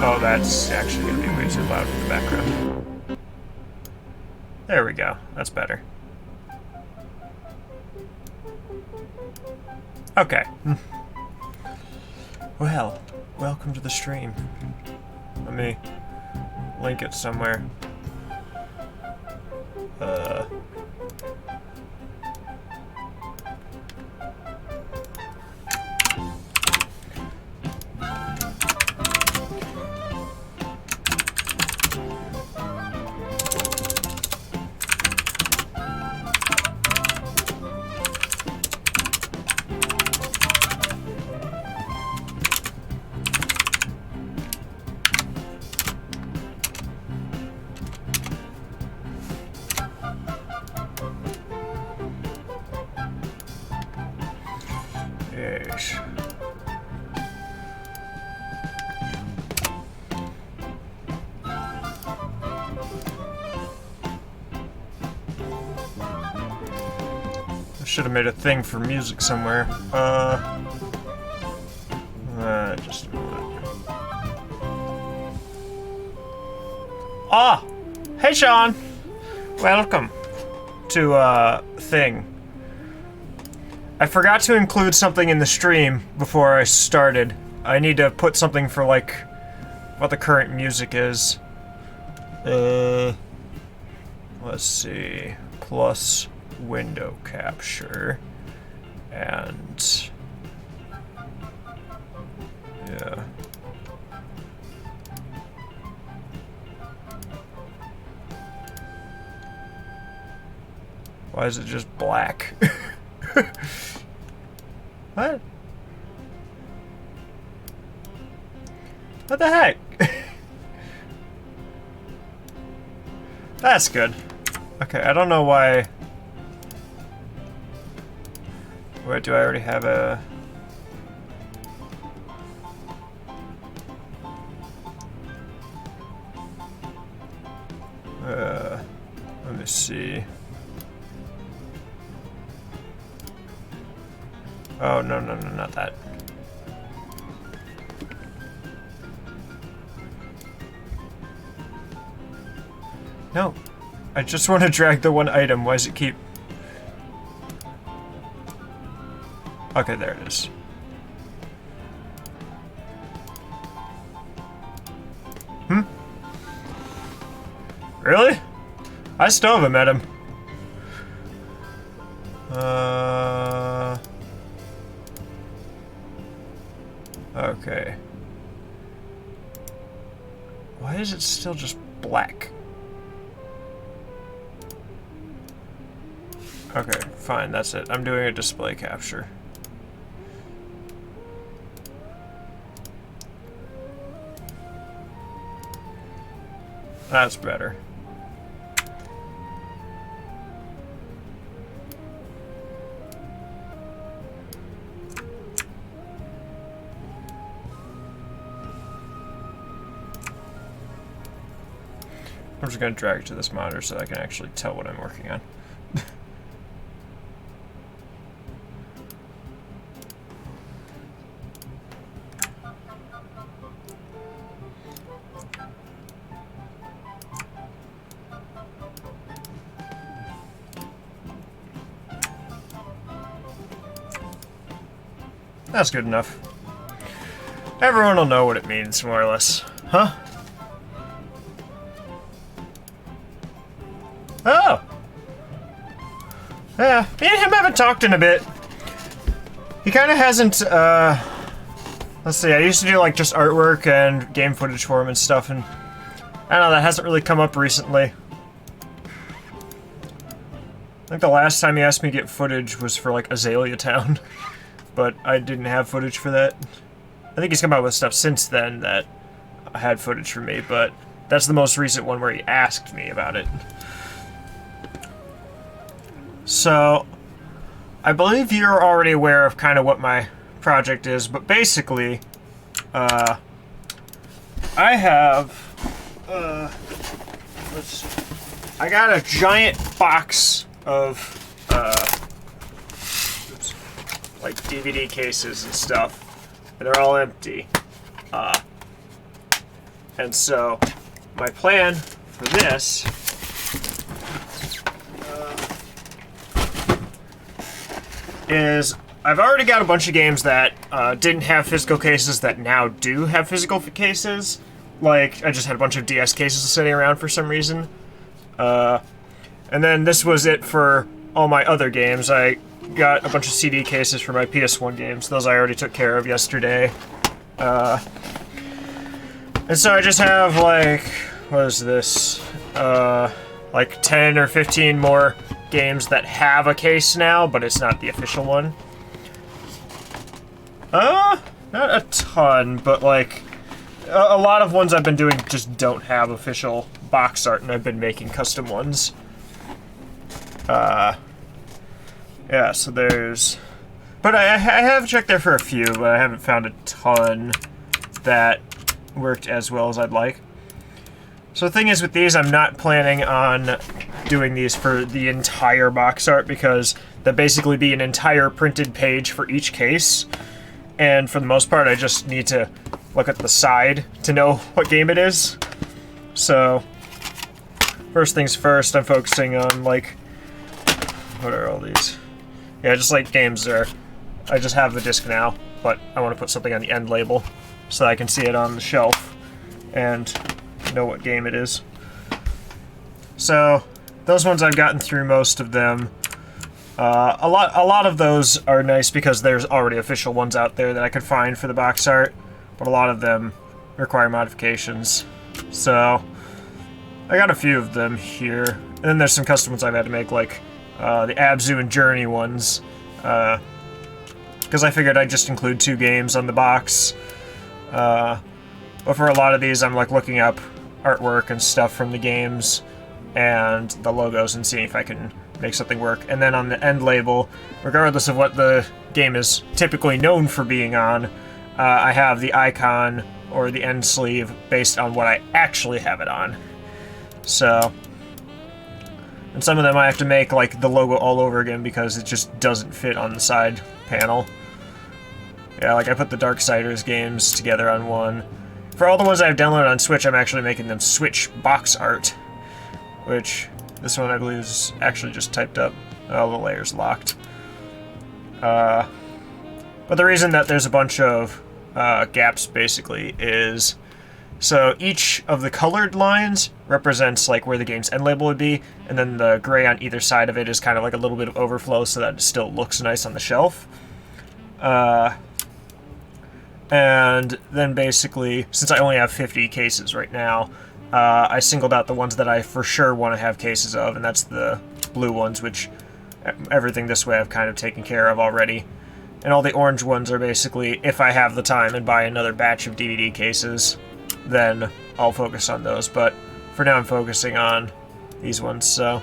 Oh, that's actually going to be way too loud in the background. There we go. That's better. Okay. Well, welcome to the stream. Let me link it somewhere. Yes. I should have made a thing for music somewhere. Just a moment. Ah! Hey, Sean! Welcome to, thing. I forgot to include something in the stream before I started. I need to put something for, like, what the current music is. Let's see. Plus window capture. And... yeah. Why is it just black? What? What the heck? That's good. Okay, I don't know why... Wait, do I already have a... let me see. Oh, no, not that. No. I just want to drag the one item. Why does it keep... Okay, there it is. Really? I still haven't met him. Okay. Why is it still just black? Okay, fine, that's it. I'm doing a display capture. That's better. I'm just going to drag it to this monitor so I can actually tell what I'm working on. That's good enough. Everyone will know what it means, more or less. Huh? Oh! Yeah, me and him haven't talked in a bit. He kind of hasn't, let's see, I used to do, like, just artwork and game footage for him and stuff, and I don't know, that hasn't really come up recently. I think the last time he asked me to get footage was for, like, Azalea Town, but I didn't have footage for that. I think he's come out with stuff since then that had footage for me, but that's the most recent one where he asked me about it. So, I believe you're already aware of kind of what my project is, but basically, I have, let's see, I got a giant box of, oops, like DVD cases and stuff. They're all empty. And so my plan for this is I've already got a bunch of games that didn't have physical cases that now do have physical cases. Like, I just had a bunch of DS cases sitting around for some reason. And then this was it for all my other games. I got a bunch of CD cases for my PS1 games. Those I already took care of yesterday. And so I just have, like, what is this? Like 10 or 15 more games that have a case now, but it's not the official one. Not a ton, but, like, a lot of ones I've been doing just don't have official box art, and I've been making custom ones. Yeah, so there's... But I have checked there for a few, but I haven't found a ton that worked as well as I'd like. So the thing is with these, I'm not planning on doing these for the entire box art, because that'd basically be an entire printed page for each case. And for the most part, I just need to look at the side to know what game it is. So, first things first, I'm focusing on, like, what are all these? Yeah, just like games there. I just have the disc now, but I want to put something on the end label so I can see it on the shelf and know what game it is. So, those ones I've gotten through most of them. A lot of those are nice because there's already official ones out there that I could find for the box art, but a lot of them require modifications. So, I got a few of them here. And then there's some custom ones I've had to make, like the Abzu and Journey ones, because I figured I'd just include 2 games on the box. But for a lot of these, I'm like looking up artwork and stuff from the games and the logos and seeing if I can make something work. And then on the end label, regardless of what the game is typically known for being on, I have the icon or the end sleeve based on what I actually have it on. So, and some of them I have to make like the logo all over again because it just doesn't fit on the side panel. Yeah, like I put the Darksiders games together on one. For all the ones I've downloaded on Switch, I'm actually making them Switch box art, which this one I believe is actually just typed up. All the layers locked. But the reason that there's a bunch of gaps basically is so each of the colored lines represents like where the game's end label would be, and then the gray on either side of it is kind of like a little bit of overflow so that it still looks nice on the shelf. And then basically, since I only have 50 cases right now, I singled out the ones that I for sure want to have cases of, and that's the blue ones, which everything this way I've kind of taken care of already. And all the orange ones are basically, if I have the time and buy another batch of DVD cases, then I'll focus on those. But for now I'm focusing on these ones, so...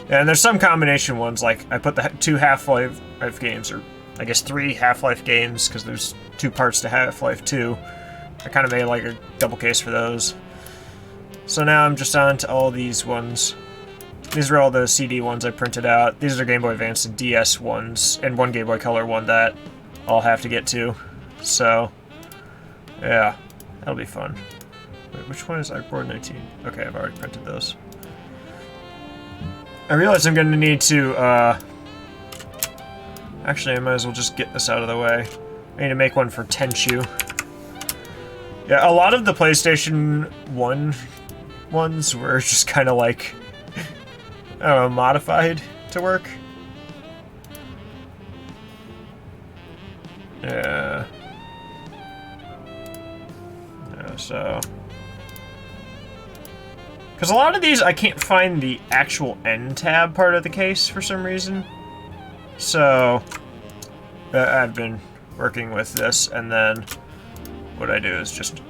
And there's some combination ones, like I put the 2 Half-Life games, or I guess 3 Half-Life games, because there's 2 parts to Half-Life 2. I kind of made like a double case for those. So now I'm just on to all these ones. These are all the CD ones I printed out. These are Game Boy Advance and DS ones, and 1 Game Boy Color one that I'll have to get to. So, yeah, that'll be fun. Wait, which one is Artboard 19? Okay, I've already printed those. I realize I'm going to need to, actually, I might as well just get this out of the way. I need to make one for Tenchu. Yeah, a lot of the PlayStation 1 ones were just kind of like, I don't know, modified to work. Yeah. Yeah, so... Because a lot of these, I can't find the actual end tab part of the case for some reason. So, I've been working with this, and then what I do is just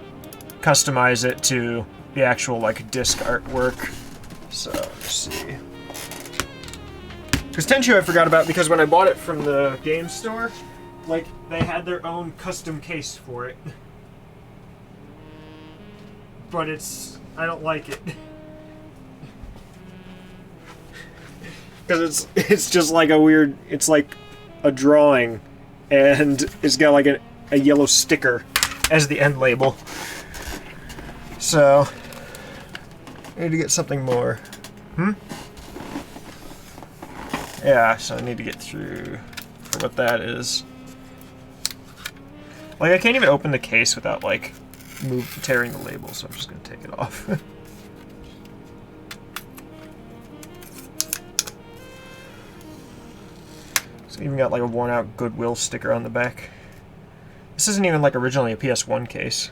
customize it to the actual, like, disc artwork. So, let's see. Because Tenchu I forgot about, because when I bought it from the game store, like, they had their own custom case for it. But I don't like it. Because it's just like a weird, it's like a drawing, and it's got like a yellow sticker as the end label. So, I need to get something more. Yeah, so I need to get through for what that is. Like, I can't even open the case without, like, tearing the label, so I'm just gonna take it off. It's even got, like, a worn-out Goodwill sticker on the back. This isn't even, like, originally a PS1 case.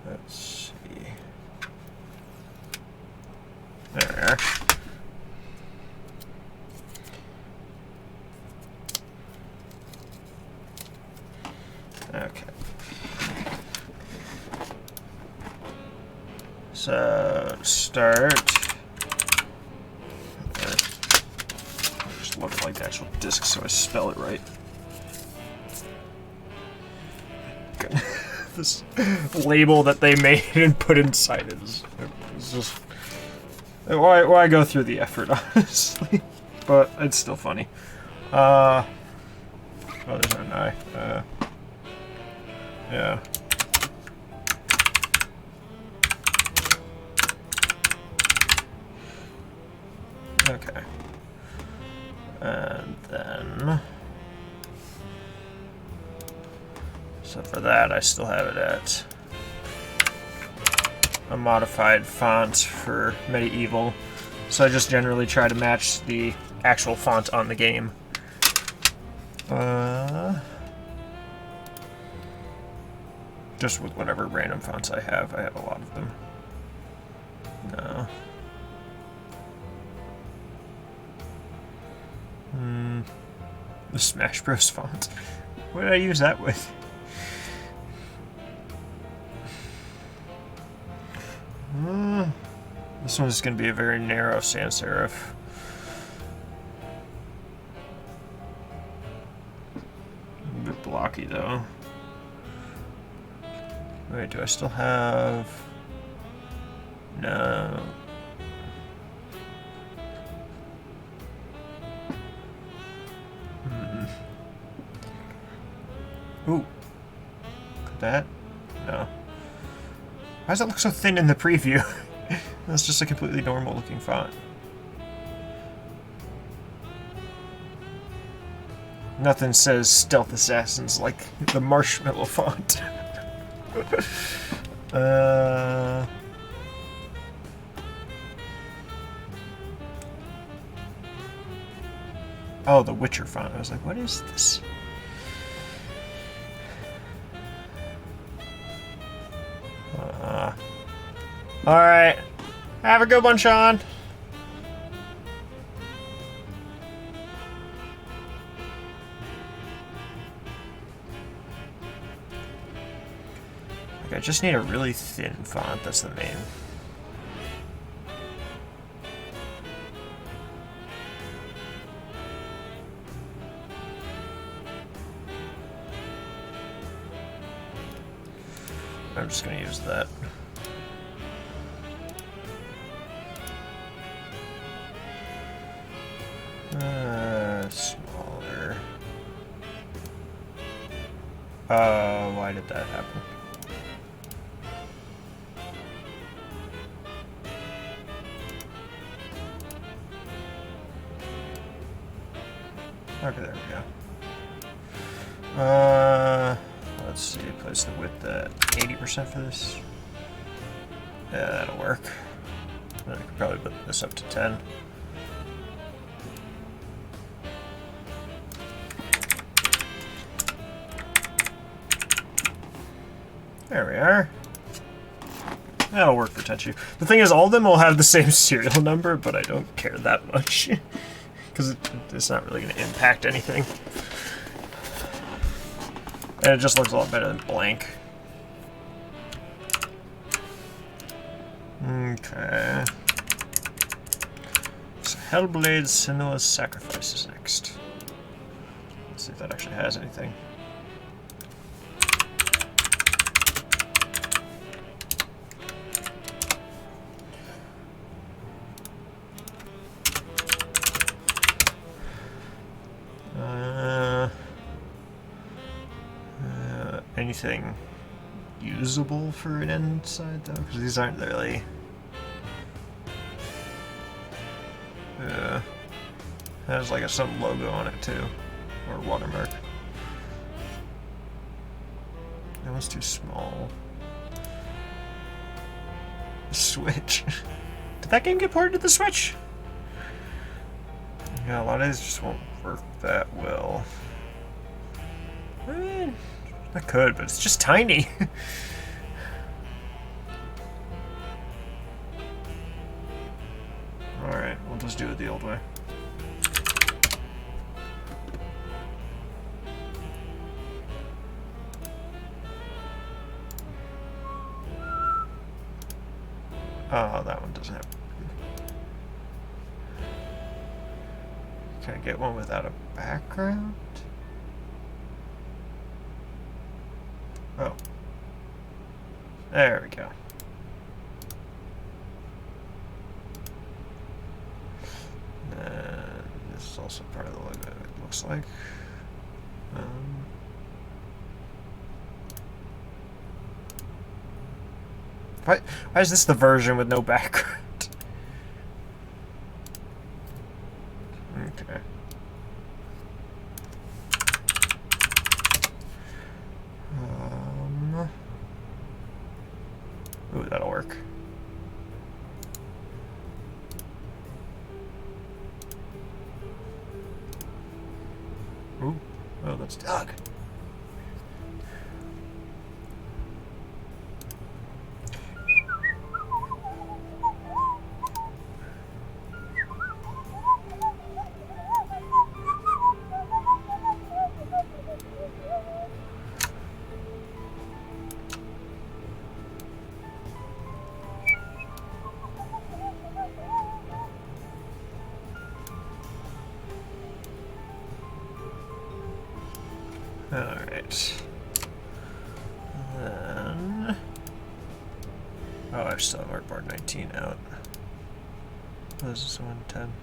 Let's see. There we are. Okay. So, start. Just look at like the actual disc so I spell it right. Good. This label that they made and put inside it is just why go through the effort, honestly. But it's still funny. Oh, there's an eye. Yeah. Okay. And then, so for that, I still have it at a modified font for Medieval. So I just generally try to match the actual font on the game. Just with whatever random fonts I have. I have a lot of them. No. The Smash Bros. Font. What did I use that with? This one's going to be a very narrow sans serif. A bit blocky though. Wait, do I still have... No. Ooh. Could that? No. Why does it look so thin in the preview? That's just a completely normal looking font. Nothing says Stealth Assassins like the Marshmallow font. Oh, the Witcher font. I was like, what is this? Alright. Have a good one, Sean. I just need a really thin font, that's the main. I'm just gonna use that. Smaller. Why did that happen? Okay, there we go. Let's see, place the width at 80% for this. Yeah, that'll work. Then I could probably put this up to 10. There we are. That'll work for Tenchu. The thing is, all of them will have the same serial number, but I don't care that much. Because it's not really going to impact anything. And it just looks a lot better than blank. Okay. So Hellblade Senua's Sacrifice is next. Let's see if that actually has anything. anything usable for an inside though? Because these aren't really. Has like some logo on it too, or watermark. That one's too small. Switch. Did that game get ported to the Switch? Yeah, a lot of these just won't work that well. I mean, I could, but it's just tiny. Alright, we'll just do it the old way. Oh, that one doesn't have... Can I get one without a background? Oh. There we go. And this is also part of the logo, it looks like. Why is this the version with no background? Okay. Ooh, that'll work. Ooh, oh, that's Doug. Alright. Then... Oh, I still have Artboard 19 out. What is this one? 10?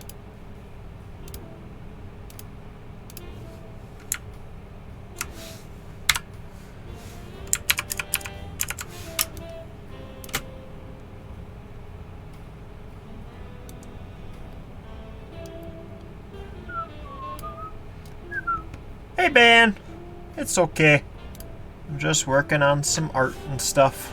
Hey, Ben! It's okay. I'm just working on some art and stuff.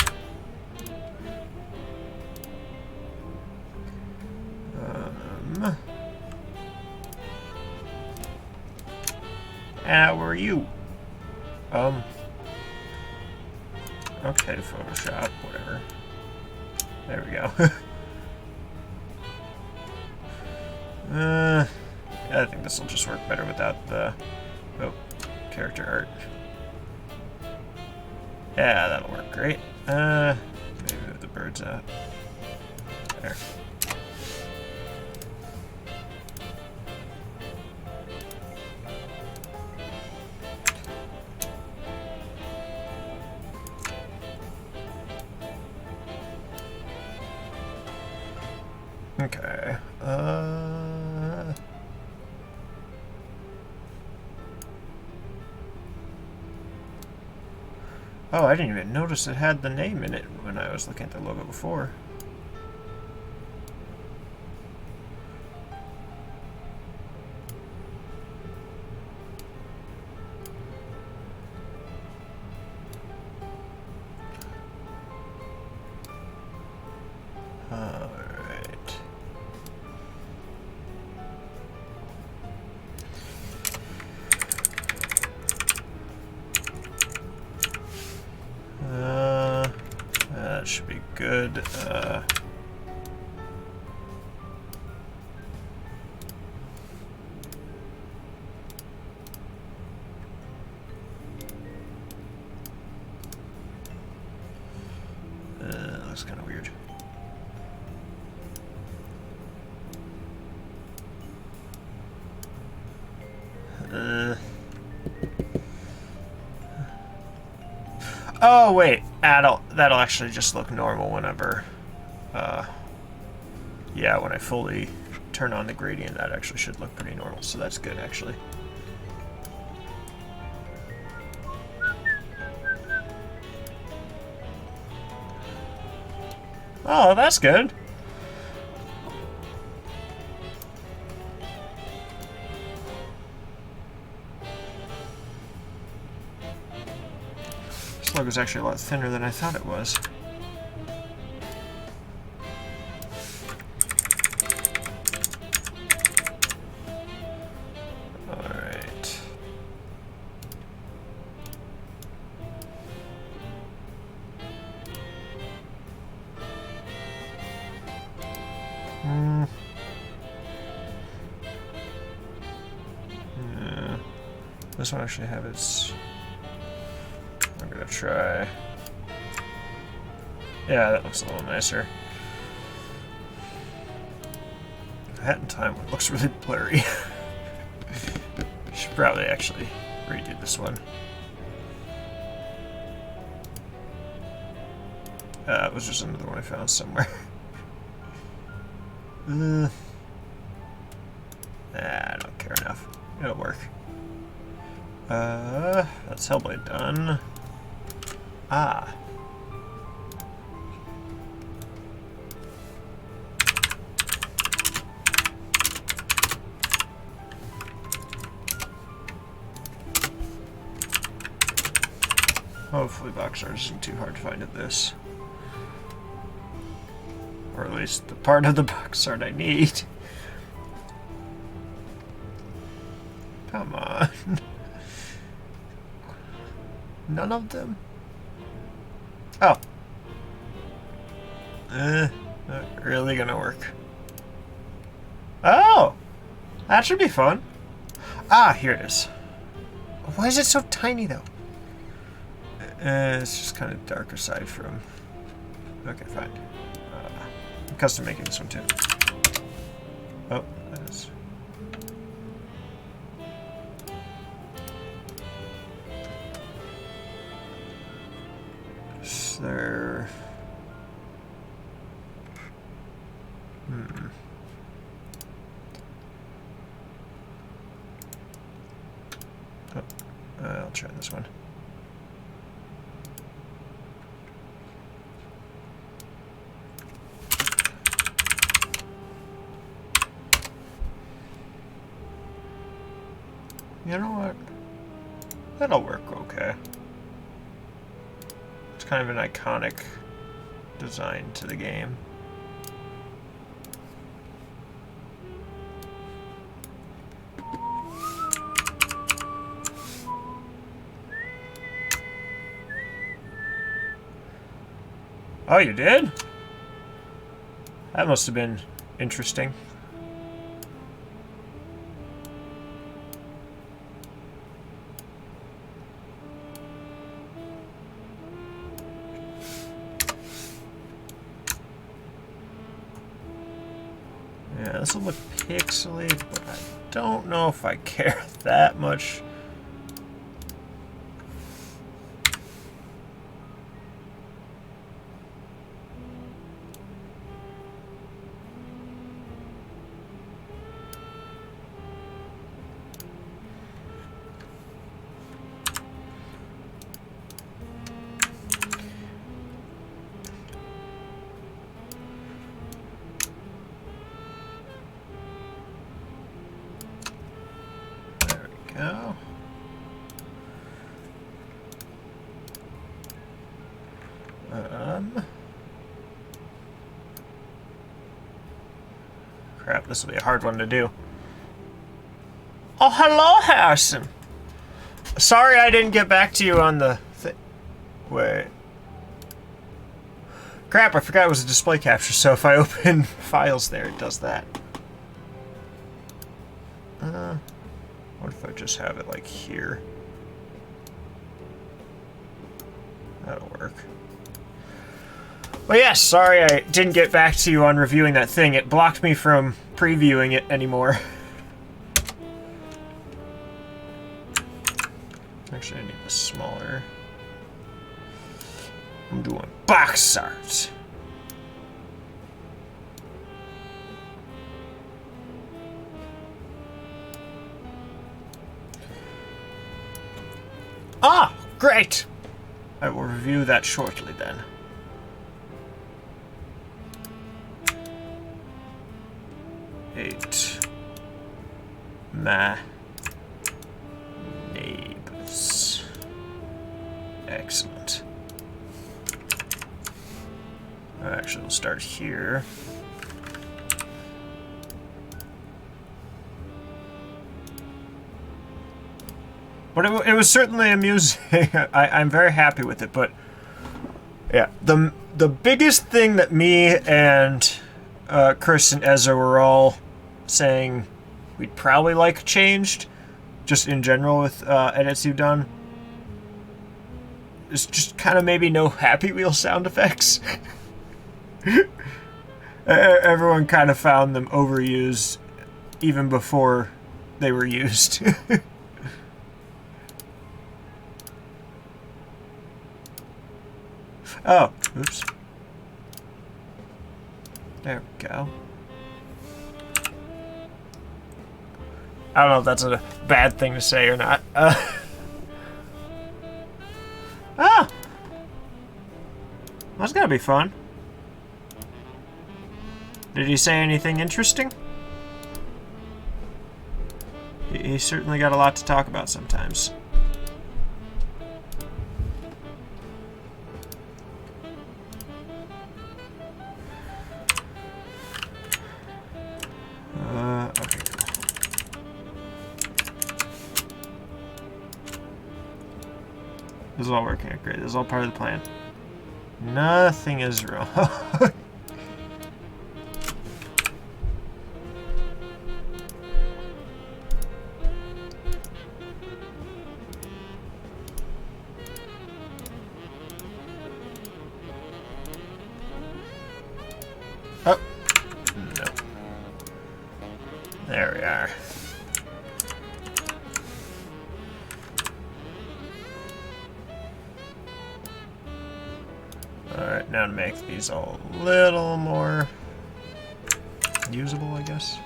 How are you? Okay, Photoshop, whatever. There we go. I think this will just work better without the character art. Yeah, that'll work great. Maybe move the birds out. There. Okay. Oh, I didn't even notice it had the name in it when I was looking at the logo before. That should be good. Looks kind of weird. Oh wait, that'll actually just look normal whenever, yeah, when I fully turn on the gradient, that actually should look pretty normal, so that's good actually. Oh, that's good. This logo is actually a lot thinner than I thought it was. Alright. Yeah. This one actually have its... I'm gonna try... Yeah, that looks a little nicer. Hat in Time one looks really blurry. Should probably actually redo this one. It was just another one I found somewhere. I don't care enough. It'll work. That's Hellblade done. Ah. Hopefully box art isn't too hard to find at this. Or at least the part of the box art I need. Come on. None of them? Oh. Not really gonna work. Oh! That should be fun. Ah, here it is. Why is it so tiny though? It's just kind of dark aside from... Okay, fine. I'm custom making this one too. Oh, that is... Is there... Oh, I'll try this one. You know what? That'll work okay. It's kind of an iconic design to the game. Oh, you did? That must have been interesting. Yeah, this will look pixelated, but I don't know if I care that much. Go. Crap, this will be a hard one to do. Oh, hello, Harrison. Sorry I didn't get back to you on the thing. Wait. Crap, I forgot it was a display capture, so if I open files there, it does that. What if I just have it like here? That'll work. Well, yes, sorry I didn't get back to you on reviewing that thing. It blocked me from previewing it anymore. Actually, I need this smaller. I'm doing box art. Ah, great! I will review that shortly then. 8 my neighbors. Excellent. Actually, we'll start here. But it was certainly amusing. I'm very happy with it, but yeah, the biggest thing that me and Chris and Ezra were all saying we'd probably like changed, just in general with edits you've done, is just kind of maybe no Happy Wheel sound effects. Everyone kind of found them overused even before they were used. Oh, oops. There we go. I don't know if that's a bad thing to say or not. That's gonna be fun. Did he say anything interesting? He certainly got a lot to talk about sometimes. Okay, cool. This is all working out great. This is all part of the plan. Nothing is wrong. Oh, no. There we are. Alright, now to make these a little more usable, I guess.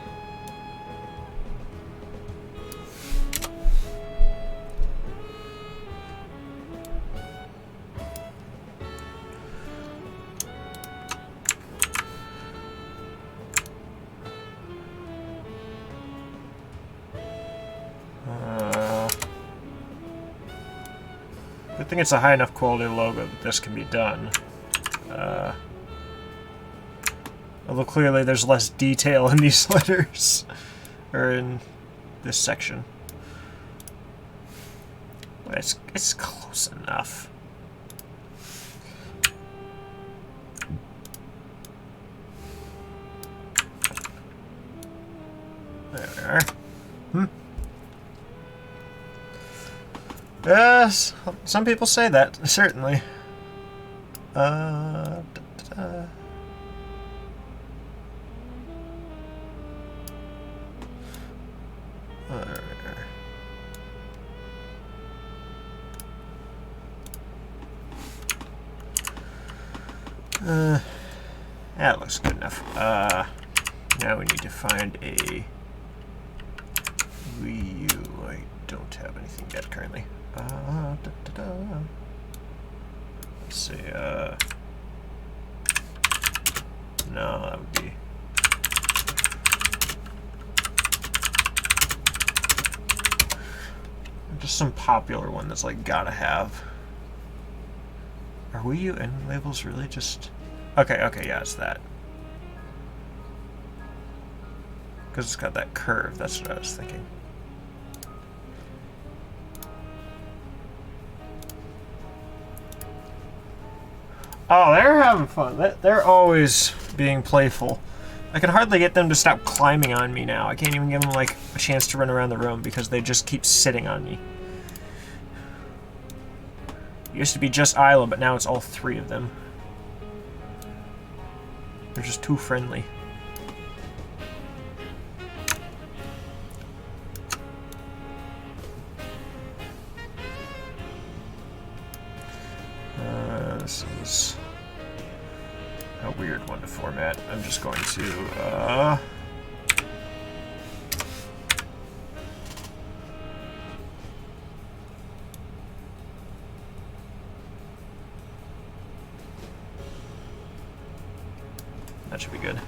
I think it's a high enough quality logo that this can be done. Although clearly there's less detail in these letters, or in this section. But it's close enough. There we are. Yes, some people say that, certainly. There that looks good enough. Now we need to find a Wii U. I don't have anything yet currently. Let's see, no, that would be... just some popular one that's like gotta have. Are Wii U end labels really just... Okay, yeah, it's that. Because it's got that curve, that's what I was thinking. Oh, they're having fun. They're always being playful. I can hardly get them to stop climbing on me now. I can't even give them, like, a chance to run around the room because they just keep sitting on me. It used to be just Isla, but now it's all three of them. They're just too friendly. This is a weird one to format. I'm just going to, that should be good.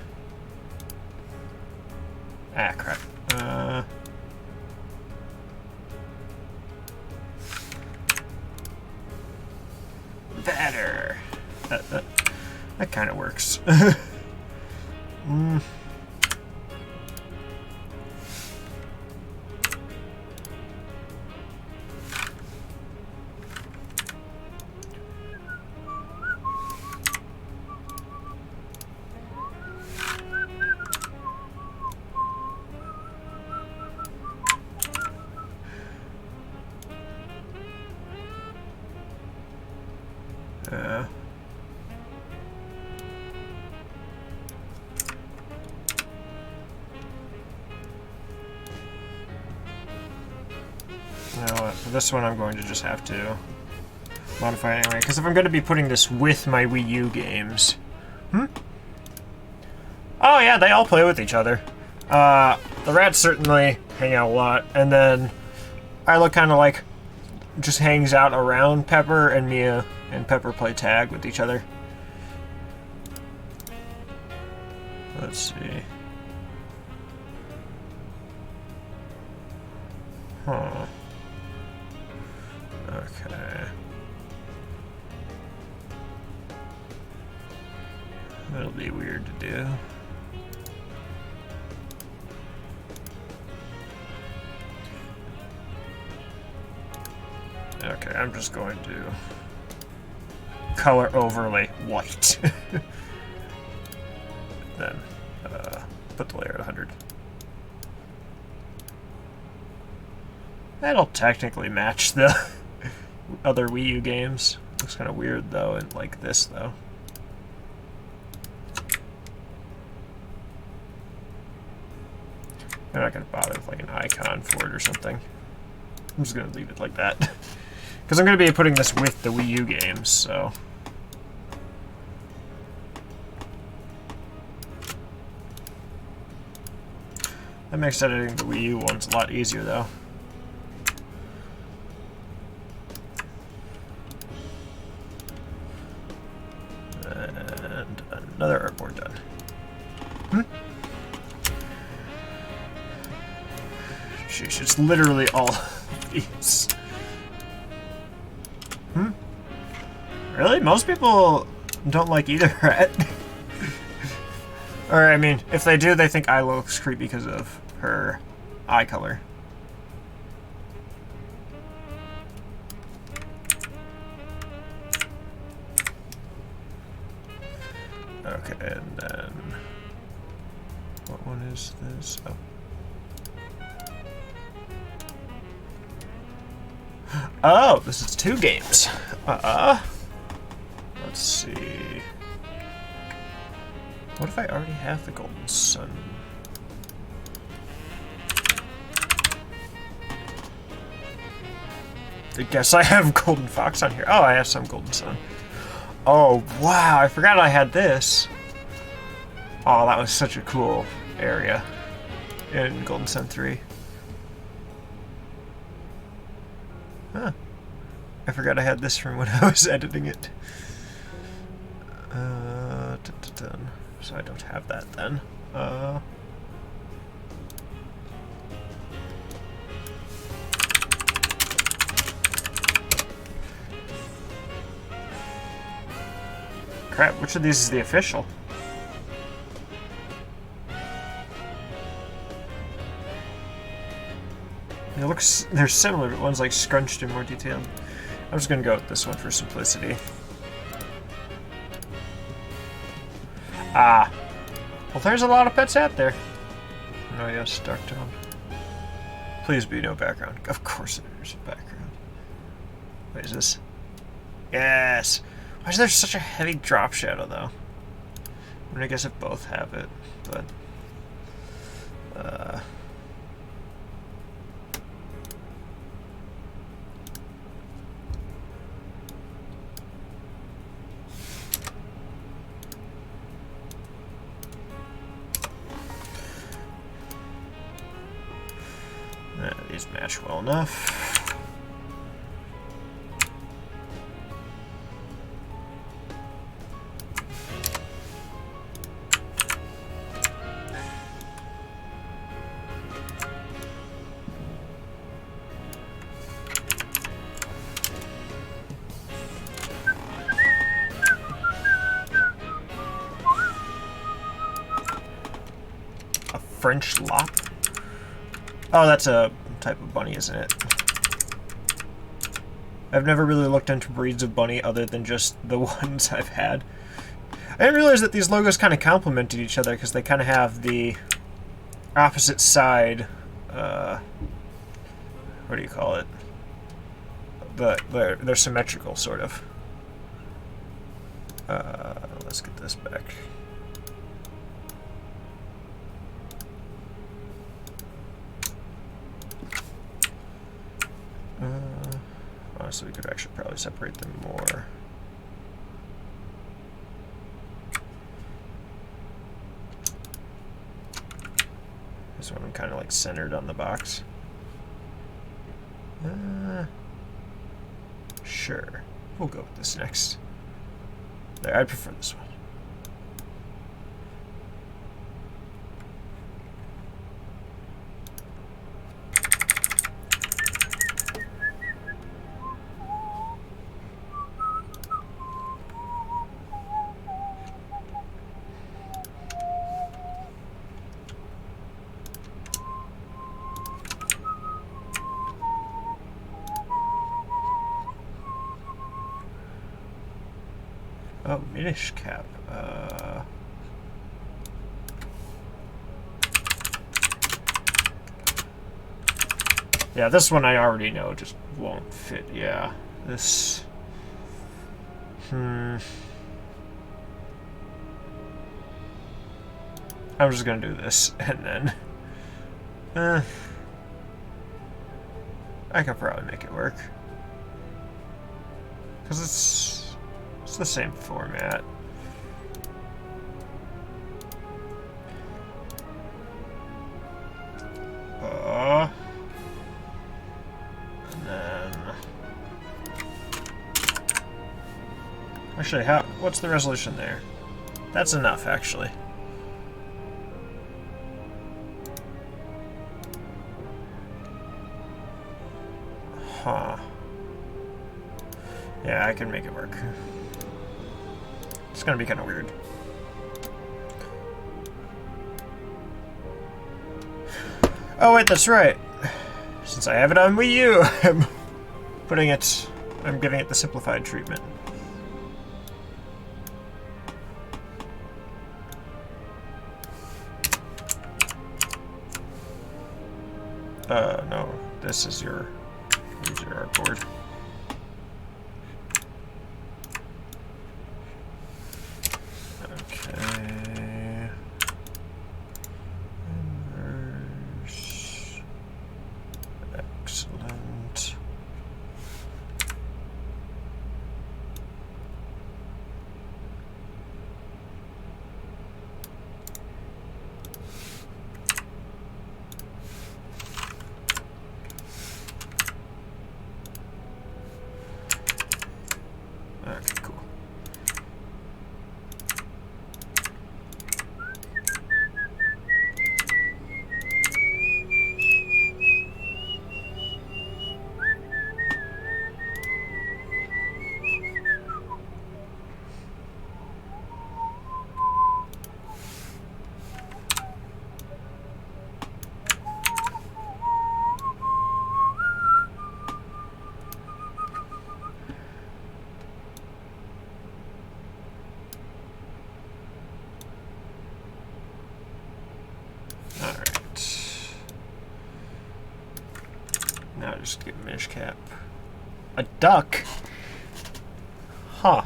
Ah, crap. Better. That kind of works. You know what, for this one I'm going to just have to modify it anyway, because if I'm going to be putting this with my Wii U games... Oh yeah, they all play with each other. The rats certainly hang out a lot, and then Isla kind of like just hangs out around Pepper, and Mia and Pepper play tag with each other. Let's see. Huh. Okay. That'll be weird to do. Okay, I'm just going to color overlay white. Then put the layer at 100. That'll technically match the other Wii U games. Looks kind of weird though, and like this though. I'm not going to bother with like an icon for it or something. I'm just going to leave it like that. Because I'm going to be putting this with the Wii U games, so... That makes editing the Wii U ones a lot easier, though. And another artboard done. Sheesh, it's literally all these. Really? Most people don't like either rat. Or, I mean, if they do, they think Isla looks creepy because of her eye color. Okay, and then... What one is this? Oh. Oh, this is 2 games. Let's see. What if I already have the Golden Sun? I guess I have Golden Fox on here. Oh, I have some Golden Sun. Oh, wow, I forgot I had this. Oh, that was such a cool area in Golden Sun 3. Huh. I forgot I had this from when I was editing it. So I don't have that then. Crap, which of these is the official? It looks, they're similar, but one's like scrunched and more detailed. I'm just gonna go with this one for simplicity. Ah. Well, there's a lot of pets out there. Oh yes, dark tone. Please be no background. Of course there's a background. What is this? Yes! Why is there such a heavy drop shadow, though? I mean, I guess if both have it, but... These match well enough. French lop? Oh, that's a type of bunny, isn't it? I've never really looked into breeds of bunny other than just the ones I've had. I didn't realize that these logos kind of complemented each other because they kind of have the opposite side, what do you call it? They're symmetrical, sort of. Let's get this back. Honestly, we could actually probably separate them more. This one kind of like centered on the box. Sure. We'll go with this next. There, I prefer this one. Oh, Minish Cap. Yeah, this one I already know just won't fit. Yeah, this. I'm just gonna do this, and then. I could probably make it work. Because it's the same format. And then actually, what's the resolution there? That's enough, actually. Huh. Yeah, I can make it work. It's gonna be kind of weird. Oh wait, that's right. Since I have it on Wii U, I'm giving it the simplified treatment. No, this is your artboard. Okay. Inverse. Excellent. Okay, cool. Now just get Minish Cap. A duck? Huh.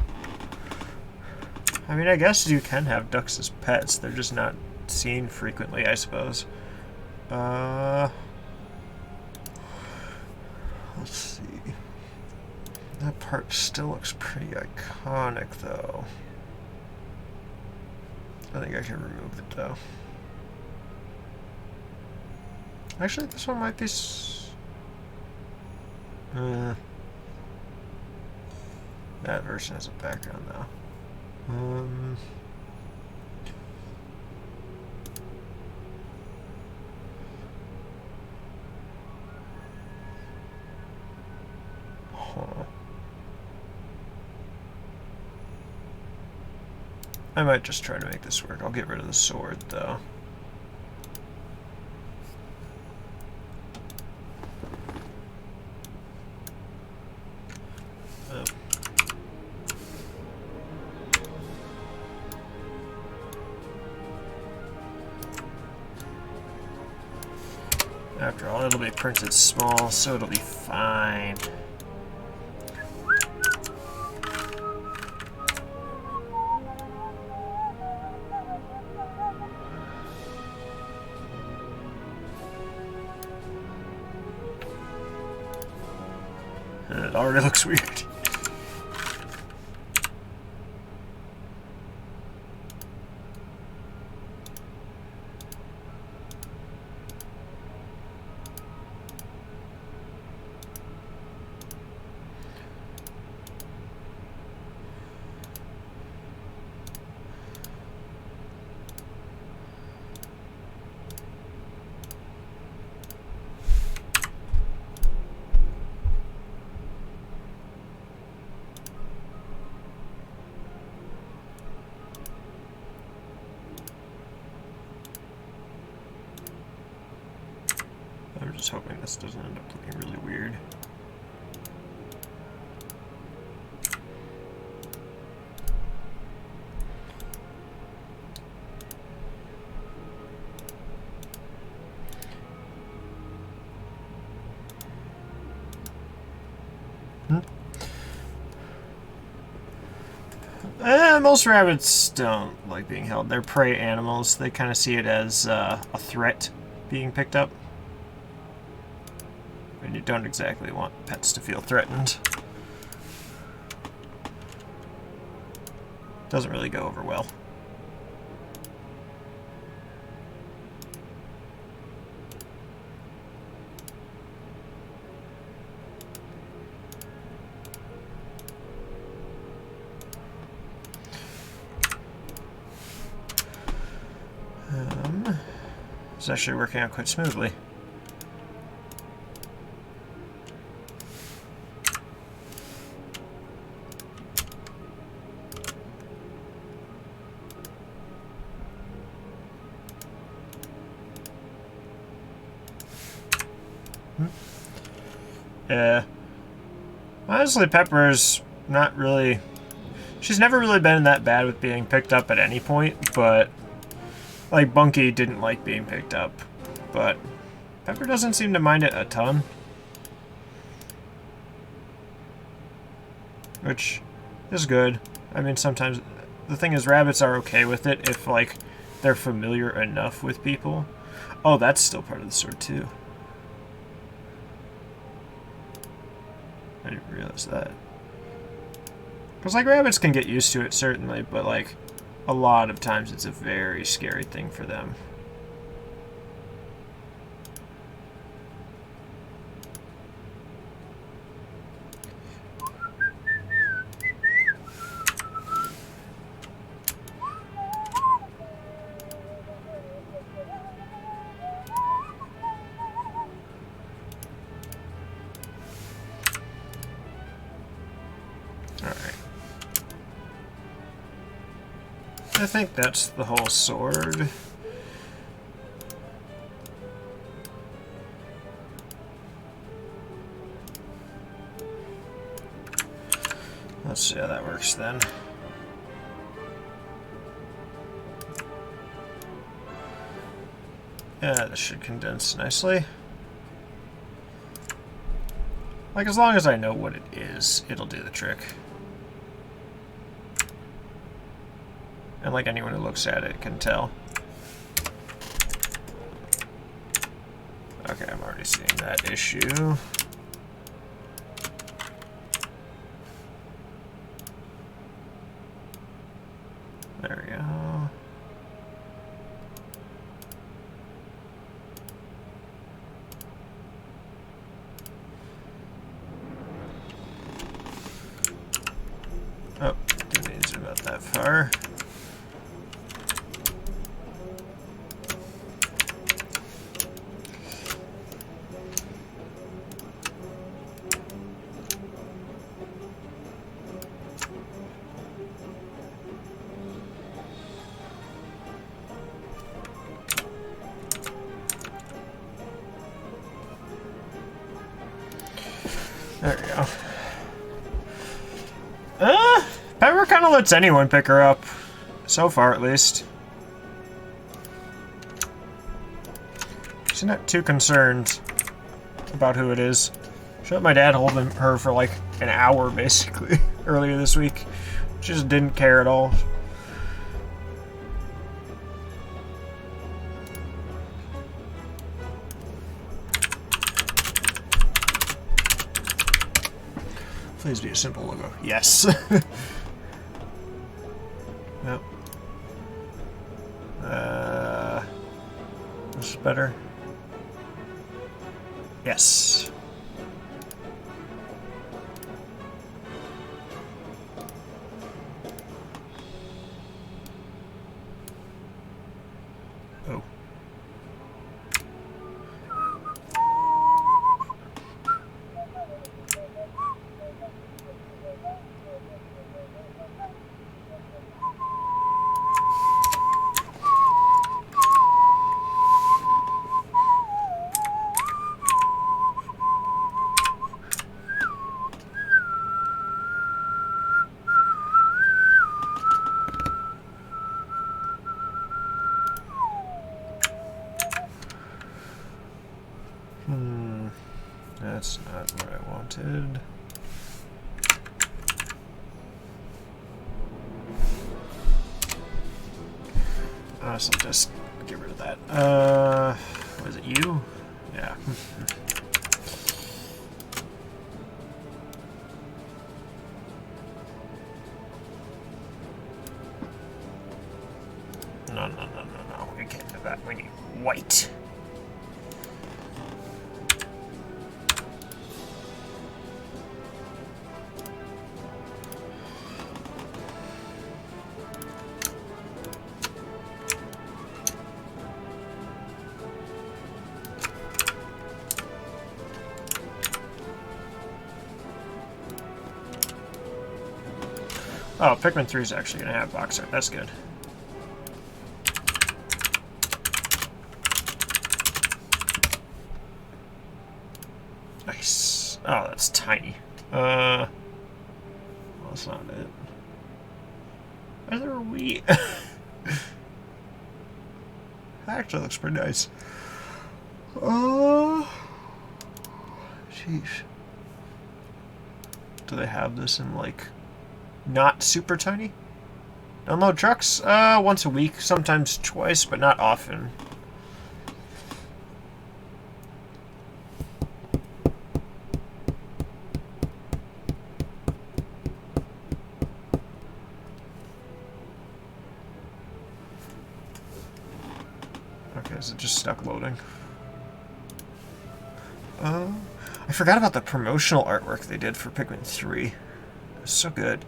I mean, I guess you can have ducks as pets. They're just not seen frequently, I suppose. Let's see. That part still looks pretty iconic, though. I think I can remove it, though. Actually, this one might be... that version has a background, though. Huh. I might just try to make this work. I'll get rid of the sword, though. After all, it'll be printed small, so it'll be fine. And it already looks weird. I'm just hoping this doesn't end up looking really weird. Most rabbits don't like being held. They're prey animals. They kind of see it as a threat being picked up. And you don't exactly want pets to feel threatened. Doesn't really go over well. It's actually working out quite smoothly. Yeah. Honestly, Pepper's not really... She's never really been that bad with being picked up at any point, but... Like, Bunky didn't like being picked up, but Pepper doesn't seem to mind it a ton. Which is good. I mean, sometimes... The thing is, rabbits are okay with it if, like, they're familiar enough with people. Oh, that's still part of the sword, too. I didn't realize that. Because, like, rabbits can get used to it, certainly, but, like, a lot of times it's a very scary thing for them. I think that's the whole sword. Let's see how that works then. Yeah, this should condense nicely. Like, as long as I know what it is, it'll do the trick. And like anyone who looks at it can tell. Okay, I'm already seeing that issue. There we go. Oh, didn't need to zoom out that far. There we go. Pepper kind of lets anyone pick her up. So far, at least. She's not too concerned about who it is. She let my dad hold her for like an hour, basically, earlier this week. She just didn't care at all. Please be a simple logo. Yes. Yep. This is better. Yes. Oh. That's not what I wanted. So just get rid of that. Was it you? Yeah. No. We can't do that. We need white. Oh, Pikmin 3 is actually going to have box art. That's good. Nice. Oh, that's tiny. Well, that's not it. Why there a Wii? That actually looks pretty nice. Oh, sheesh. Do they have this in, like, not super tiny? Download trucks? Once a week, sometimes twice, but not often. Okay, is it just stuck loading? I forgot about the promotional artwork they did for Pikmin 3. It was so good.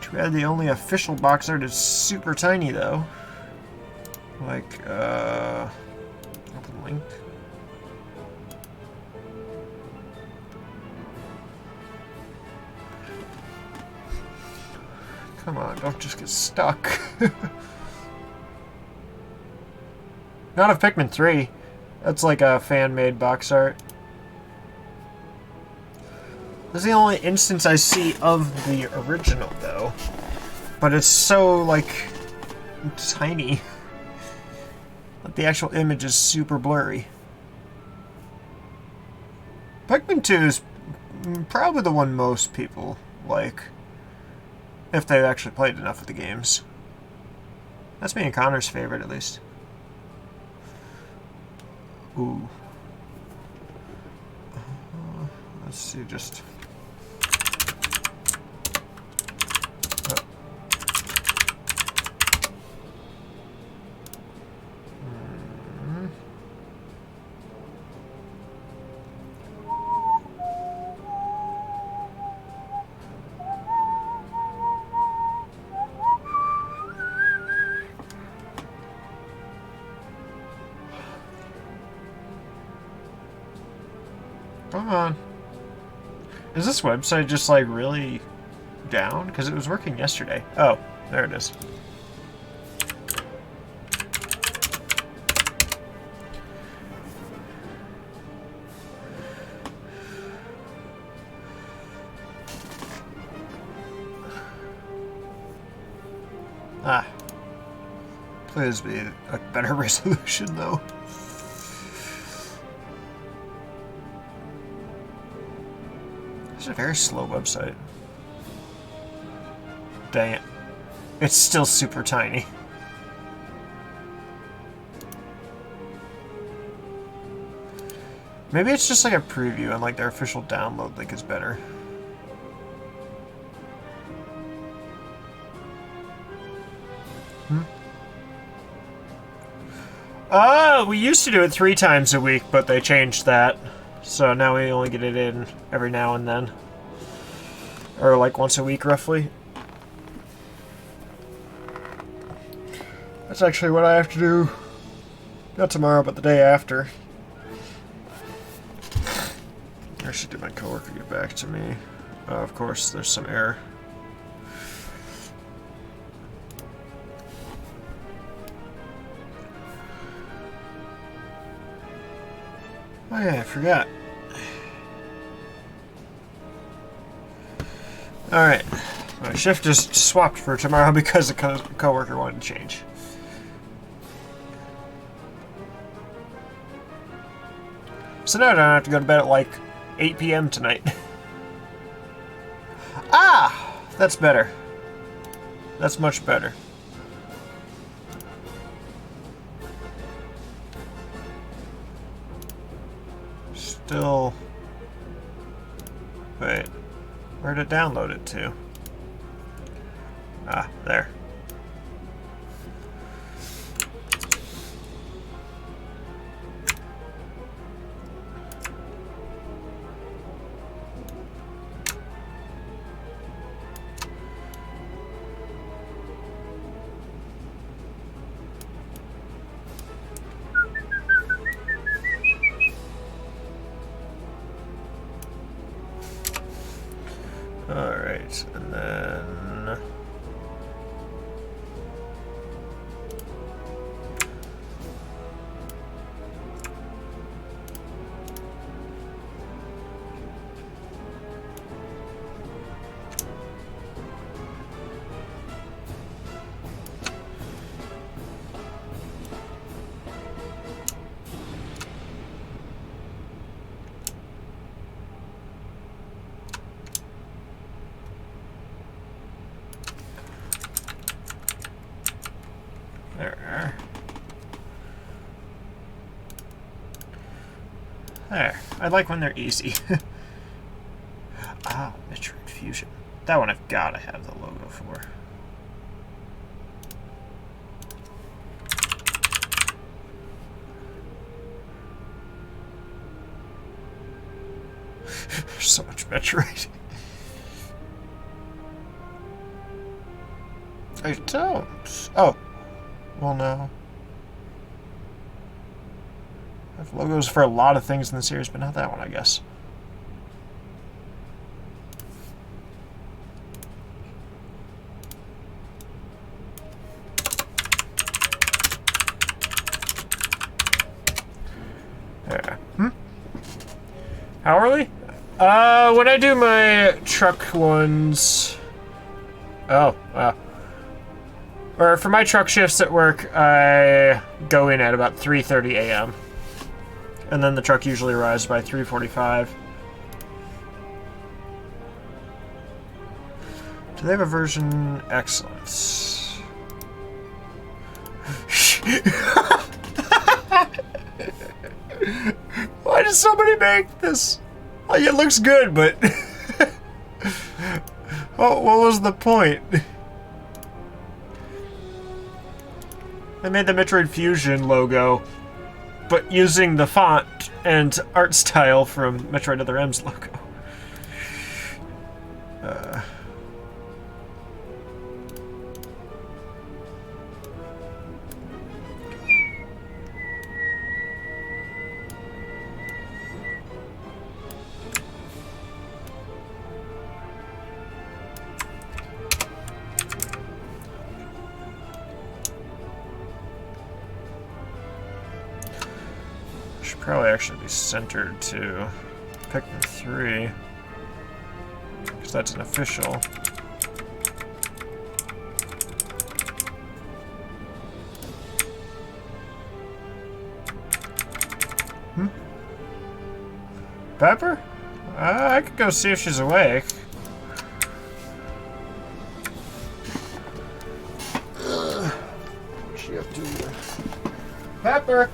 Too bad the only official box art is super tiny, though. Like, open link. Come on, don't just get stuck. Not of Pikmin 3. That's like a fan-made box art. This is the only instance I see of the original, though. But it's so, like, tiny. Like, the actual image is super blurry. Pikmin 2 is probably the one most people like. If they've actually played enough of the games. That's me and Connor's favorite, at least. Ooh. Let's see, just... Come on. Is this website just, like, really down? Because it was working yesterday. Oh, there it is. Ah. Please be a better resolution, though. It's a very slow website. Dang it. It's still super tiny. Maybe it's just like a preview and like their official download link is better. We used to do it 3 times a week, but they changed that. So now we only get it in every now and then. Or like once a week, roughly. That's actually what I have to do. Not tomorrow, but the day after. I should do my coworker get back to me. Of course, there's some error. Oh yeah, I forgot. Alright. My shift just swapped for tomorrow because the coworker wanted to change. So now I don't have to go to bed at like 8 p.m. tonight. Ah! That's better. That's much better. Still... Wait. Where'd it download it to? Ah, there. Alright, and then... There. I like when they're easy. Ah, Metroid Fusion. That one I've got to have the logo for. There's so much Metroid. I don't. Oh. Well, no. I have logos for a lot of things in the series, but not that one, I guess. How early? When I do my truck ones... Oh, wow. Or for my truck shifts at work, I go in at about 3:30 a.m. And then the truck usually arrives by 3:45. Do they have a version? Excellent. Why does somebody make this? Like, it looks good, but... what was the point? They made the Metroid Fusion logo, but using the font and art style from Metroid Other M's logo. Should probably actually be centered to Pikmin 3, because that's an official. Pepper? I could go see if she's awake. What's she up to here? Pepper!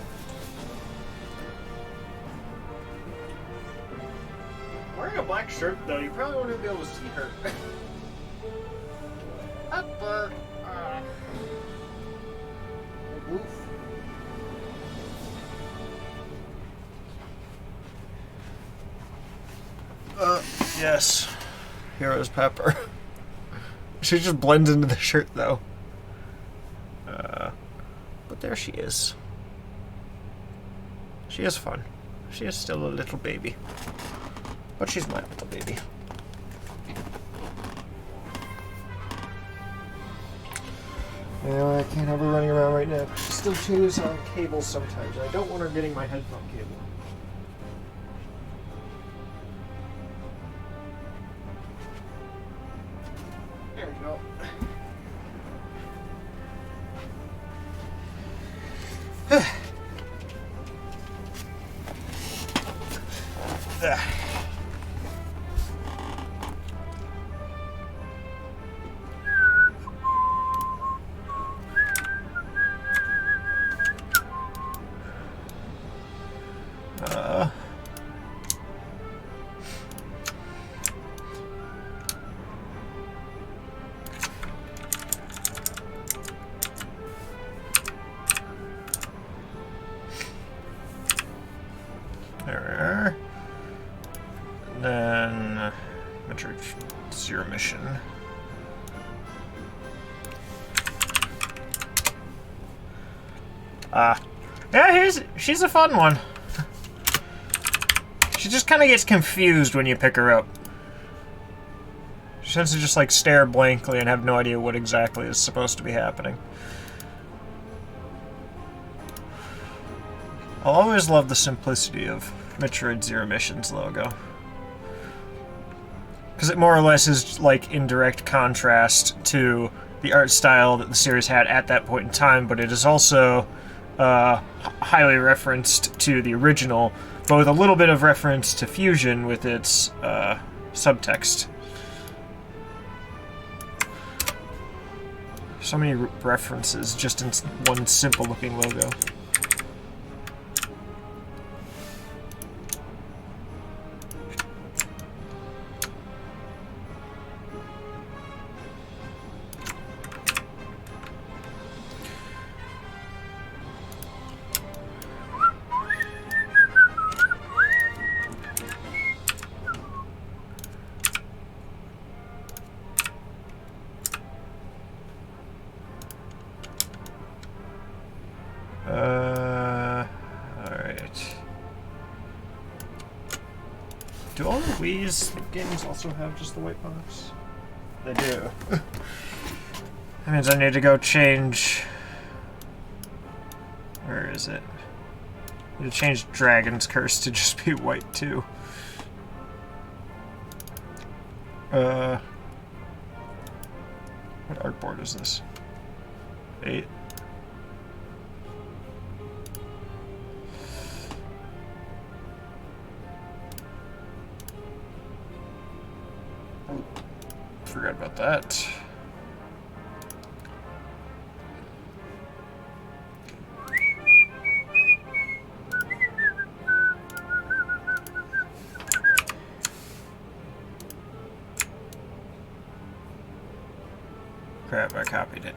Wearing a black shirt, though, you probably won't even be able to see her. Pepper! Oof. Yes. Here is Pepper. She just blends into the shirt, though. But there she is. She is fun. She is still a little baby. But she's my little baby. I can't have her running around right now. She still chews on cables sometimes. I don't want her getting my headphone cable. There we go. There. Then Metroid Zero Mission. Yeah, she's a fun one. She just kind of gets confused when you pick her up. She tends to just like stare blankly and have no idea what exactly is supposed to be happening. I'll always love the simplicity of Metroid Zero Mission's logo. Because it more or less is like in direct contrast to the art style that the series had at that point in time, but it is also highly referenced to the original, but with a little bit of reference to Fusion with its subtext. So many references just in one simple looking logo. Alright. Do all the Wii's games also have just the white box? They do. That means I need to go change... Where is it? I need to change Dragon's Curse to just be white too. What artboard is this? 8? Forgot about that. Crap, I copied it.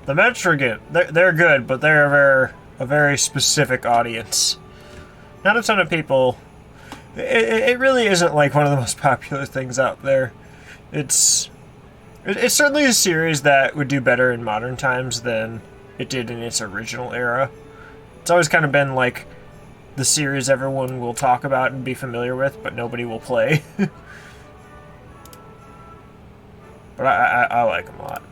The Metrigan, they're good, but they're a very specific audience. Not a ton of people. It really isn't like one of the most popular things out there. It's certainly a series that would do better in modern times than it did in its original era. It's always kind of been like the series everyone will talk about and be familiar with, but nobody will play. But I like them a lot.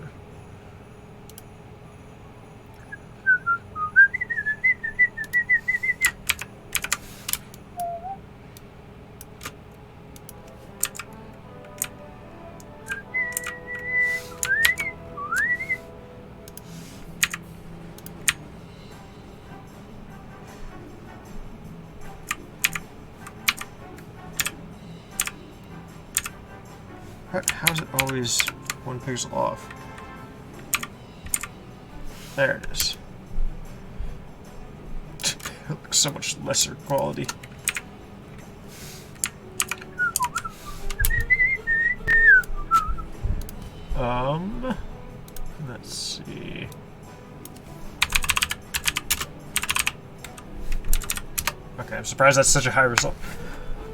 How's it always one pixel off? There it is. It looks so much lesser quality. Let's see. Okay, I'm surprised that's such a high result.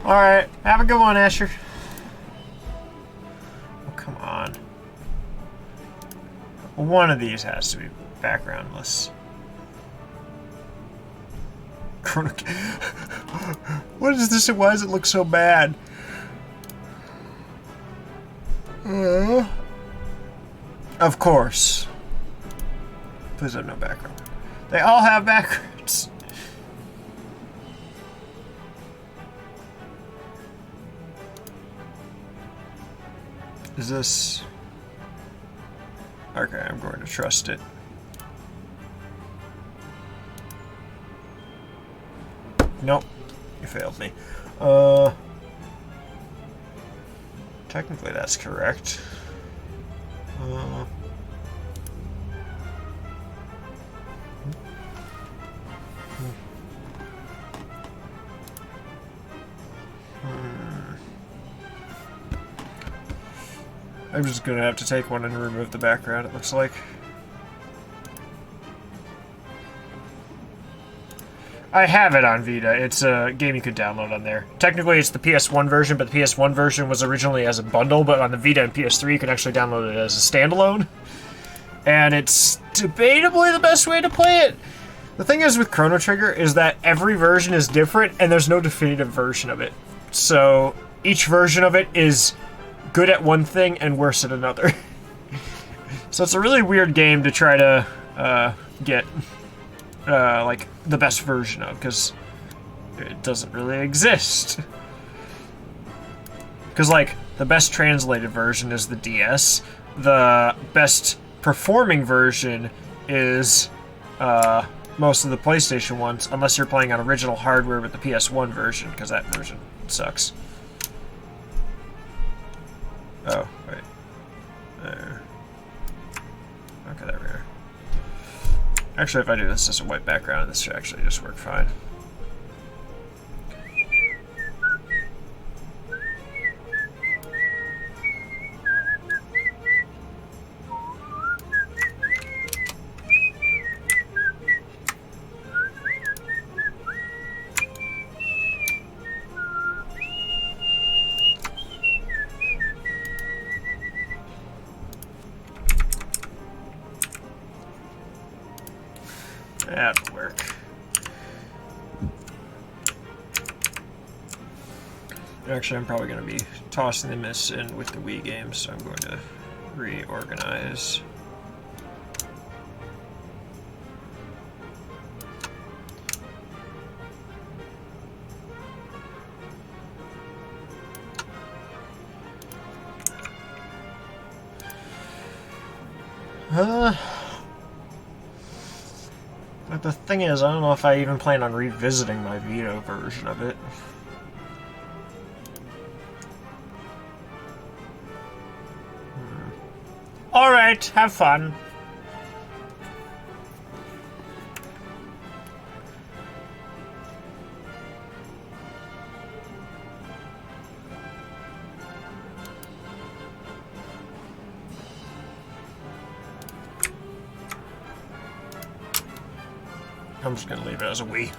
Alright, have a good one, Asher. One of these has to be backgroundless. What is this and why does it look so bad? Of course. Please have no background. They all have backgrounds. Is this... Okay, I'm going to trust it. Nope. You failed me. Technically that's correct. I'm just gonna have to take one and remove the background, it looks like. I have it on Vita. It's a game you could download on there. Technically, it's the PS1 version, but the PS1 version was originally as a bundle, but on the Vita and PS3, you can actually download it as a standalone. And it's debatably the best way to play it. The thing is with Chrono Trigger is that every version is different, and there's no definitive version of it. So each version of it is good at one thing and worse at another. So it's a really weird game to try to get like the best version of, because it doesn't really exist. Because like the best translated version is the DS, the best performing version is most of the PlayStation ones, unless you're playing on original hardware with the PS1 version, because that version sucks. Oh, wait. There. Okay, there we are. Actually, if I do this as a white background, this should actually just work fine. That'll work. Actually, I'm probably going to be tossing this in with the Wii games, so I'm going to reorganize. But the thing is, I don't know if I even plan on revisiting my Vita version of it. Alright, have fun. I'm just gonna leave it as a we.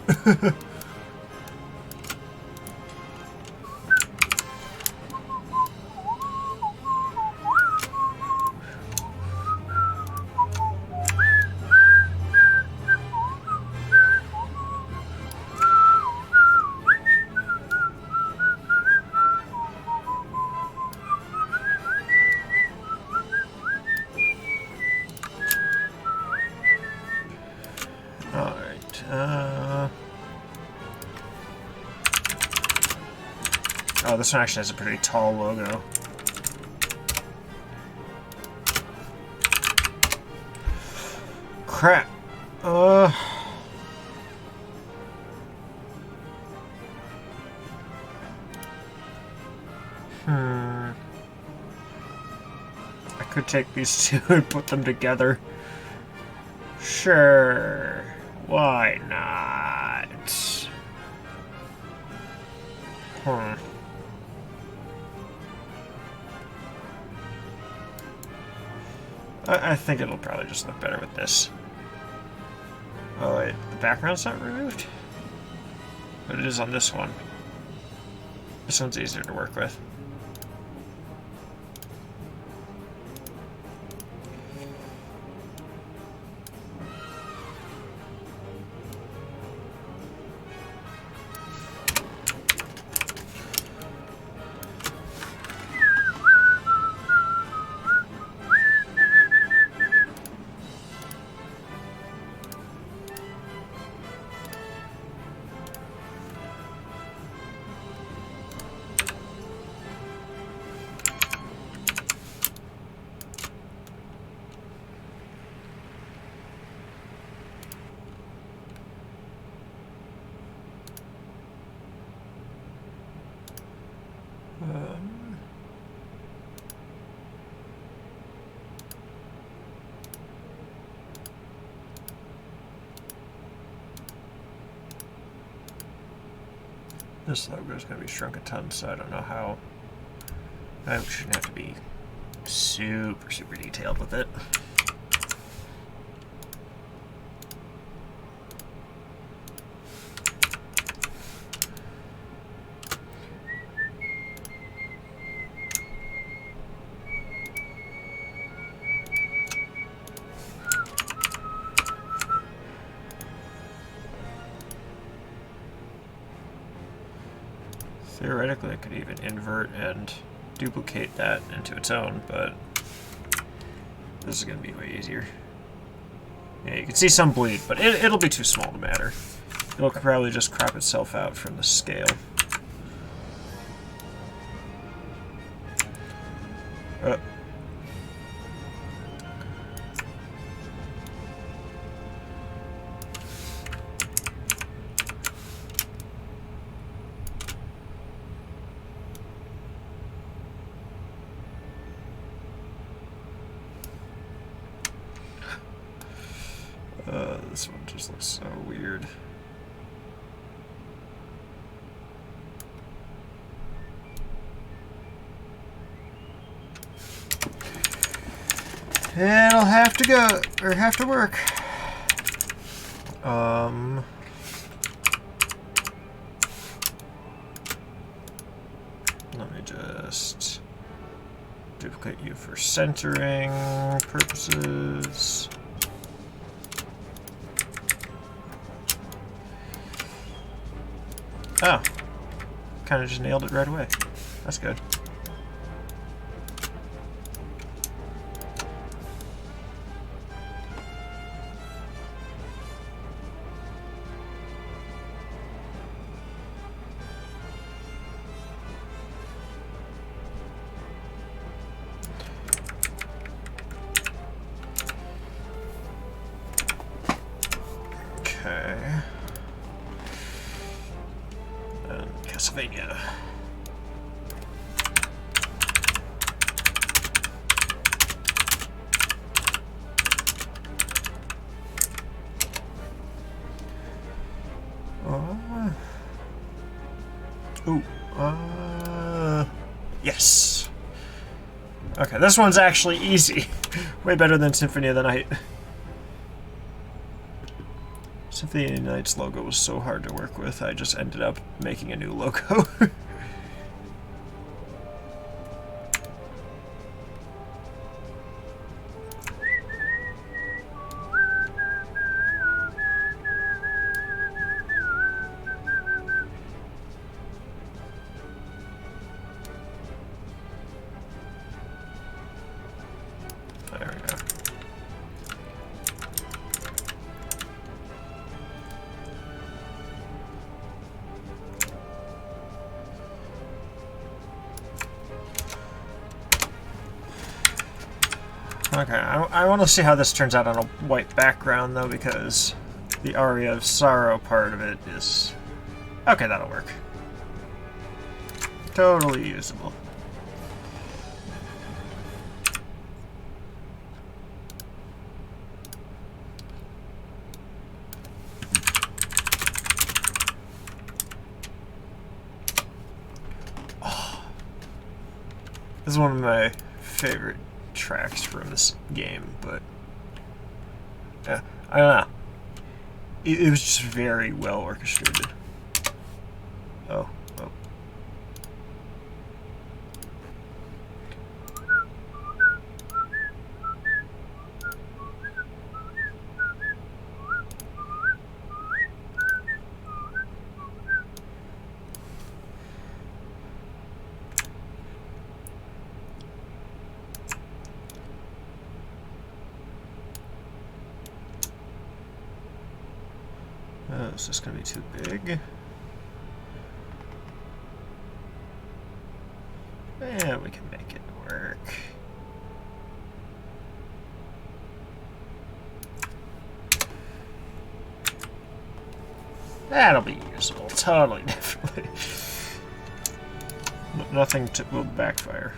Oh, this one actually has a pretty tall logo. Crap. I could take these two and put them together. Sure. Why not? I think it'll probably just look better with this. Oh wait, the background's not removed? But it is on this one. This one's easier to work with. This logo is going to be shrunk a ton, so I don't know how. I shouldn't have to be super detailed with it. Theoretically, I could even invert and duplicate that into its own, but this is going to be way easier. Yeah, you can see some bleed, but it'll be too small to matter. It'll probably just crop itself out from the scale. This one just looks so weird. It'll have to go, or have to work. Let me just duplicate you for centering purposes. Oh, kind of just nailed it right away. That's good. Okay. Castlevania. Yes. Okay, this one's actually easy. Way better than Symphony of the Night. Symphony Unite's logo was so hard to work with, I just ended up making a new logo. There we go. Okay, I want to see how this turns out on a white background, though, because the Aria of Sorrow part of it is... Okay, that'll work. Totally usable. Oh. This is one of my favorite tracks from this game, but yeah, I don't know. It was just very well orchestrated. Oh. Is this going to be too big? Yeah, we can make it work. That'll be usable. Totally, definitely. Nothing will backfire.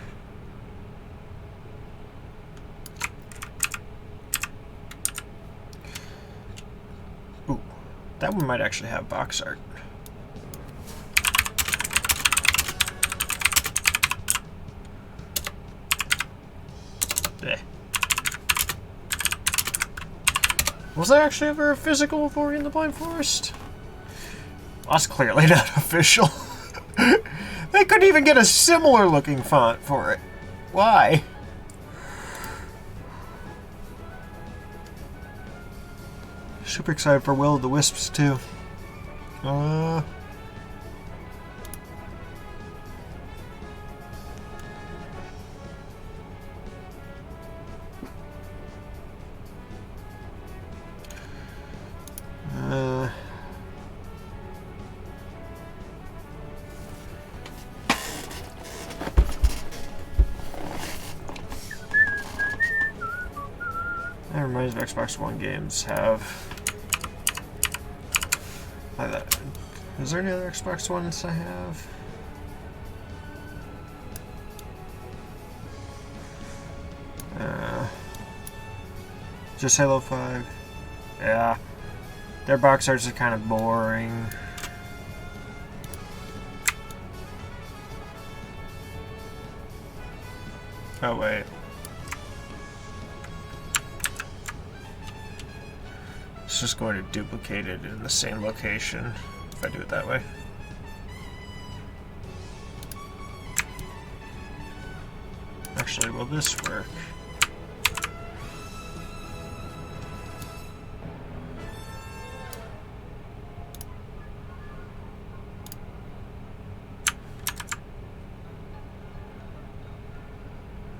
That one might actually have box art. Blech. Was there actually ever a physical Ori in the Blind Forest? Well, that's clearly not official. They couldn't even get a similar looking font for it. Why? Super excited for Will of the Wisps too. That reminds me, Xbox One games have. Is there any other Xbox Ones I have? Just Halo 5. Yeah. Their box arts are kind of boring. Oh, wait. It's just going to duplicate it in the same location if I do it that way. Actually, will this work?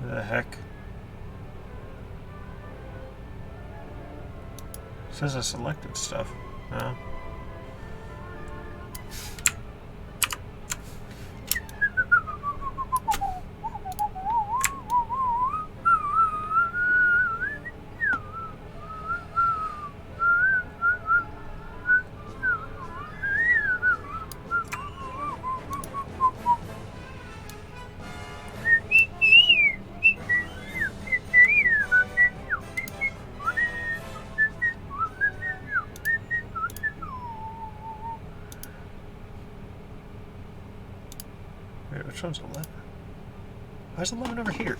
The heck? It says I selected stuff. No. Wait, which one's 11? Why is 11 over here?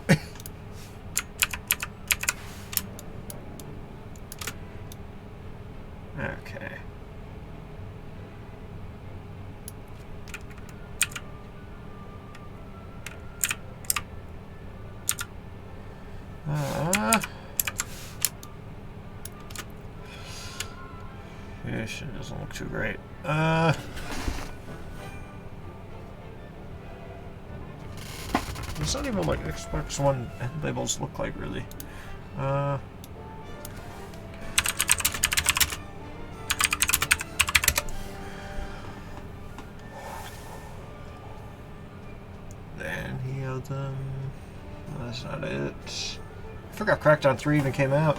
Okay. Ish, it doesn't look too great. It's not even what Xbox One labels look like, really. Then he held them. That's not it. I forgot Crackdown 3 even came out.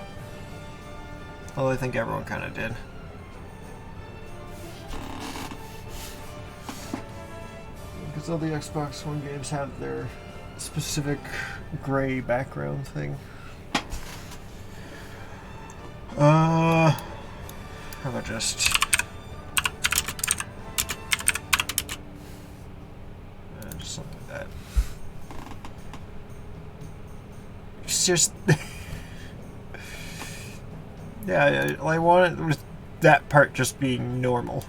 Although I think everyone kind of did. Because all the Xbox One games have their specific gray background thing. How about just... just something like that. It's just... yeah, I want it with that part just being normal.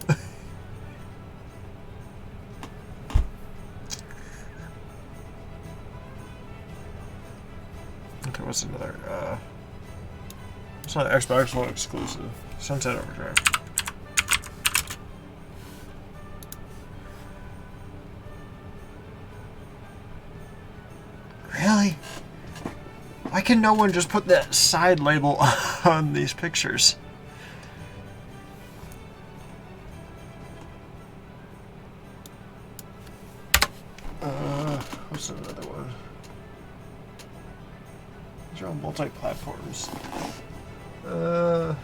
Okay, what's another, it's not Xbox One exclusive. Sunset Overdrive. Really? Why can no one just put that side label on these pictures? What's another one? These are all multi-platforms. I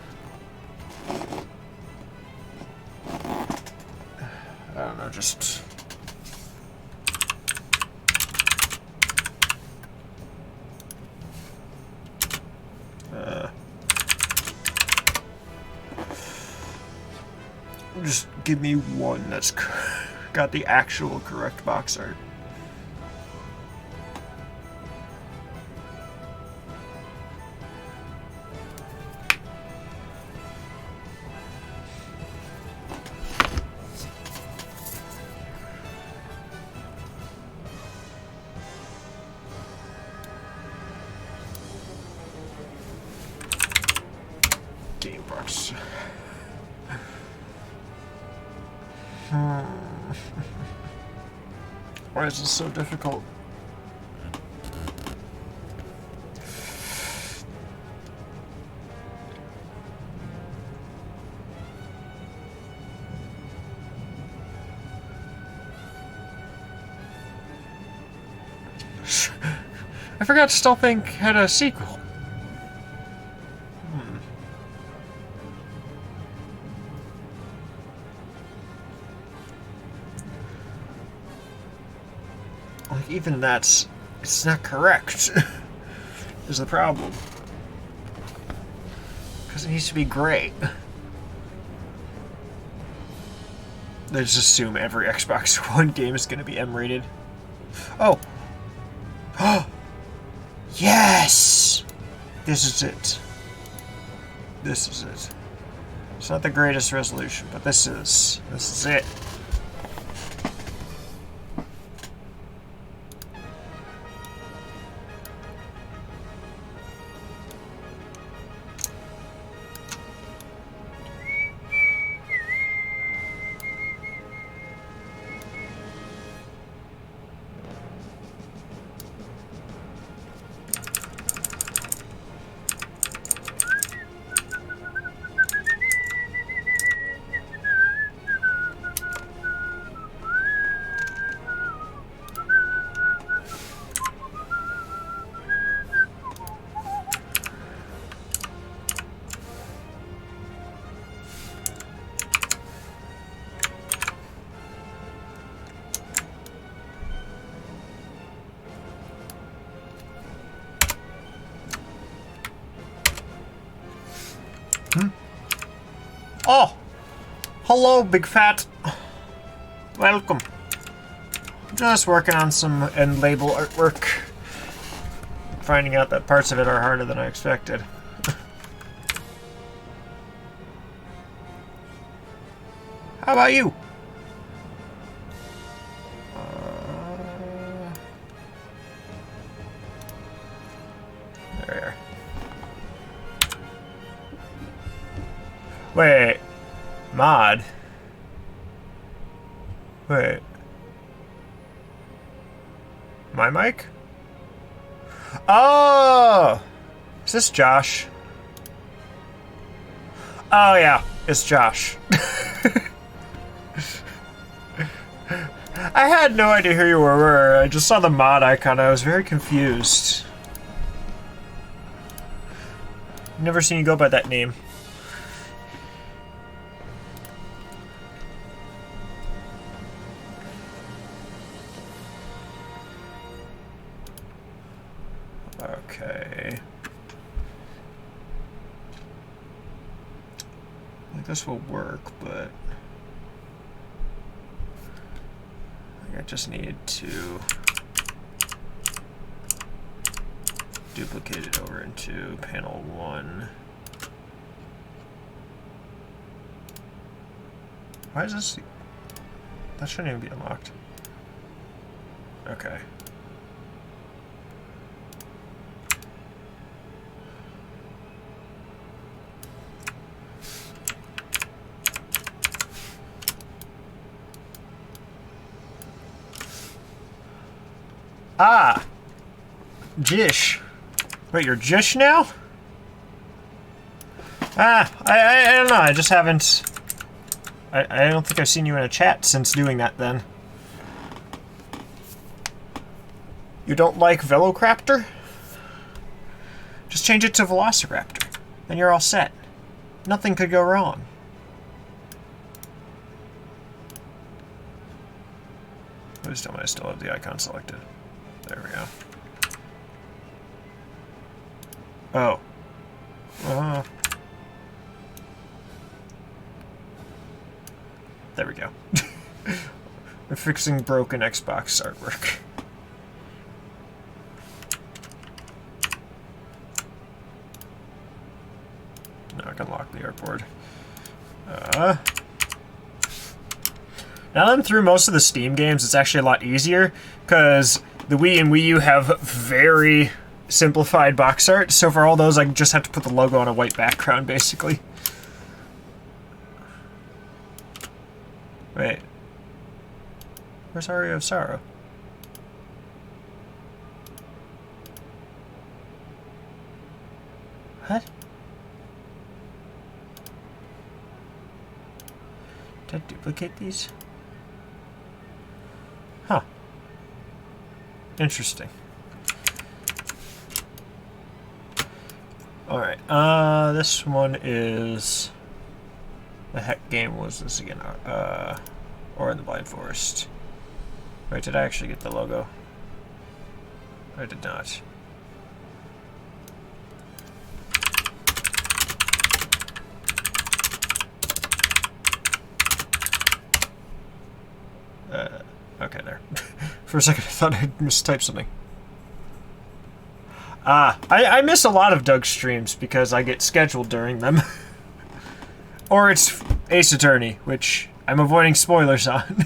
don't know, just... just give me one that's got the actual correct box art. Gamebox. Why is this so difficult? I forgot Stealthink had a sequel. Like, even that's... it's not correct. Is the problem. Because it needs to be gray. They just assume every Xbox One game is going to be M-rated. Oh! Yes! This is it. This is it. It's not the greatest resolution, but this is it. Oh! Hello, big fat. Welcome. Just working on some end label artwork. Finding out that parts of it are harder than I expected. How about you? Wait. Mod? Wait. My mic? Oh! Is this Josh? Oh yeah, it's Josh. I had no idea who you were. I just saw the mod icon. I was very confused. Never seen you go by that name. Okay. I think this will work, but I just need to duplicate it over into panel 1. Why is this? That shouldn't even be unlocked. Okay. Ah! Jish. Wait, you're Jish now? Ah, I don't know, I just haven't... I don't think I've seen you in a chat since doing that then. You don't like Velocraptor? Just change it to Velociraptor. Then you're all set. Nothing could go wrong. Please tell me I still have the icon selected. There we go. Oh. There we go. We're fixing broken Xbox artwork. Now I can lock the artboard. Now that I'm through most of the Steam games, it's actually a lot easier, because the Wii and Wii U have very simplified box art, so for all those I just have to put the logo on a white background, basically. Wait. Where's Aria of Sorrow? What? Did I duplicate these? Huh. Interesting. Alright, this one is... The heck game was this again? Ori and the Blind Forest. Wait, did I actually get the logo? I did not. Okay, there. For a second I thought I'd mistyped something. I miss a lot of Doug's streams because I get scheduled during them. Or it's Ace Attorney, which I'm avoiding spoilers on.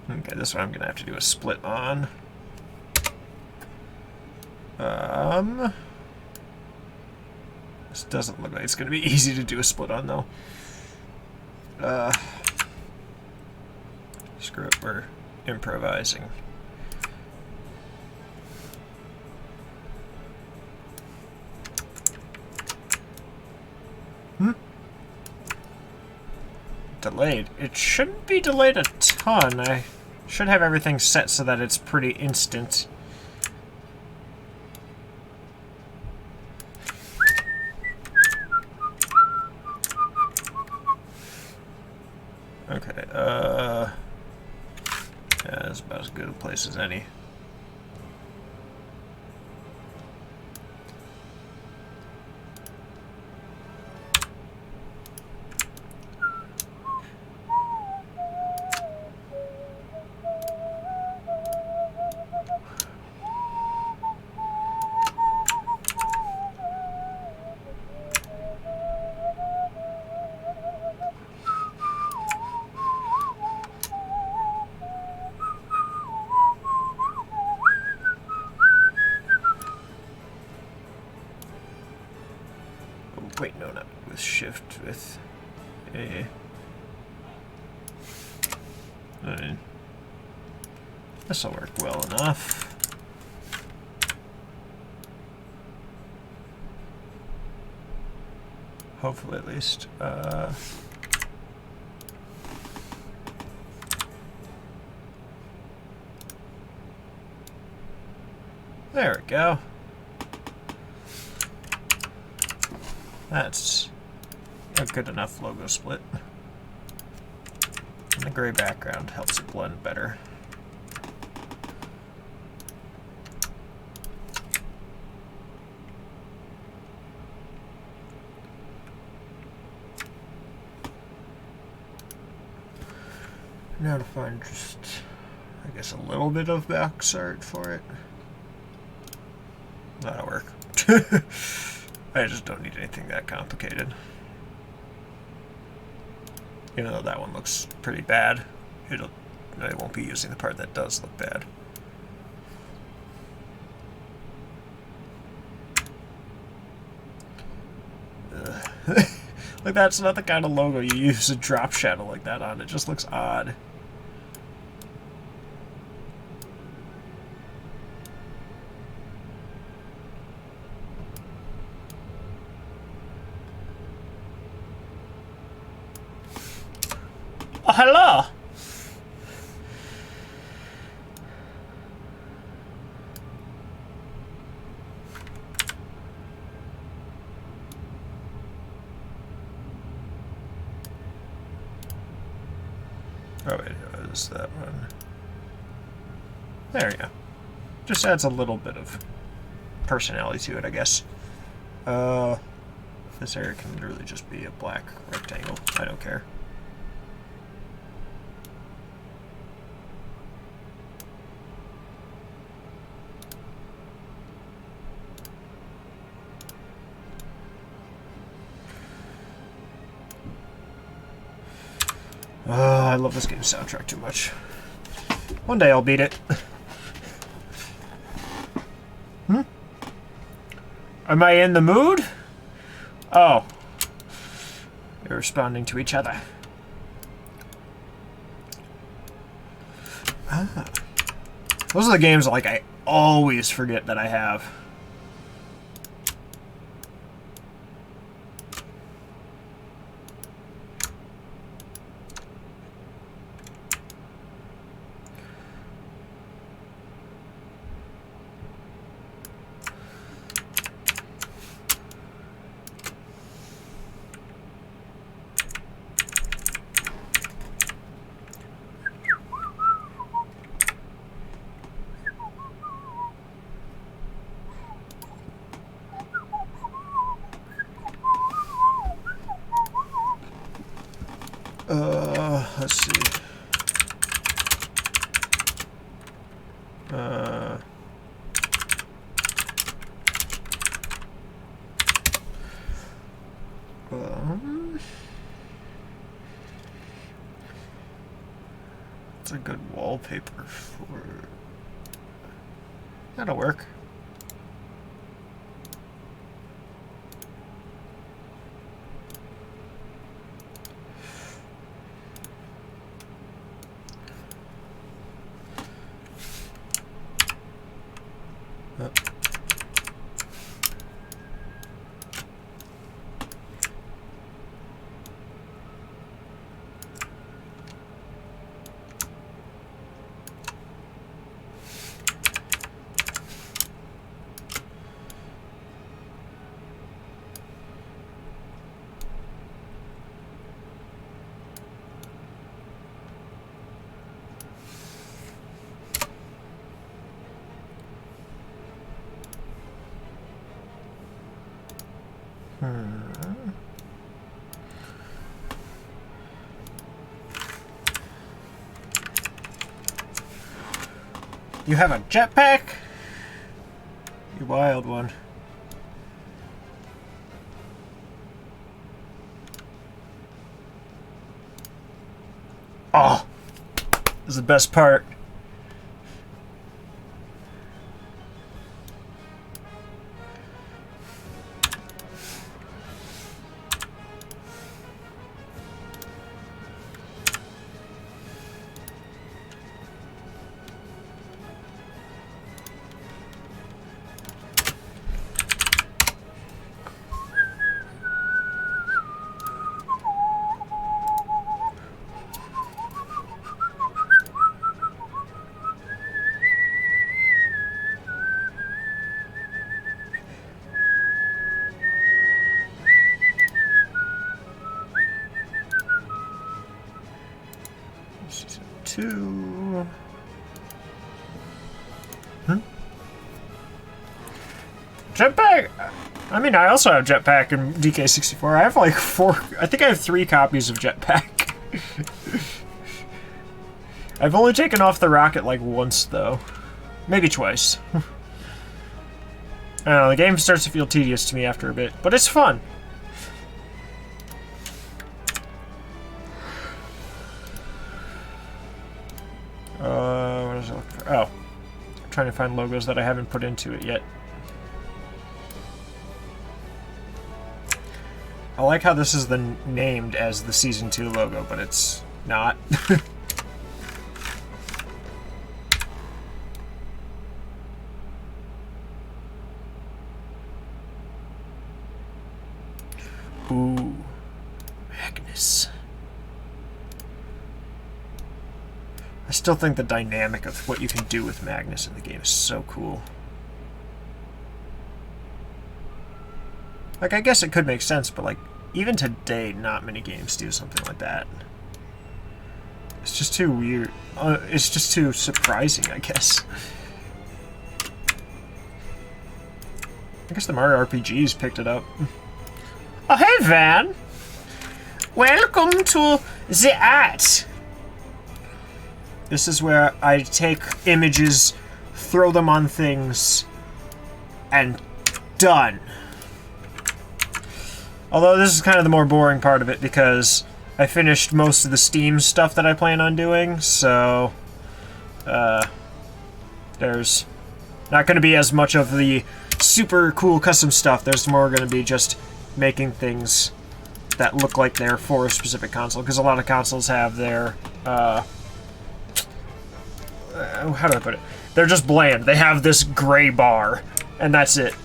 Okay, this one I'm gonna have to do a split on. This doesn't look like it's gonna be easy to do a split on though. Screw it, we're improvising. Delayed. It shouldn't be delayed a ton. I should have everything set so that it's pretty instant. Okay, yeah, that's about as good a place as any. with shift with A. This'll work well enough. Hopefully, at least. There we go. That's a good enough logo split. And the gray background helps it blend better. Now to find just, I guess, a little bit of box art for it. That'll work. I just don't need anything that complicated. Even though that one looks pretty bad, I won't be using the part that does look bad. Like, that's not the kind of logo you use a drop shadow like that on. It just looks odd. Oh, hello! Oh wait, it was that one. There you go. Just adds a little bit of personality to it, I guess. This area can literally just be a black rectangle. I don't care. I love this game's soundtrack too much. One day I'll beat it. Am I in the mood? Oh. You're responding to each other. Ah. Those are the games like I always forget that I have. Let's see. It's a good wallpaper for... That'll work. You have a jetpack? You wild one. Oh, this is the best part. 2. Jetpack! I mean, I also have Jetpack in DK64. I have like 4... I think I have 3 copies of Jetpack. I've only taken off the rocket like once, though. Maybe twice. I don't know, the game starts to feel tedious to me after a bit, but it's fun. What is it looking for? Oh. I'm trying to find logos that I haven't put into it yet. I like how this is named as the Season 2 logo, but it's not. Ooh. Magnus. I still think the dynamic of what you can do with Magnus in the game is so cool. Like, I guess it could make sense, but, like, even today, not many games do something like that. It's just too weird. It's just too surprising, I guess. I guess the Mario RPGs picked it up. Oh, hey, Van! Welcome to the art! This is where I take images, throw them on things, and done. Although this is kind of the more boring part of it because I finished most of the Steam stuff that I plan on doing, so there's not going to be as much of the super cool custom stuff. There's more going to be just making things that look like they're for a specific console, because a lot of consoles have their how do I put it? They're just bland. They have this gray bar, and that's it.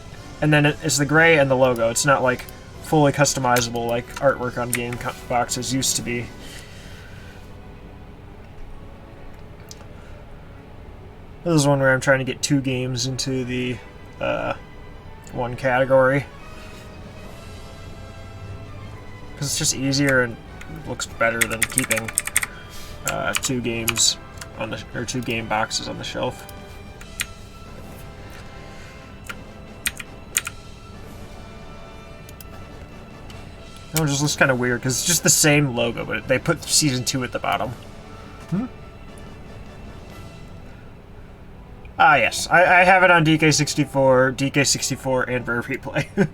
And then it's the gray and the logo. It's not like fully customizable like artwork on game boxes used to be. This is one where I'm trying to get 2 games into the one category. Because it's just easier and looks better than keeping 2 games on the, or 2 game boxes on the shelf. It just looks kind of weird because it's just the same logo, but they put Season 2 at the bottom. Ah, yes. I have it on DK64, and Rare Replay.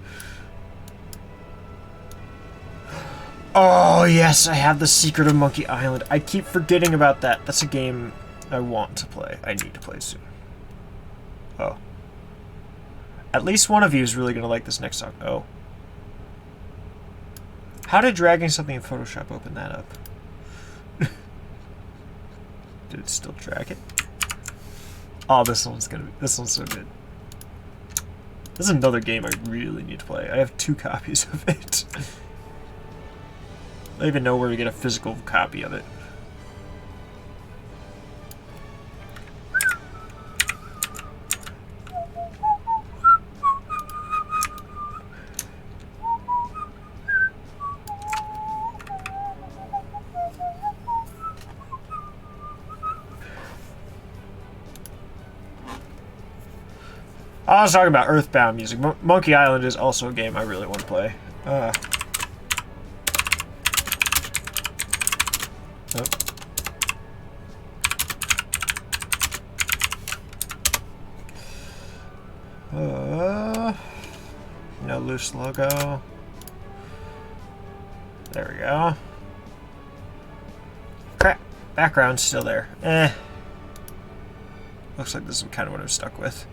Oh, yes, I have The Secret of Monkey Island. I keep forgetting about that. That's a game I want to play. I need to play soon. Oh. At least one of you is really going to like this next song. Oh. How did dragging something in Photoshop open that up? Did it still drag it? Oh, this one's so good. This is another game I really need to play. I have 2 copies of it. I don't even know where to get a physical copy of it. I was talking about Earthbound music. Monkey Island is also a game I really want to play. No loose logo. There we go. Crap. Background's still there. Looks like this is kind of what I'm stuck with.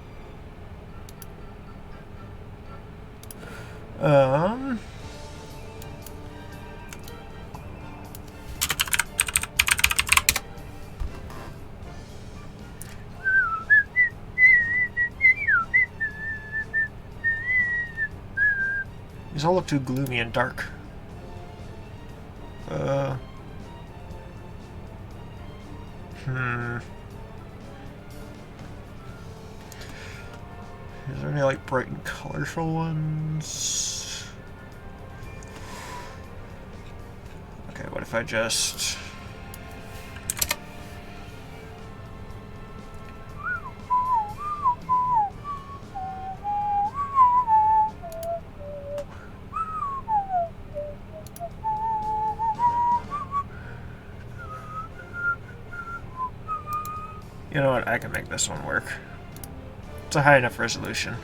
These all look too gloomy and dark. Is there any like bright and colorful ones? Okay, what if I just You know what? I can make this one work. It's a high enough resolution.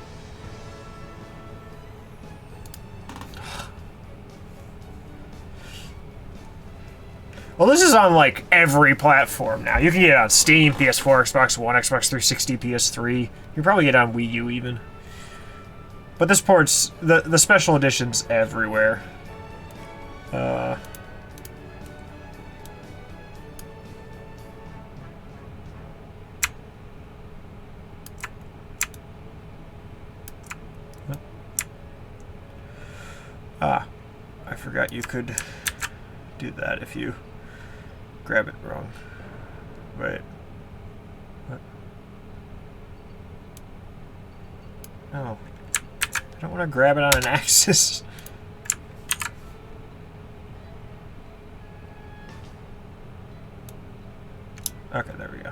Well, this is on, like, every platform now. You can get it on Steam, PS4, Xbox One, Xbox 360, PS3. You can probably get it on Wii U, even. But this port's... The special edition's everywhere. I forgot you could do that if you grab it wrong. Wait. What? Oh. I don't want to grab it on an axis. Okay, there we go.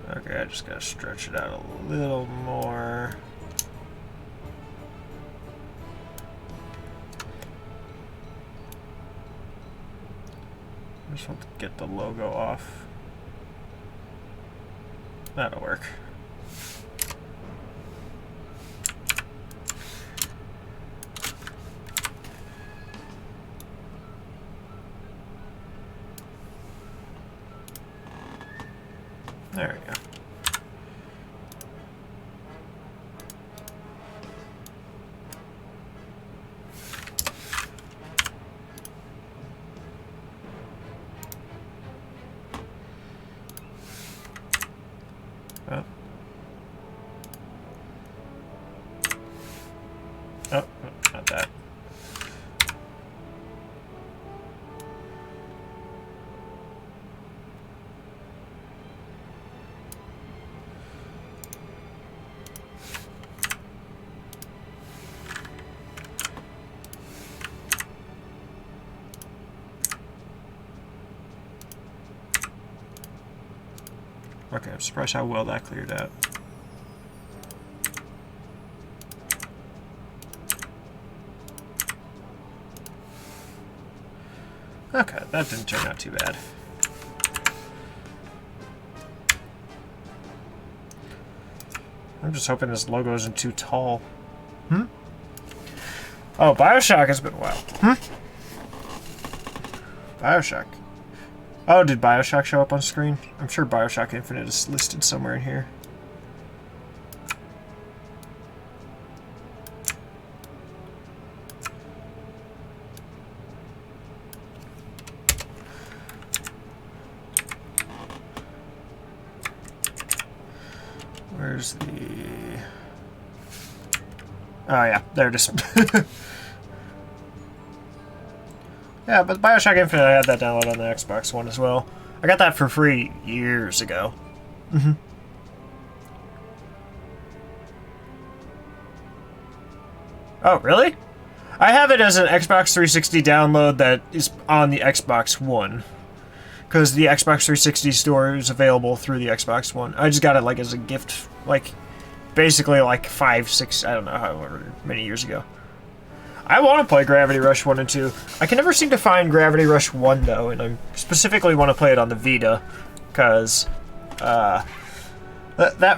Okay, I just gotta stretch it out a little more. I just want to get the logo off. That'll work. There we go. Oh, not that. Okay, I'm surprised how well that cleared out. Okay, that didn't turn out too bad. I'm just hoping this logo isn't too tall. Oh, BioShock has been a while. BioShock. Oh, did BioShock show up on screen? I'm sure BioShock Infinite is listed somewhere in here. Where's the... Oh yeah, there it is. Yeah, but BioShock Infinite, I had that download on the Xbox One as well. I got that for free years ago. Oh, really? I have it as an Xbox 360 download that is on the Xbox One. Because the Xbox 360 store is available through the Xbox One. I just got it like as a gift, like, basically like 5, 6, I don't know, however many years ago. I want to play Gravity Rush 1 and 2. I can never seem to find Gravity Rush 1, though, and I specifically want to play it on the Vita, because that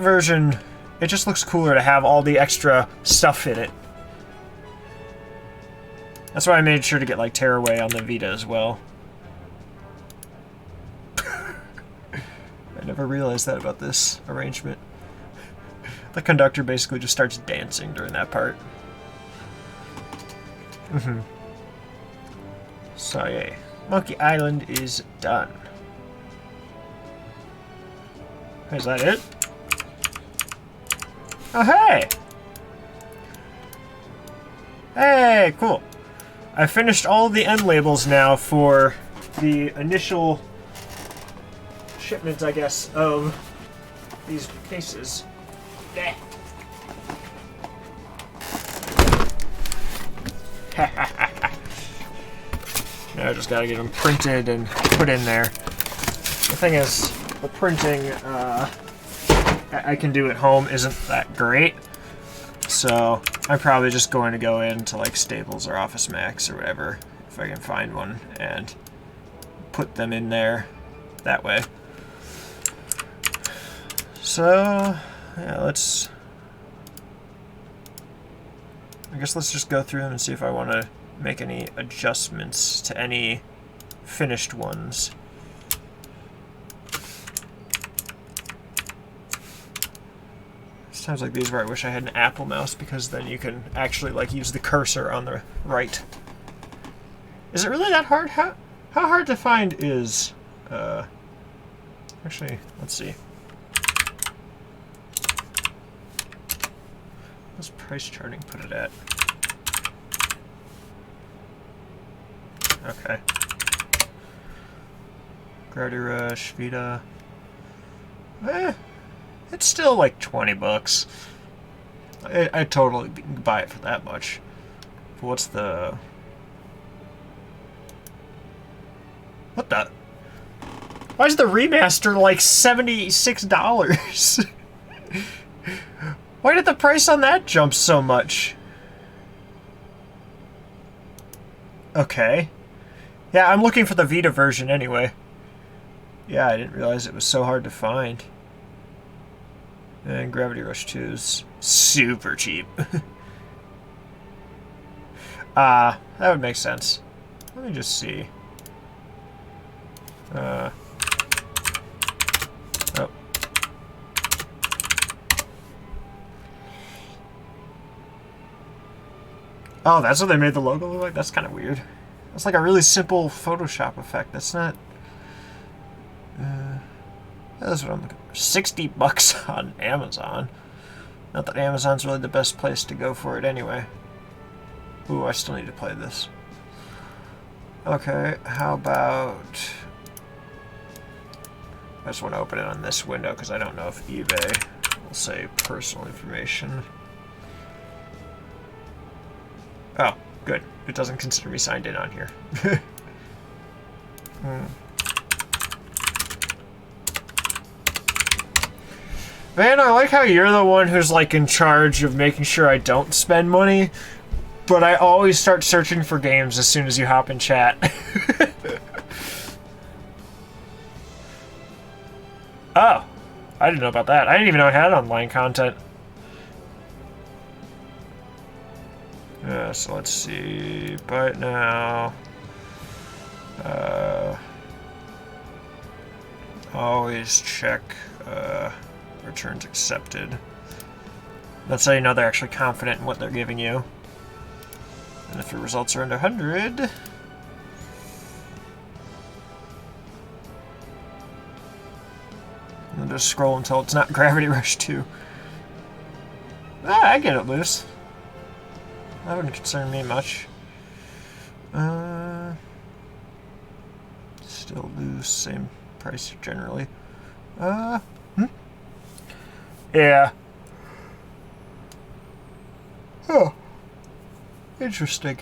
version, it just looks cooler to have all the extra stuff in it. That's why I made sure to get, like, Tearaway on the Vita as well. I never realized that about this arrangement. The conductor basically just starts dancing during that part. So yeah, Monkey Island is done. Is that it? Oh hey! Hey, cool. I finished all the end labels now for the initial shipment, I guess, of these cases. Yeah. Now I just gotta get them printed and put in there. The thing is, the printing I can do at home isn't that great. So I'm probably just going to go into like Staples or Office Max or whatever, if I can find one, and put them in there that way. So yeah, I guess let's just go through them and see if I want to make any adjustments to any finished ones. Sounds like these where I wish I had an Apple mouse, because then you can actually like use the cursor on the right. Is it really that hard? How hard to find is actually, let's see. What's price charting put it at? Okay. Gravity Rush, Vita. It's still like 20 bucks. I'd totally buy it for that much. But what's the... What the... Why is the remaster like $76? Why did the price on that jump so much? Okay. Yeah, I'm looking for the Vita version anyway. Yeah, I didn't realize it was so hard to find. And Gravity Rush 2's super cheap. That would make sense. Let me just see. Oh. Oh, that's what they made the logo look like? That's kind of weird. That's like a really simple Photoshop effect. That's not... that's what I'm looking for. 60 bucks on Amazon. Not that Amazon's really the best place to go for it anyway. Ooh, I still need to play this. Okay, how about... I just want to open it on this window because I don't know if eBay will say personal information. Oh, good. It doesn't consider me signed in on here. Man, I like how you're the one who's like in charge of making sure I don't spend money, but I always start searching for games as soon as you hop in chat. Oh, I didn't know about that. I didn't even know I had online content. Yeah, so let's see. Buy it now. Always check returns accepted. That's how you know they're actually confident in what they're giving you. And if your results are under 100... and just scroll until it's not Gravity Rush 2. Ah, I get it loose. That wouldn't concern me much. Still loose, same price generally. Yeah. Oh. Interesting.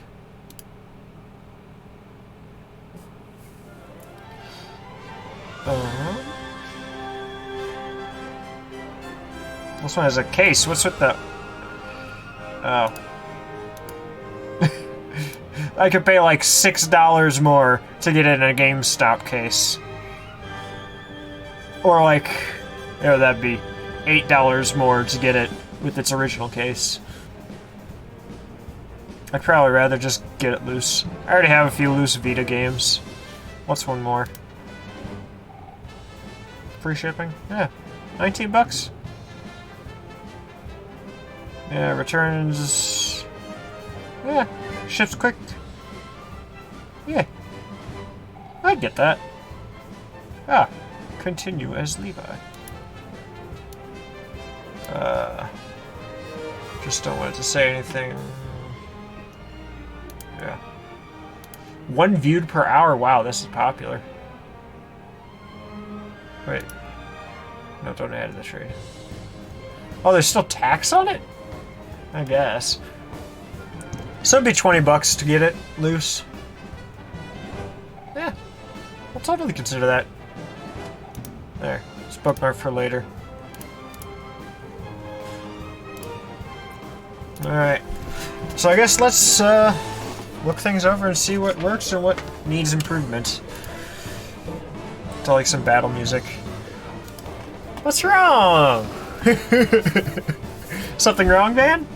This one has a case. What's with the... Oh. I could pay like $6 more to get it in a GameStop case. Or like... yeah, that'd be $8 more to get it with its original case. I'd probably rather just get it loose. I already have a few loose Vita games. What's one more? Free shipping? Yeah. 19 bucks. Yeah, returns... yeah, ships quick. Yeah. I'd get that. Ah, continue as Levi. Just don't want it to say anything. Yeah. 1 viewed per hour. Wow, this is popular. Wait. No, don't add to the trade. Oh, there's still tax on it? I guess. So it'd be 20 bucks to get it loose. Yeah. I'll totally consider that. There. It's bookmark for later. Alright. So I guess let's look things over and see what works and what needs improvement. To like some battle music. What's wrong? Something wrong, man?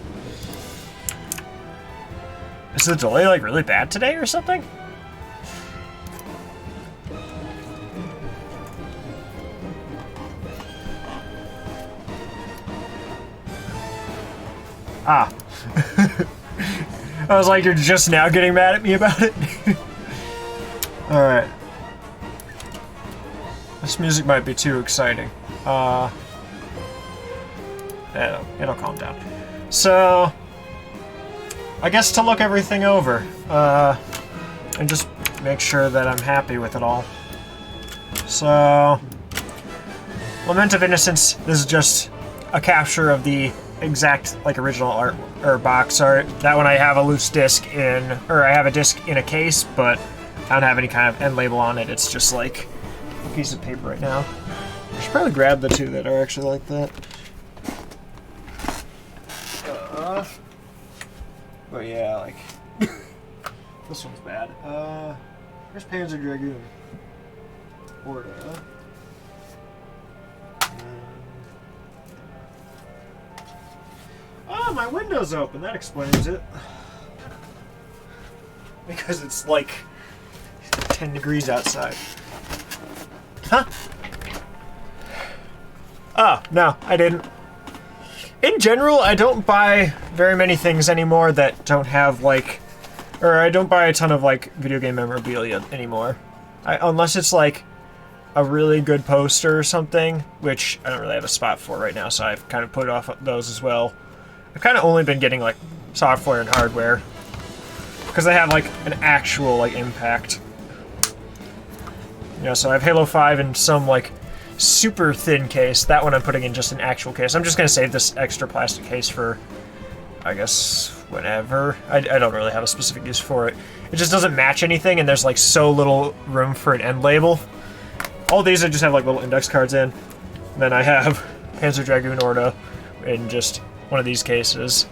Is the delay like really bad today or something? Ah. I was like, you're just now getting mad at me about it? Alright. This music might be too exciting. It'll calm down. So, I guess to look everything over, and just make sure that I'm happy with it all. So, Lament of Innocence, this is just a capture of the exact, like, original art, or box art. That one I have a loose disc in, or I have a disc in a case, but I don't have any kind of end label on it. It's just, like, a piece of paper right now. I should probably grab the two that are actually like that. But yeah, like, this one's bad. Here's Panzer Dragoon. Orta. Oh, my window's open. That explains it. Because it's like 10 degrees outside. Huh? Oh, no, I didn't. In general, I don't buy very many things anymore that don't have, like... Or I don't buy a ton of, like, video game memorabilia anymore. Unless it's, like, a really good poster or something, which I don't really have a spot for right now, so I've kind of put off those as well. I've kind of only been getting, like, software and hardware. Because they have, like, an actual, like, impact. Yeah, so I have Halo 5 in some, like, super thin case. That one I'm putting in just an actual case. I'm just going to save this extra plastic case for, I guess, whenever. I don't really have a specific use for it. It just doesn't match anything, and there's, like, so little room for an end label. All these I just have, like, little index cards in. And then I have Panzer Dragoon Orta in just one of these cases.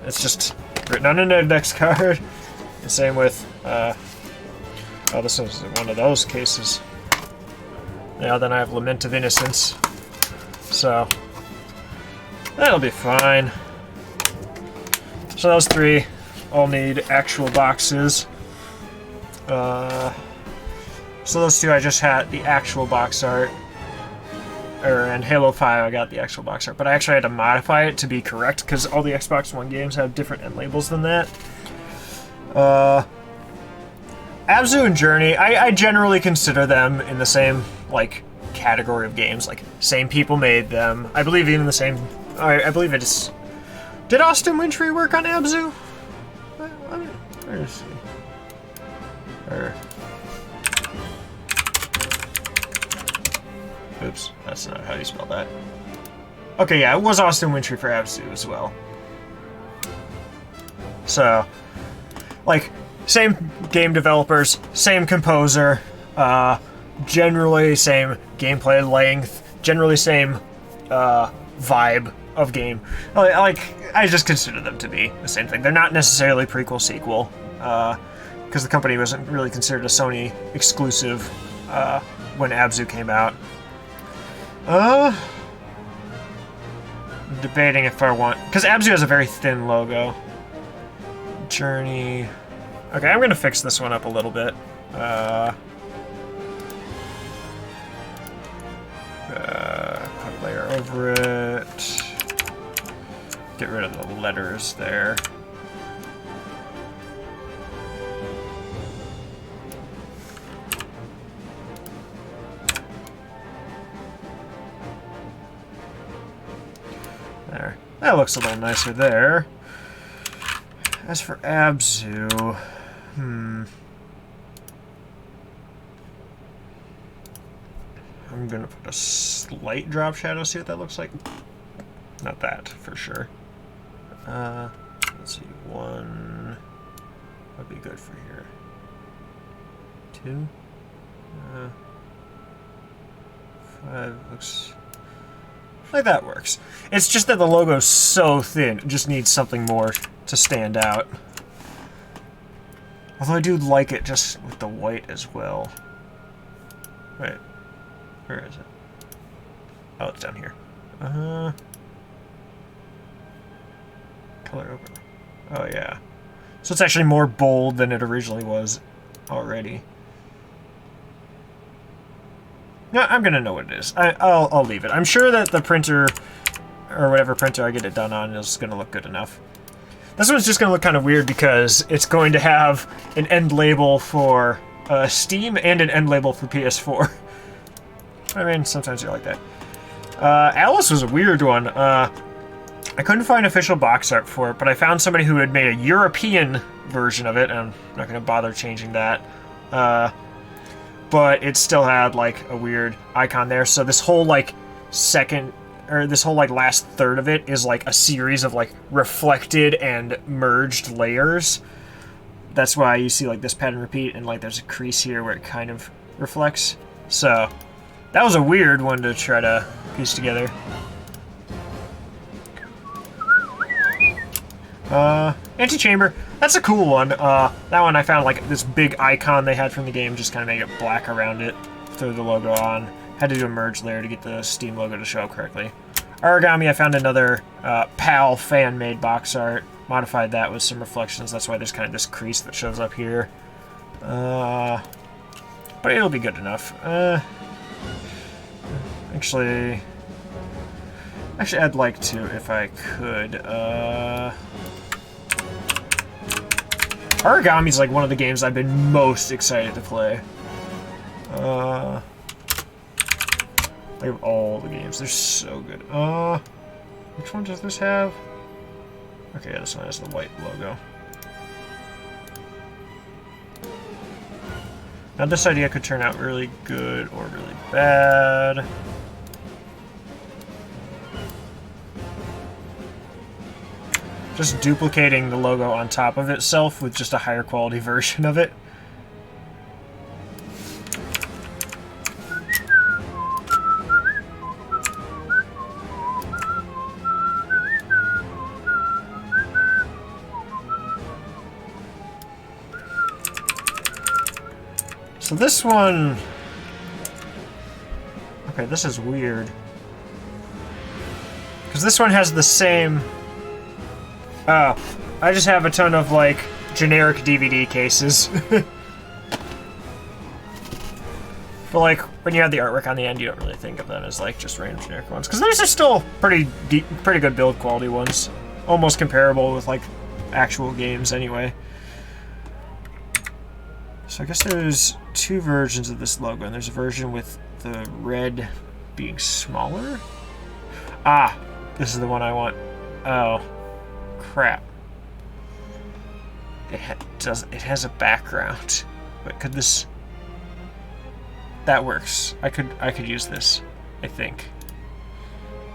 It's just written on an index card. And same with, oh, this is one of those cases. Yeah, then I have Lament of Innocence. So, that'll be fine. So those three all need actual boxes. So those two I just had the actual box art. And Halo 5 I got the actual box art. But I actually had to modify it to be correct, because all the Xbox One games have different end labels than that. Abzu and Journey, I generally consider them in the same, like, category of games. Like, same people made them. I believe even the same... I believe it is... Did Austin Wintory work on Abzu? Let's see. Oops, that's not how you spell that. Okay, yeah, it was Austin Wintory for Abzu as well. So, like, same game developers, same composer, generally same gameplay length, generally same vibe of game. Like, I just consider them to be the same thing. They're not necessarily prequel, sequel, because the company wasn't really considered a Sony exclusive when Abzu came out. I'm debating if I want... Because Abzu has a very thin logo. Journey... Okay, I'm gonna fix this one up a little bit. Put a layer over it. Get rid of the letters there. There. That looks a little nicer there. As for Abzu... I'm gonna put a slight drop shadow, see what that looks like. Not that, for sure. Let's see, 1 would be good for here. 2, Looks like that works. It's just that the logo's so thin. It just needs something more to stand out. Although I do like it just with the white as well. Wait, where is it? Oh, it's down here. Color over. Oh yeah. So it's actually more bold than it originally was already. No, I'm gonna know what it is. I'll leave it. I'm sure that the printer, or whatever printer I get it done on, is gonna look good enough. This one's just gonna look kind of weird because it's going to have an end label for Steam and an end label for PS4. I mean, sometimes you're like that. Alice was a weird one. I couldn't find official box art for it, but I found somebody who had made a European version of it, and I'm not going to bother changing that. But it still had, like, a weird icon there, so this whole, like, this whole, like, last third of it is, like, a series of, like, reflected and merged layers. That's why you see, like, this pattern repeat, and, like, there's a crease here where it kind of reflects. So, that was a weird one to try to piece together. Antechamber. That's a cool one. That one I found, like, this big icon they had from the game, just kind of made it black around it, threw the logo on. Had to do a merge layer to get the Steam logo to show up correctly. Origami, I found another PAL fan-made box art. Modified that with some reflections. That's why there's kind of this crease that shows up here. But it'll be good enough. Actually, I'd like to, if I could. Origami's like one of the games I've been most excited to play. They have all the games. They're so good. Which one does this have? Okay, yeah, this one has the white logo. Now this idea could turn out really good or really bad. Just duplicating the logo on top of itself with just a higher quality version of it. So this one... Okay, this is weird. Because this one has the same... Oh, I just have a ton of, like, generic DVD cases. But, like, when you have the artwork on the end, you don't really think of them as, like, just random generic ones. Because these are still pretty good build quality ones. Almost comparable with, like, actual games anyway. So I guess there's two versions of this logo, and there's a version with the red being smaller. Ah, this is the one I want. Oh, crap. It has a background. But could this... That works. I could use this, I think.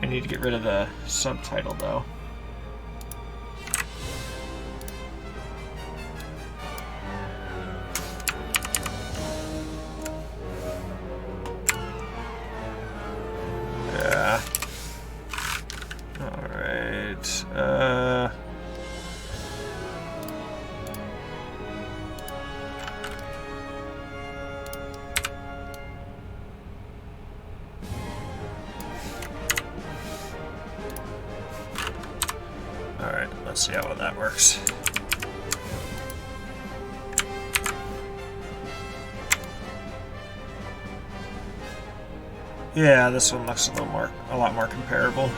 I need to get rid of the subtitle, though. Yeah. Alright. Alright, let's see how well that works. Yeah, this one looks a lot more comparable.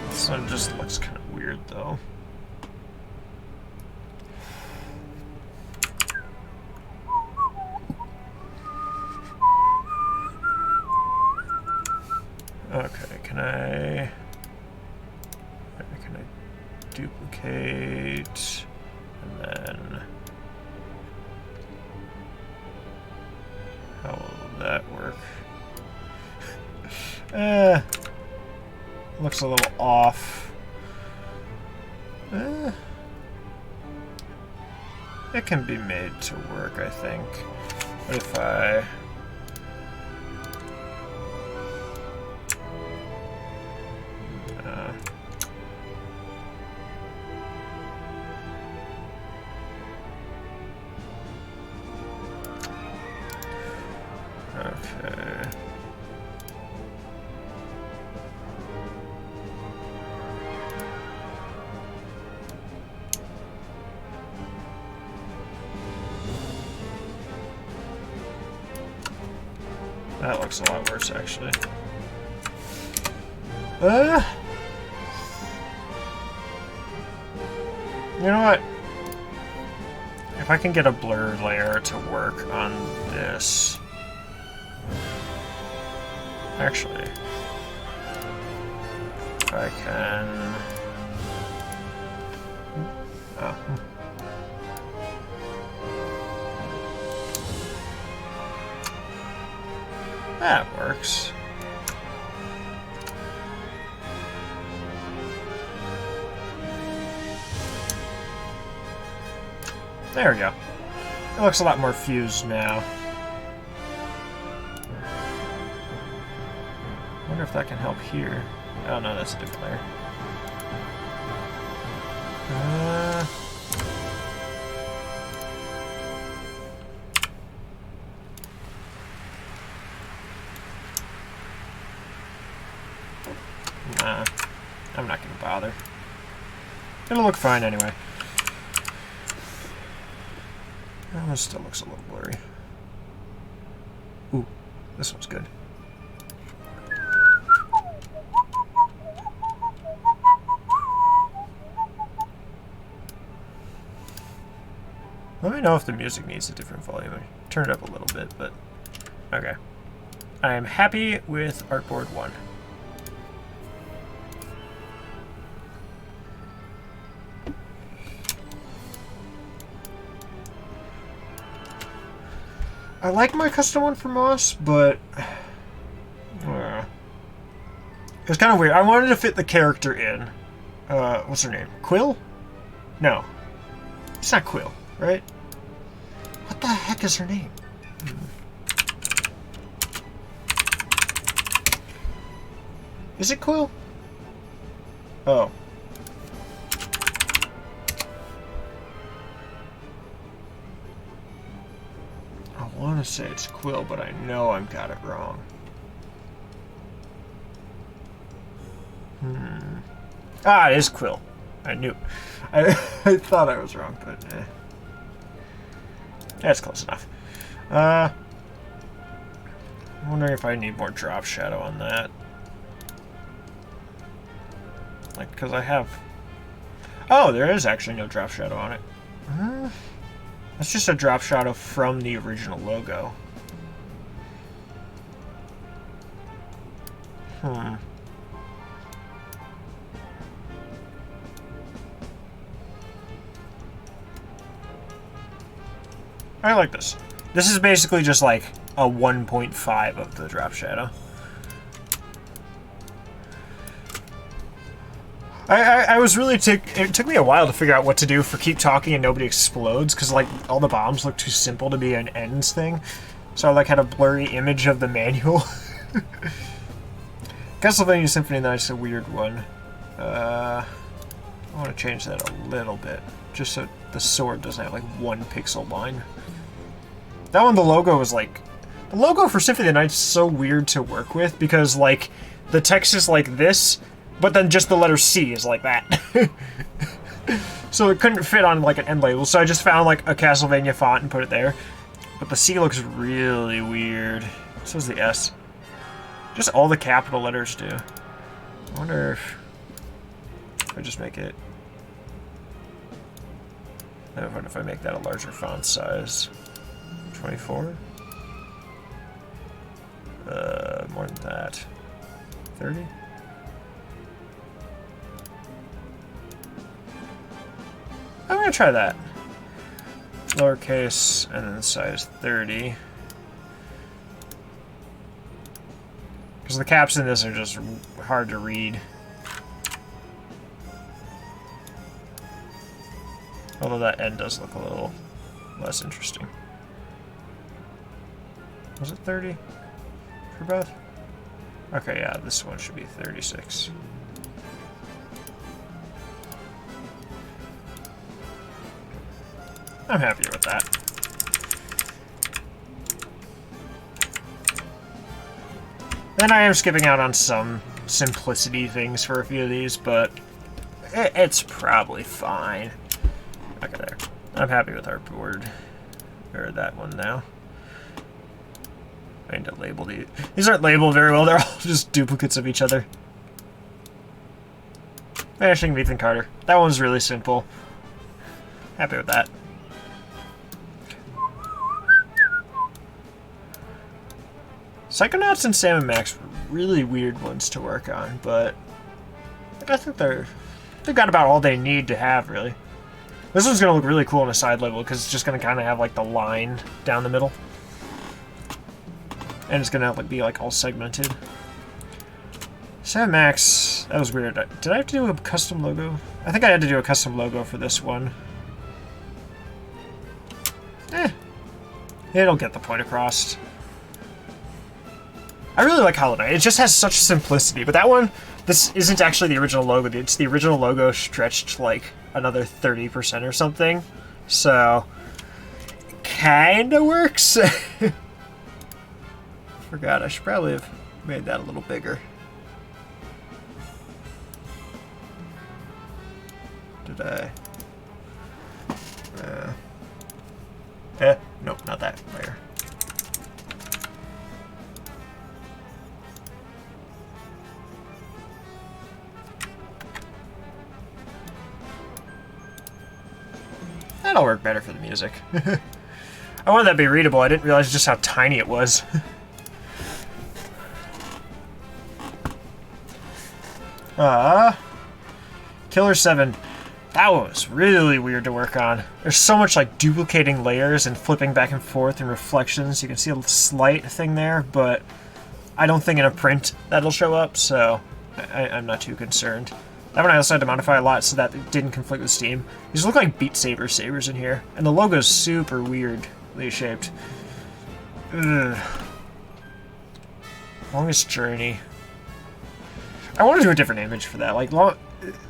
This one just looks kind of weird, though. Okay, can I... duplicate, and then how will that work? Looks a little off. It can be made to work, I think. What if I... Okay. That looks a lot worse, actually. You know what? If I can get a blur layer to work on this... Actually, if I can... Oh. That works. There we go. It looks a lot more fused now. I wonder if that can help here. Oh no, that's a different layer. Nah, I'm not gonna bother. It'll look fine anyway. Oh, it still looks a little blurry. Ooh, this one's good. Let me know if the music needs a different volume. I turned it up a little bit, but okay. I am happy with Artboard 1. I like my custom one for Moss, but it's kind of weird. I wanted to fit the character in. What's her name? Quill? No. It's not Quill, right? What the heck is her name? Is it Quill? Oh. I want to say it's Quill, but I know I've got it wrong. Ah, it is Quill. I knew. I thought I was wrong, but that's close enough. I'm wondering if I need more drop shadow on that. Like, because I have... Oh, there is actually no drop shadow on it. That's just a drop shadow from the original logo. I like this. This is basically just like a 1.5 of the drop shadow. I was really it took me a while to figure out what to do for Keep Talking and Nobody Explodes, because like all the bombs look too simple to be an ends thing. So I like had a blurry image of the manual. Castlevania Symphony of the Night's a weird one. I want to change that a little bit, just so the sword doesn't have like one pixel line. That one, the logo was like... The logo for Symphony of the Night is so weird to work with, because like the text is like this, but then just the letter C is like that. So it couldn't fit on like an end label, so I just found like a Castlevania font and put it there. But the C looks really weird. So does the S. Just all the capital letters do. I wonder if I just make it... What if I make that a larger font size? 24? More than that. 30? try that. Lowercase and then size 30. Because the caps in this are just hard to read. Although that end does look a little less interesting. Was it 30 for both? Okay, yeah, this one should be 36. I'm happy with that. Then I am skipping out on some simplicity things for a few of these, but it's probably fine. Okay, there. I'm happy with our board. Or that one now. I need to label these. These aren't labeled very well. They're all just duplicates of each other. Vanishing of Ethan Carter. That one's really simple. Happy with that. Psychonauts and Sam and Max were really weird ones to work on, but I think they've got about all they need to have, really. This one's going to look really cool on a side level because it's just going to kind of have like the line down the middle. And it's going to be like all segmented. Sam Max, that was weird. Did I have to do a custom logo? I think I had to do a custom logo for this one. It'll get the point across. I really like Hollow Knight. It just has such simplicity. But that one, this isn't actually the original logo. It's the original logo stretched like another 30% or something. So, kinda works. Forgot, I should probably have made that a little bigger. Did I? Nope, not that. There. That'll work better for the music. I wanted that to be readable. I didn't realize just how tiny it was. Killer 7. That was really weird to work on. There's so much like duplicating layers and flipping back and forth and reflections. You can see a slight thing there, but I don't think in a print that'll show up, so I'm not too concerned. That one I also had to modify a lot so that it didn't conflict with Steam. These look like Beat Saber sabers in here, and the logo's super weirdly shaped. Ugh. Longest Journey. I want to do a different image for that. Like,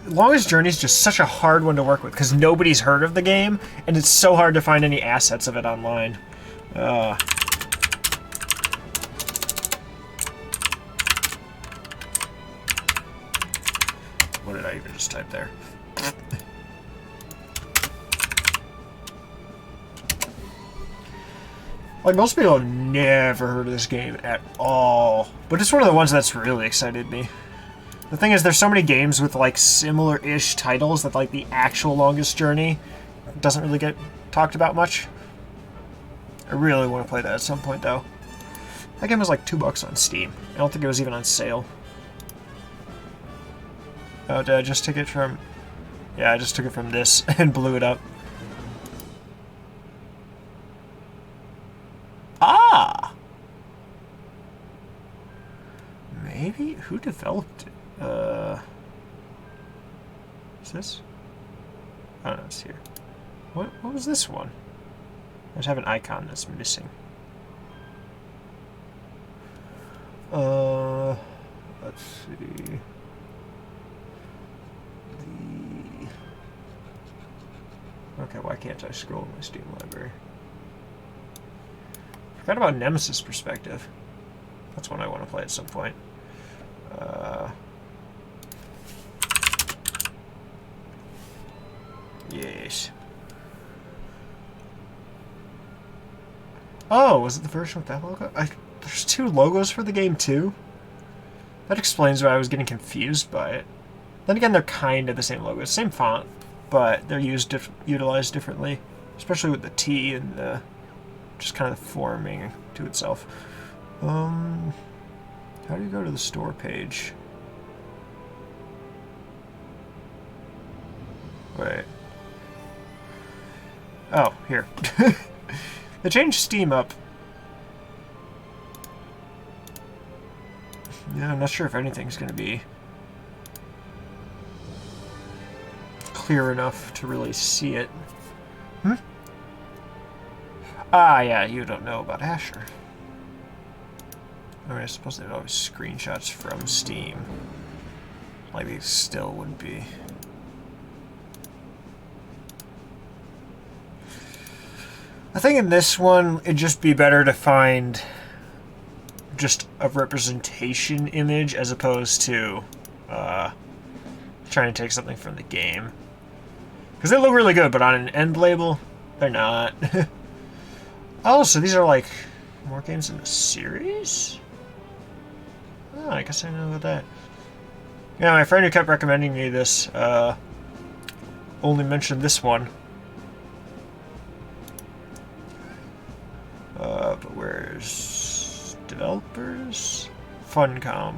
Longest Journey is just such a hard one to work with because nobody's heard of the game, and it's so hard to find any assets of it online. What did I even just type there? Like, most people have never heard of this game at all, but it's one of the ones that's really excited me. The thing is, there's so many games with, like, similar-ish titles that, like, the actual Longest Journey doesn't really get talked about much. I really want to play that at some point, though. That game was, like, $2 on Steam. I don't think it was even on sale. Oh, did I just take it from... Yeah, I just took it from this and blew it up. Ah! Maybe? Who developed it? Is this? Oh, no, it's here. What was this one? I just have an icon that's missing. Let's see. Okay, why can't I scroll in my Steam library? Forgot about Nemesis Perspective. That's one I want to play at some point. Yes. Oh, was it the version with that logo? There's two logos for the game, too? That explains why I was getting confused by it. Then again, they're kind of the same logo. Same font, but they're utilized differently. Especially with the T and the... just kind of forming to itself. How do you go to the store page? Wait. Oh, here. They changed Steam up. Yeah, I'm not sure if anything's going to be clear enough to really see it. Ah, yeah, you don't know about Asher. I mean, I suppose they'd always screenshots from Steam. Like, they still wouldn't be. I think in this one, it'd just be better to find just a representation image as opposed to trying to take something from the game. Because they look really good, but on an end label, they're not. Oh, so these are like more games in the series? Oh, I guess I know about that. Yeah, my friend who kept recommending me this only mentioned this one. But where's developers? Funcom.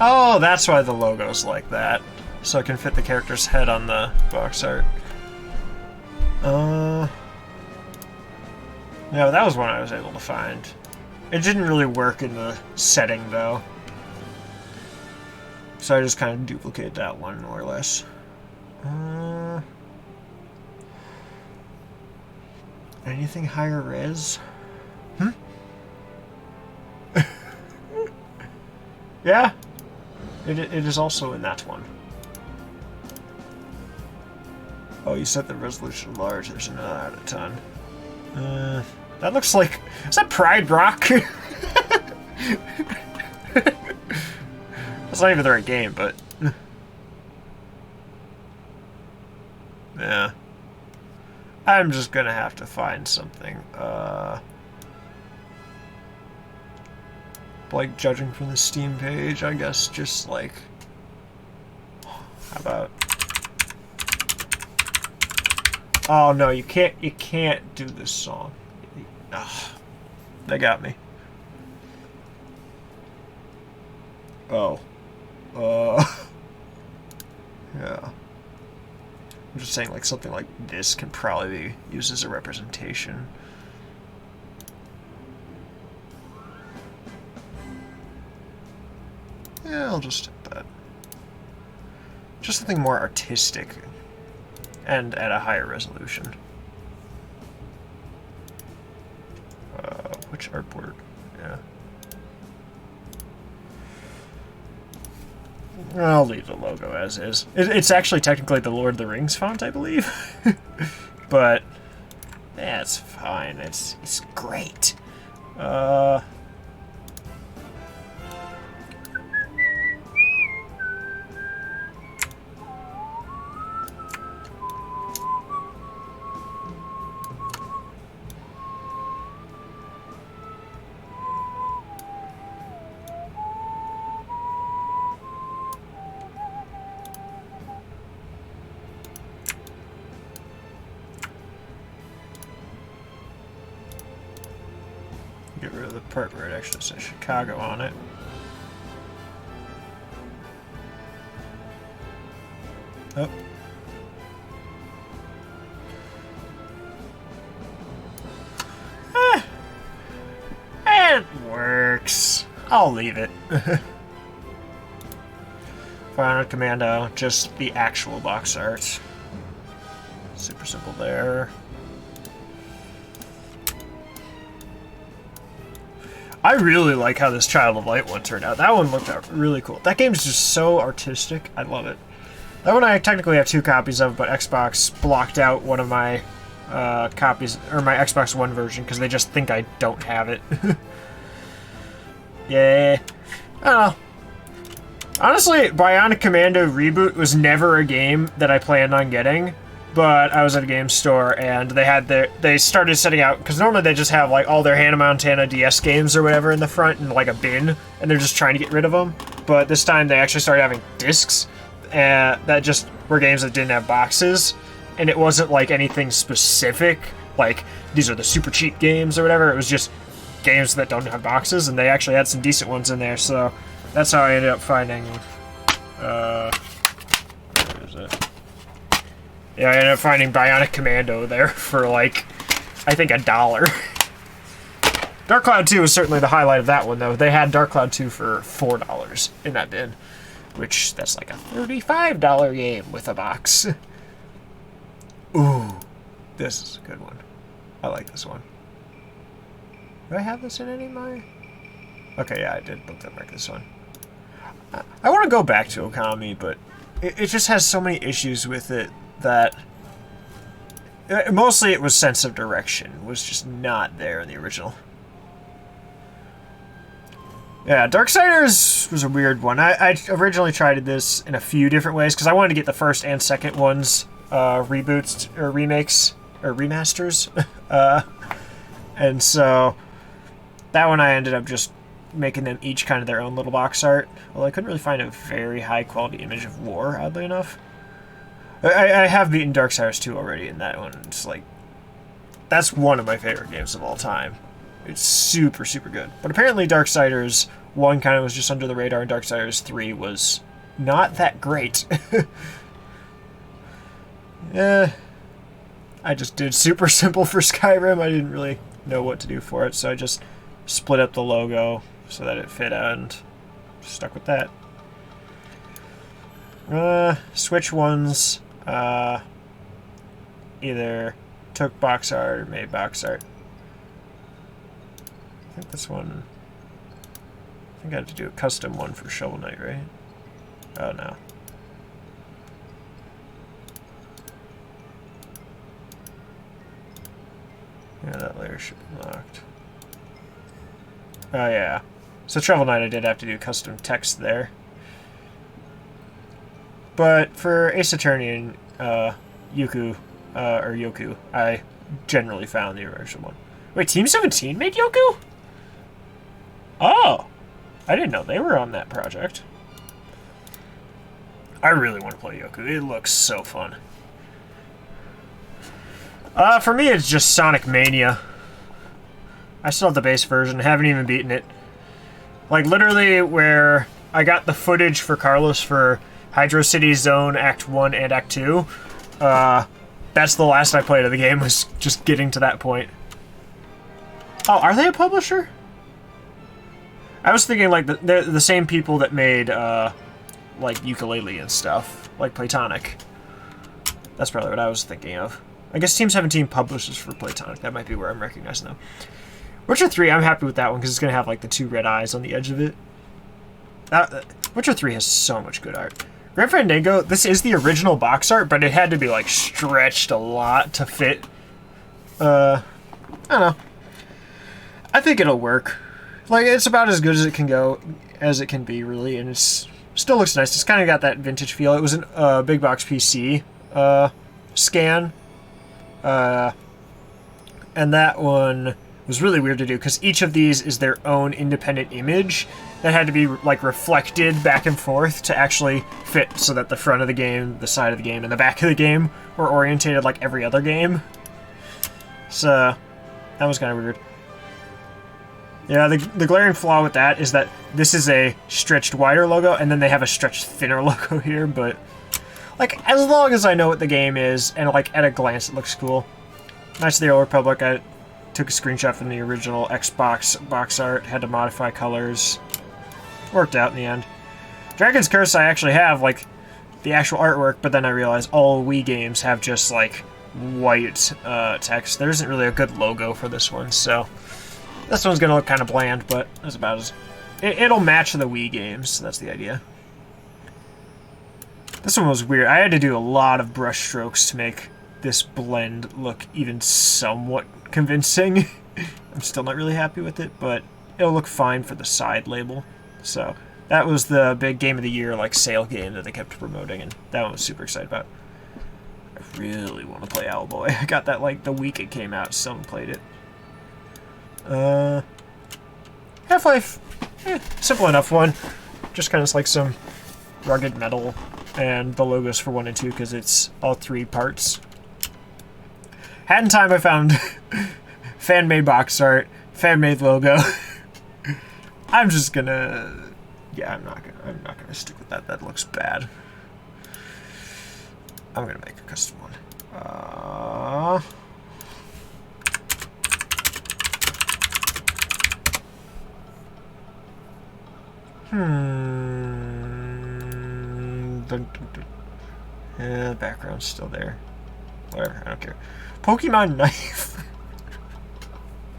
Oh, that's why the logo's like that. So it can fit the character's head on the box art. Yeah, that was one I was able to find. It didn't really work in the setting, though. So I just kind of duplicate that one, more or less. Anything higher res? Yeah, it is also in that one. Oh, you set the resolution large. There's another out of ton. That looks like... Is that Pride Rock? That's not even the right game, but... Yeah. I'm just gonna have to find something. Like, judging from the Steam page, I guess, just like... How about... Oh, no, you can't do this song. Ugh. They got me. Oh. Yeah. I'm just saying, like, something like this can probably be used as a representation. Yeah, I'll just take that. Just something more artistic and at a higher resolution. Which artboard? Yeah. I'll leave the logo as is. It's actually technically the Lord of the Rings font, I believe. But yeah, it's fine. It's great. Get rid of the part where it actually says Chicago on it. Oh. It works. I'll leave it. Final Commando, just the actual box art. Super simple there. I really like how this Child of Light one turned out. That one looked out really cool. That game's just so artistic. I love it. That one I technically have 2 copies of, but Xbox blocked out one of my copies, or my Xbox One version, because they just think I don't have it. Yeah. I don't know. Honestly, Bionic Commando Reboot was never a game that I planned on getting. But I was at a game store and they started setting out, because normally they just have like all their Hannah Montana DS games or whatever in the front in like a bin, and they're just trying to get rid of them. But this time they actually started having discs that just were games that didn't have boxes, and it wasn't like anything specific, like these are the super cheap games or whatever. It was just games that don't have boxes, and they actually had some decent ones in there. So That's how I ended up finding, where is it? Yeah, I ended up finding Bionic Commando there for, like, I think $1. Dark Cloud 2 was certainly the highlight of that one, though. They had Dark Cloud 2 for $4 in that bin, which, that's like a $35 game with a box. Ooh, this is a good one. I like this one. Do I have this in any of my... Okay, yeah, I did bookmark this one. I want to go back to Okami, but it just has so many issues with it that... Mostly it was sense of direction, was just not there in the original. Yeah, Darksiders was a weird one. I originally tried this in a few different ways, because I wanted to get the first and second ones reboots, or remakes, or remasters. And so, that one I ended up just making them each kind of their own little box art. Well, I couldn't really find a very high quality image of War, oddly enough. I have beaten Darksiders 2 already, and that one, it's like, that's one of my favorite games of all time. It's super, super good. But apparently Darksiders 1 kind of was just under the radar, and Darksiders 3 was not that great. Yeah, I just did super simple for Skyrim. I didn't really know what to do for it, so I just split up the logo so that it fit and stuck with that. Switch ones, either took box art or made box art. I think this one, I think I had to do a custom one for Shovel Knight, right? Oh no. Yeah, that layer should be locked. Oh yeah. So Shovel Knight I did have to do custom text there. But for Ace Attorney and Yoku, I generally found the original one. Wait, Team 17 made Yoku? Oh! I didn't know they were on that project. I really want to play Yoku. It looks so fun. For me, it's just Sonic Mania. I still have the base version. Haven't even beaten it. Like, literally, where I got the footage for Carlos for Hydro City Zone Act 1 and Act 2, that's the last I played of the game, was just getting to that point. Oh, are they a publisher? I was thinking, like, they're the same people that made, like, Yooka-Laylee and stuff. Like Playtonic. That's probably what I was thinking of. I guess Team 17 publishes for Playtonic. That might be where I'm recognizing them. Witcher 3, I'm happy with that one, because it's going to have, like, the 2 red eyes on the edge of it. Witcher 3 has so much good art. Grim Fandango, this is the original box art, but it had to be, like, stretched a lot to fit. I don't know. I think it'll work. Like, it's about as good as it can go, as it can be, really, and it's still looks nice. It's kind of got that vintage feel. It was a big box PC scan, and that one was really weird to do, because each of these is their own independent image that had to be, like, reflected back and forth to actually fit so that the front of the game, the side of the game, and the back of the game were orientated like every other game. So, that was kind of weird. Yeah, the glaring flaw with that is that this is a stretched wider logo, and then they have a stretched thinner logo here, but, like, as long as I know what the game is, and, like, at a glance it looks cool. Knights of the Old Republic, I took a screenshot from the original Xbox box art, had to modify colors. Worked out in the end. Dragon's Curse I actually have, like, the actual artwork, but then I realized all Wii games have just, like, white text. There isn't really a good logo for this one, so this one's gonna look kind of bland, but that's about as... It'll match the Wii games, that's the idea. This one was weird. I had to do a lot of brush strokes to make this blend look even somewhat convincing. I'm still not really happy with it, but it'll look fine for the side label. So, that was the big Game of the Year, like, sale game that they kept promoting, and that one was super excited about. I really want to play Owlboy. I got that, like, the week it came out, still haven't played it. Half-Life, simple enough one. Just kind of like some rugged metal, and the logos for 1 and 2, because it's all 3 parts. Hat in Time I found fan-made box art, fan-made logo. I'm just gonna Yeah, I'm not gonna stick with that. That looks bad. I'm gonna make a custom one. Yeah, the background's still there. Whatever, I don't care. Pokemon knife.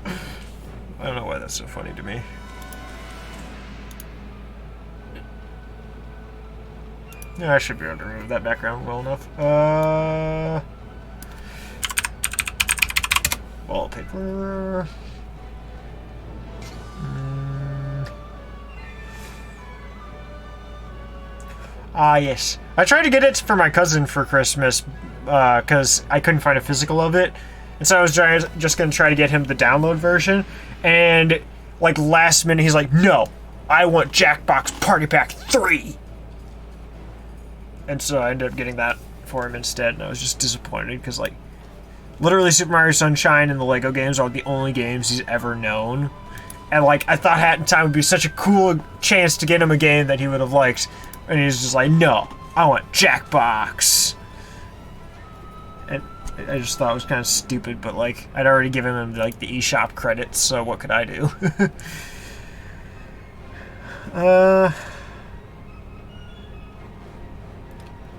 I don't know why that's so funny to me. Yeah, I should be able to remove that background well enough. Wallpaper. Ah, yes. I tried to get it for my cousin for Christmas, because I couldn't find a physical of it. And so I was just going to try to get him the download version. And, like, last minute, he's like, no, I want Jackbox Party Pack 3. And so I ended up getting that for him instead. And I was just disappointed because, like, literally Super Mario Sunshine and the Lego games are the only games he's ever known. And, like, I thought Hat in Time would be such a cool chance to get him a game that he would have liked. And he's just like, no, I want Jackbox. And I just thought it was kind of stupid, but, like, I'd already given him, like, the eShop credits, so what could I do?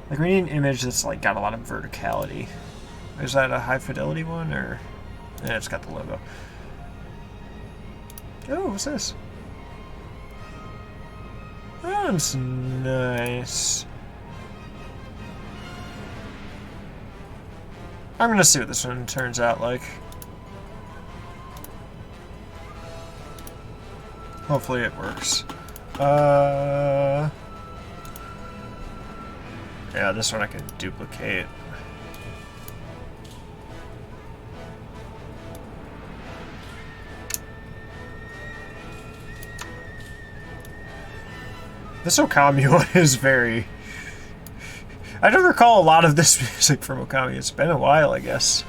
Like, we need an image that's, like, got a lot of verticality. Is that a high fidelity one, or... Yeah, it's got the logo. Oh, what's this? That's nice. I'm gonna see what this one turns out like. Hopefully it works. Yeah, this one I can duplicate. This Okami one is very... I don't recall a lot of this music from Okami. It's been a while, I guess.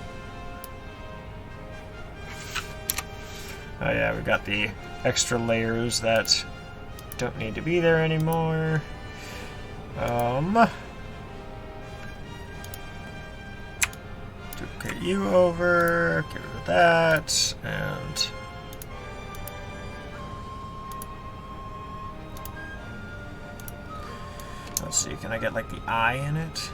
Oh yeah, we got the extra layers that don't need to be there anymore. Duplicate you over, get rid of that, and... Let's see, can I get, like, the eye in it?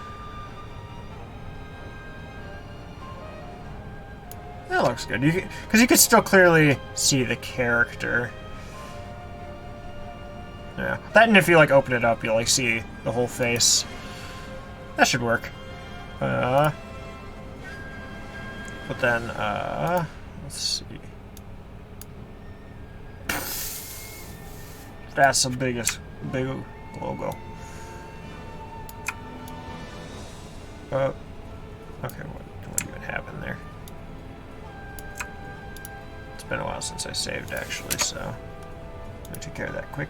That looks good. Because you can still clearly see the character. Yeah. That, and if you, like, open it up, you'll, like, see the whole face. That should work. But then, let's see. That's the big logo. Okay, what even happened there? It's been a while since I saved, actually, so let me take care of that quick.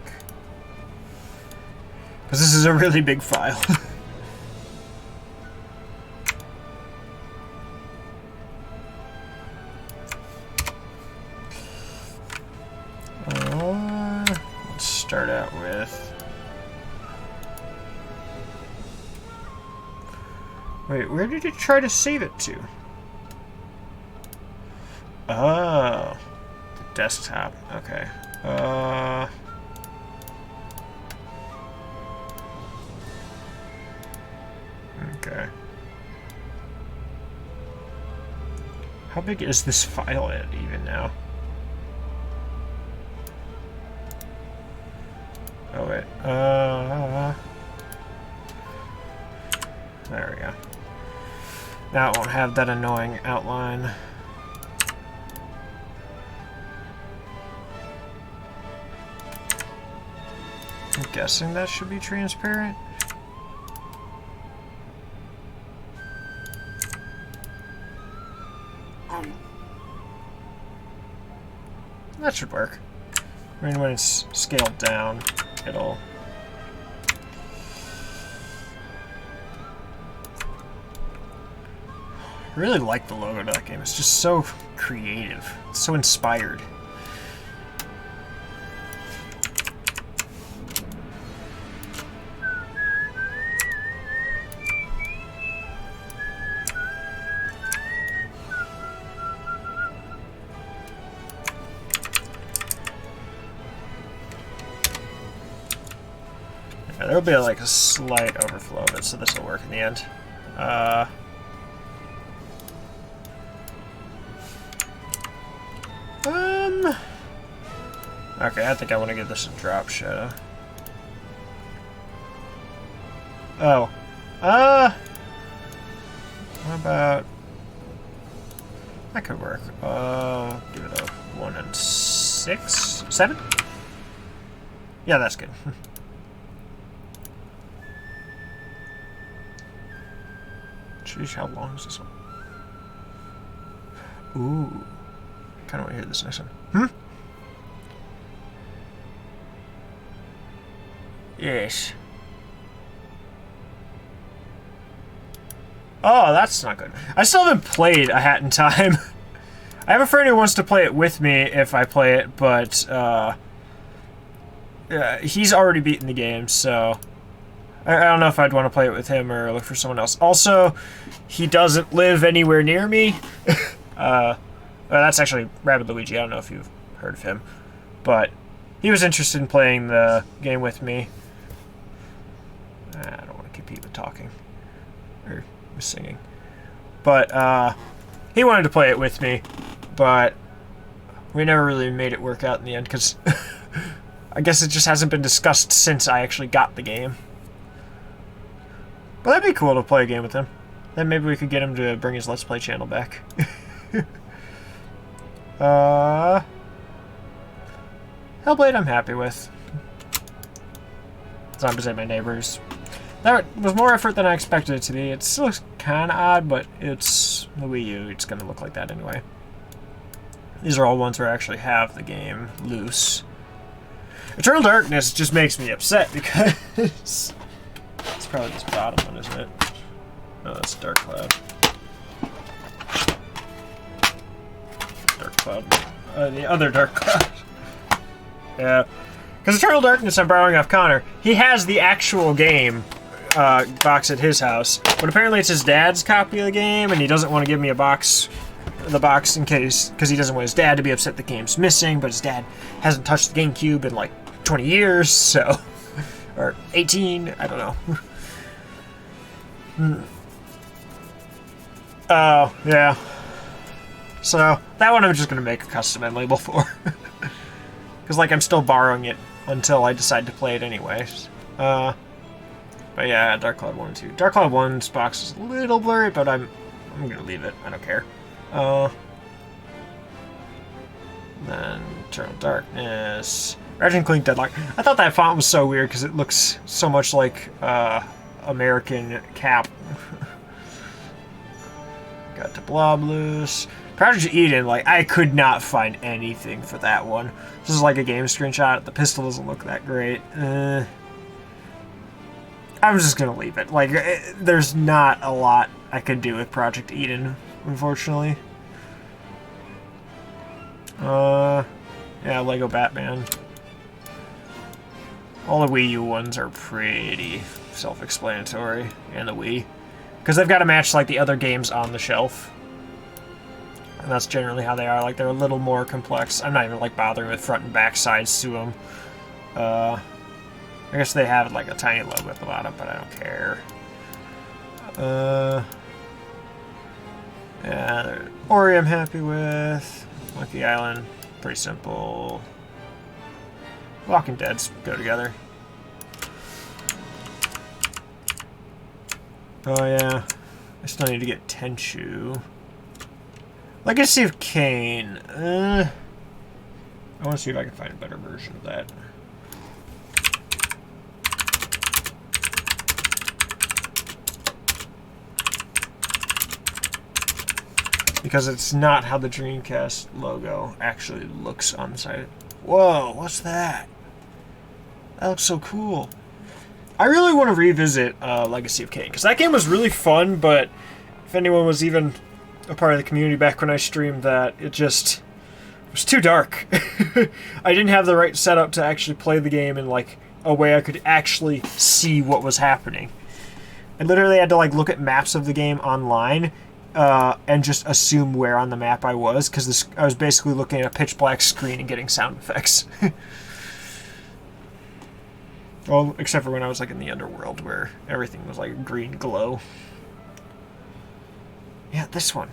Because this is a really big file. Let's start out with... Wait, where did it try to save it to? Oh, the desktop. Okay. Okay. How big is this file even now? Oh wait. There we go. Now it won't have that annoying outline. I'm guessing that should be transparent. That should work. I mean, when it's scaled down, it'll... I really like the logo to that game. It's just so creative. It's so inspired. Yeah, there'll be like a slight overflow of it, so this will work in the end. Okay, I think I want to give this a drop shadow. Oh. What about... That could work. Give it a 1 and 6? 7? Yeah, that's good. Jeez, how long is this one? Ooh. Kinda want to hear this next one. Yes. Oh, that's not good. I still haven't played A Hat in Time. I have a friend who wants to play it with me if I play it, but he's already beaten the game, so I don't know if I'd want to play it with him or look for someone else. Also, he doesn't live anywhere near me. That's actually Rabbid Luigi. I don't know if you've heard of him, but he was interested in playing the game with me. I don't want to compete with talking or singing, but he wanted to play it with me, but we never really made it work out in the end because I guess it just hasn't been discussed since I actually got the game. But that'd be cool to play a game with him. Then maybe we could get him to bring his Let's Play channel back. Hellblade I'm happy with. Zombies Ate My Neighbors. That was more effort than I expected it to be. It still looks kind of odd, but it's the Wii U. It's going to look like that anyway. These are all ones where I actually have the game loose. Eternal Darkness just makes me upset because... it's probably this bottom one, isn't it? No, that's Dark Cloud. Dark Cloud. The other Dark Cloud. Yeah. Because Eternal Darkness, I'm borrowing off Connor. He has the actual game box at his house, but apparently it's his dad's copy of the game, and he doesn't want to give me the box in case, because he doesn't want his dad to be upset the game's missing, but his dad hasn't touched the GameCube in like 20 years, so... or 18, I don't know. Oh, yeah. So, that one I'm just going to make a custom end label for. Because, like, I'm still borrowing it until I decide to play it anyways. But yeah, Dark Cloud 1 and 2. Dark Cloud 1's box is a little blurry, but I'm going to leave it. I don't care. Then Eternal Darkness. Ratchet & Clank Deadlock. I thought that font was so weird because it looks so much like American Cap. Got the Blob Loose. Project Eden, like, I could not find anything for that one. This is like a game screenshot. The pistol doesn't look that great. I'm just gonna leave it. Like, there's not a lot I could do with Project Eden, unfortunately. Yeah, Lego Batman. All the Wii U ones are pretty self-explanatory, and the Wii. Because they've got to match, like, the other games on the shelf. And that's generally how they are. Like, they're a little more complex. I'm not even, like, bothering with front and back sides to them. I guess they have, like, a tiny logo at the bottom, but I don't care. Yeah, Ori I'm happy with. Monkey Island, pretty simple. Walking Dead's go together. Oh yeah, I still need to get Tenchu. Legacy of Kain. I want to see if I can find a better version of that. Because it's not how the Dreamcast logo actually looks on the side. Whoa, what's that? That looks so cool. I really want to revisit Legacy of Kain, because that game was really fun, but if anyone was even a part of the community back when I streamed that, it was too dark. I didn't have the right setup to actually play the game in, like, a way I could actually see what was happening. I literally had to, like, look at maps of the game online and just assume where on the map I was, because I was basically looking at a pitch black screen and getting sound effects. Well, except for when I was like in the underworld where everything was like a green glow. Yeah, this one.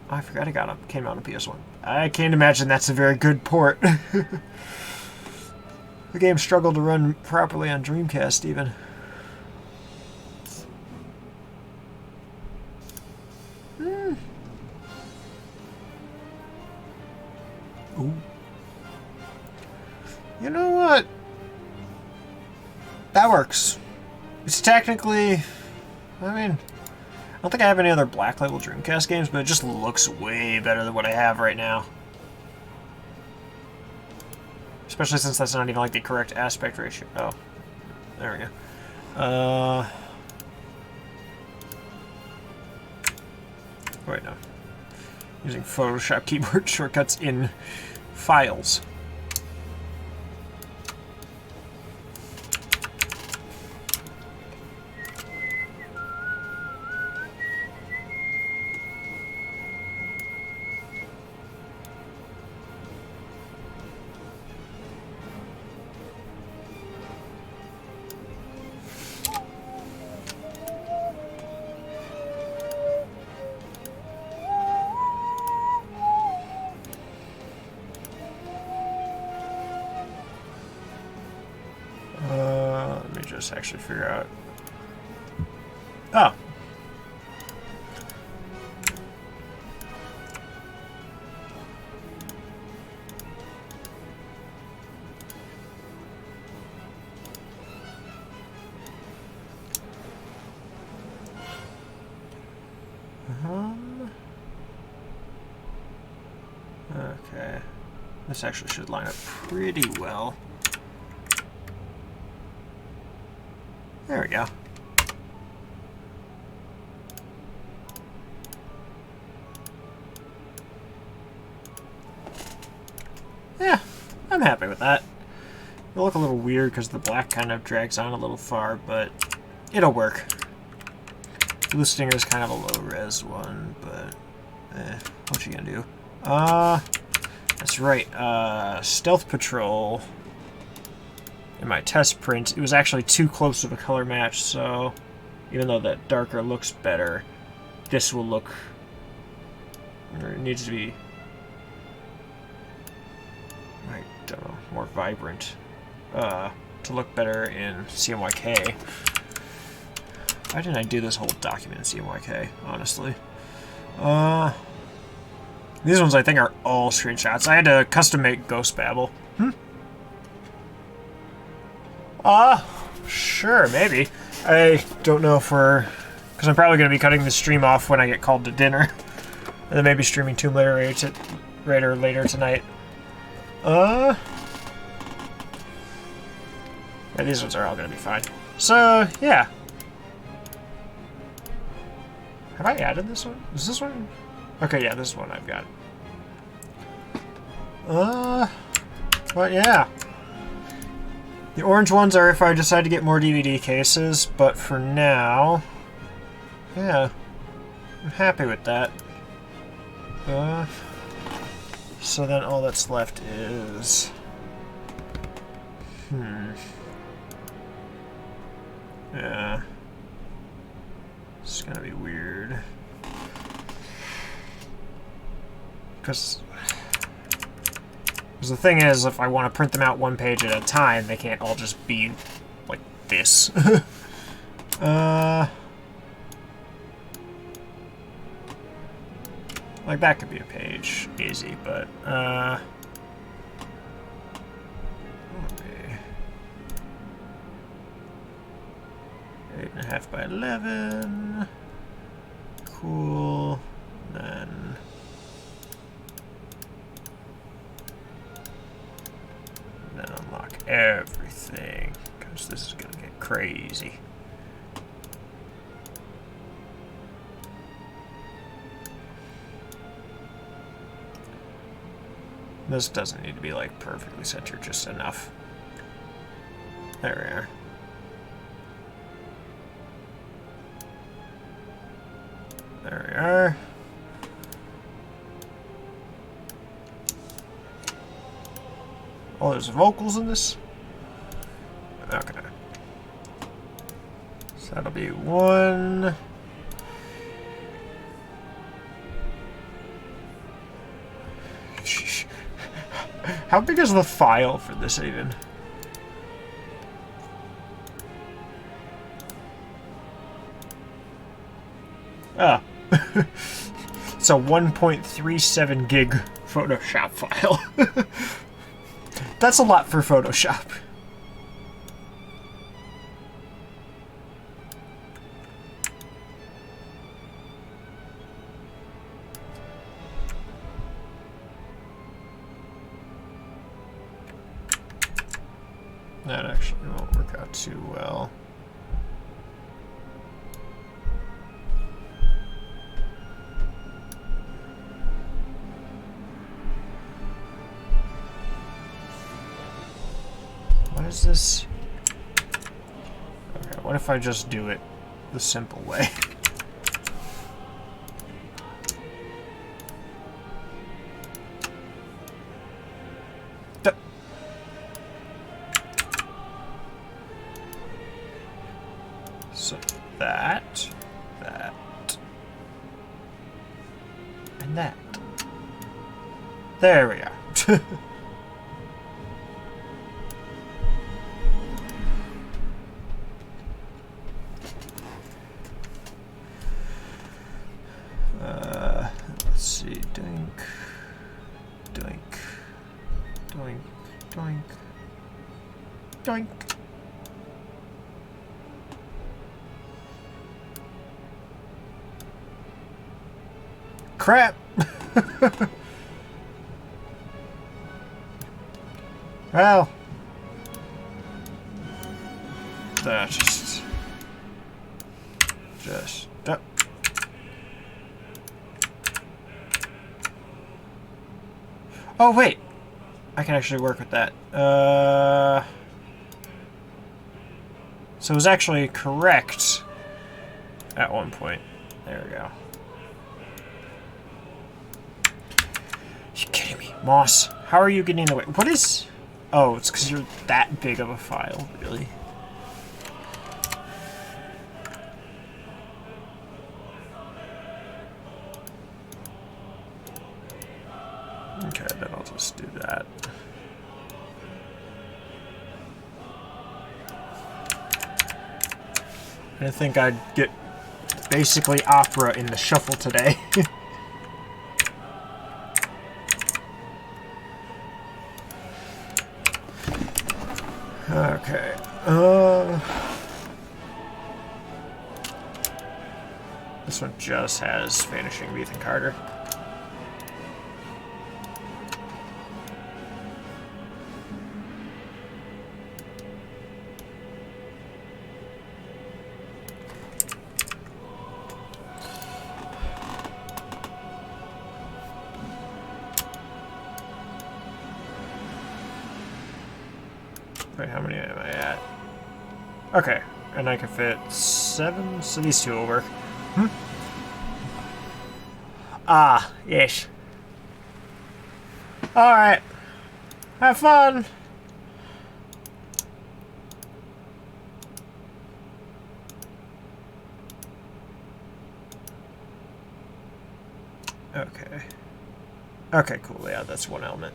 Oh, I forgot it came out on PS1. I can't imagine that's a very good port. The game struggled to run properly on Dreamcast even. Ooh. You know what? That works. It's technically... I mean... I don't think I have any other Black Label Dreamcast games, but it just looks way better than what I have right now. Especially since that's not even like the correct aspect ratio. Oh. There we go. Wait, no. Using Photoshop keyboard shortcuts in files. Let me just actually figure out. Oh. Okay. This actually should line up pretty well. There we go. Yeah, I'm happy with that. It'll look a little weird because the black kind of drags on a little far, but it'll work. Blue Stinger is kind of a low-res one, but what you gonna do? That's right. Stealth Patrol. In my test print, it was actually too close of a color match, so even though that darker looks better, this will look, or it needs to be, I don't know, more vibrant to look better in CMYK. Why didn't I do this whole document in CMYK, honestly? These ones I think are all screenshots. I had to custom make Ghost Babel. Sure, maybe. I don't know if because I'm probably going to be cutting the stream off when I get called to dinner. And then maybe streaming Tomb Raider later tonight. Yeah, these ones are all going to be fine. So, yeah. Have I added this one? Is this one? Okay, yeah, this is one I've got. But yeah. The orange ones are if I decide to get more DVD cases, but for now, yeah, I'm happy with that. So then all that's left is, yeah, it's gonna be weird, because the thing is, if I want to print them out one page at a time, they can't all just be like this. Like that could be a page, easy, but okay. 8.5 by 11. Cool. Then unlock everything, because this is going to get crazy. This doesn't need to be like perfectly centered, just enough. There we are. There we are. Oh, there's vocals in this? So that'll be 1. How big is the file for this even? Ah. It's a 1.37 gig Photoshop file. That's a lot for Photoshop. That actually won't work out too well. What is this? Okay, what if I just do it the simple way? So that, and that. There we are. Let's see, doink, doink, doink, doink, doink. Crap! Well, that just oh wait, I can actually work with that. So it was actually correct at one point. There we go. You kidding me, Moss? How are you getting away? What is? Oh, it's because you're that big of a file, really. Okay, then I'll just do that. I think I'd get basically Opera in the shuffle today. Okay. This one just has Vanishing of Ethan Carter. Wait, how many am I at? Okay, and I can fit 7, so these 2 will work. Ah, yes. Alright. Have fun! Okay. Okay, cool, yeah, that's one element.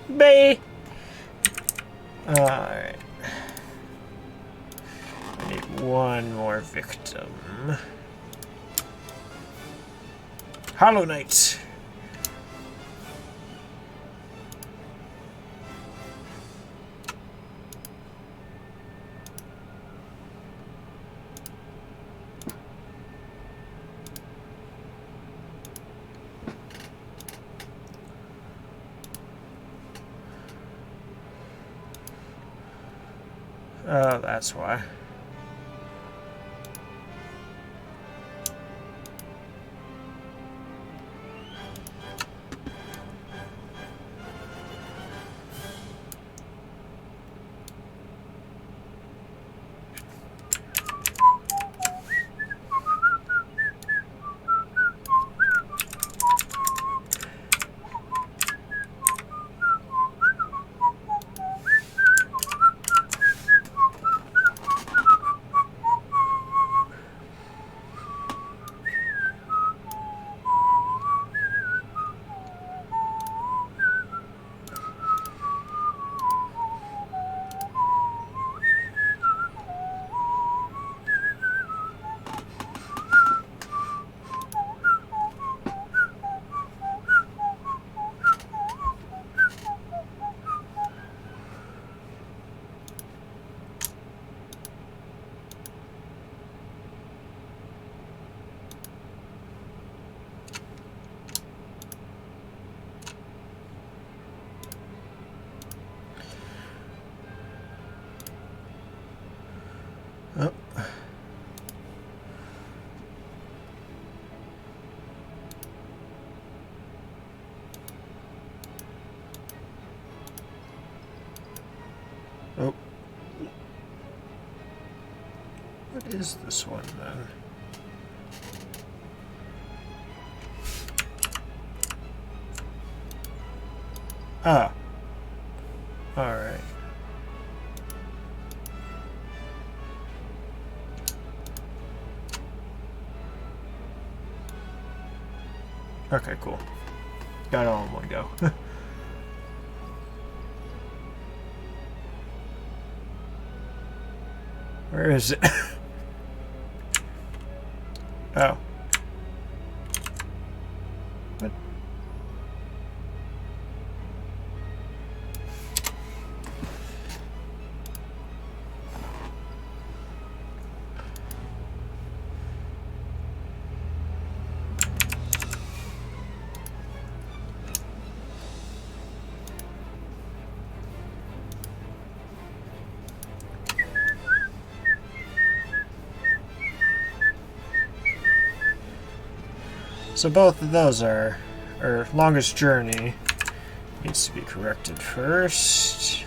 Bye. Alright. I need one more victim. Hollow Knight. Oh, that's why. Oh. Oh. What is this one then? Ah. All right. Okay, cool. Got it all in one go. Where is it? Oh. What? So both of those are, or longest journey needs to be corrected first.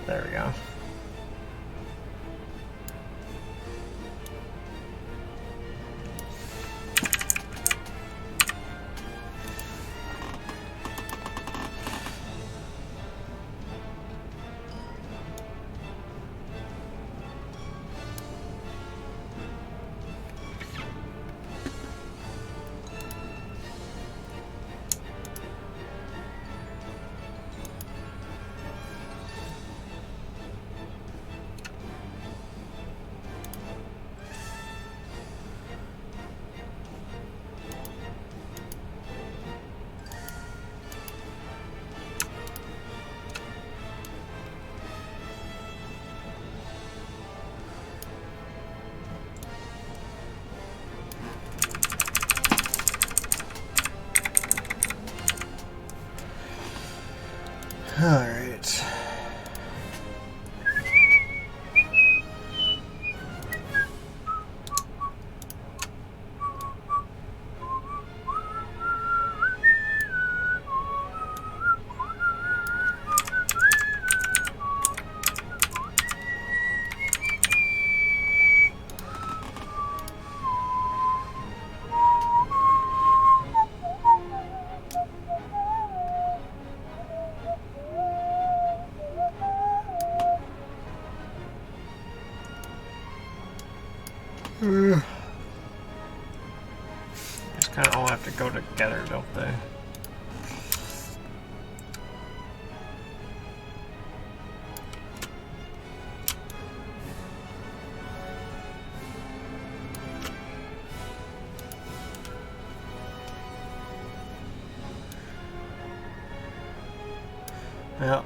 There we go. All right. Just kind of all have to go together, don't they? Yeah.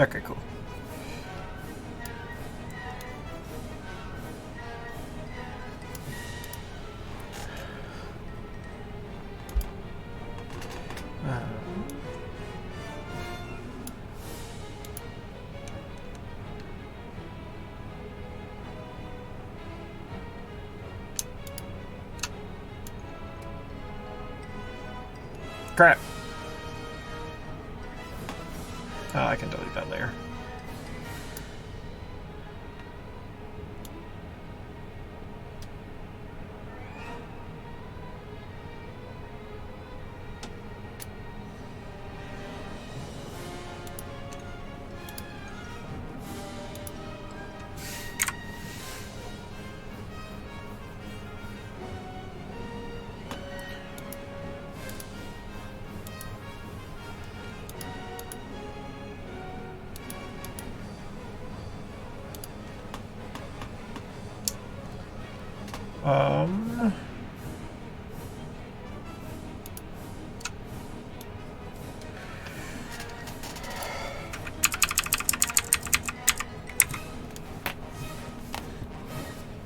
Okay, cool. Crap. Oh, I can delete that layer.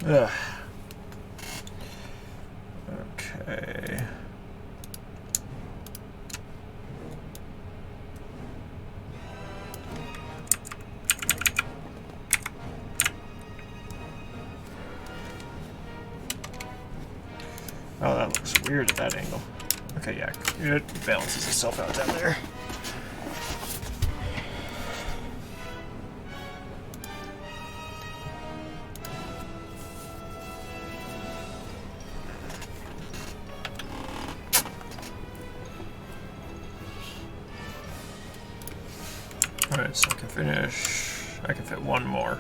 Ugh. Okay. Oh, that looks weird at that angle. Okay, yeah, it balances itself out down there. Alright, so I can finish. I can fit one more.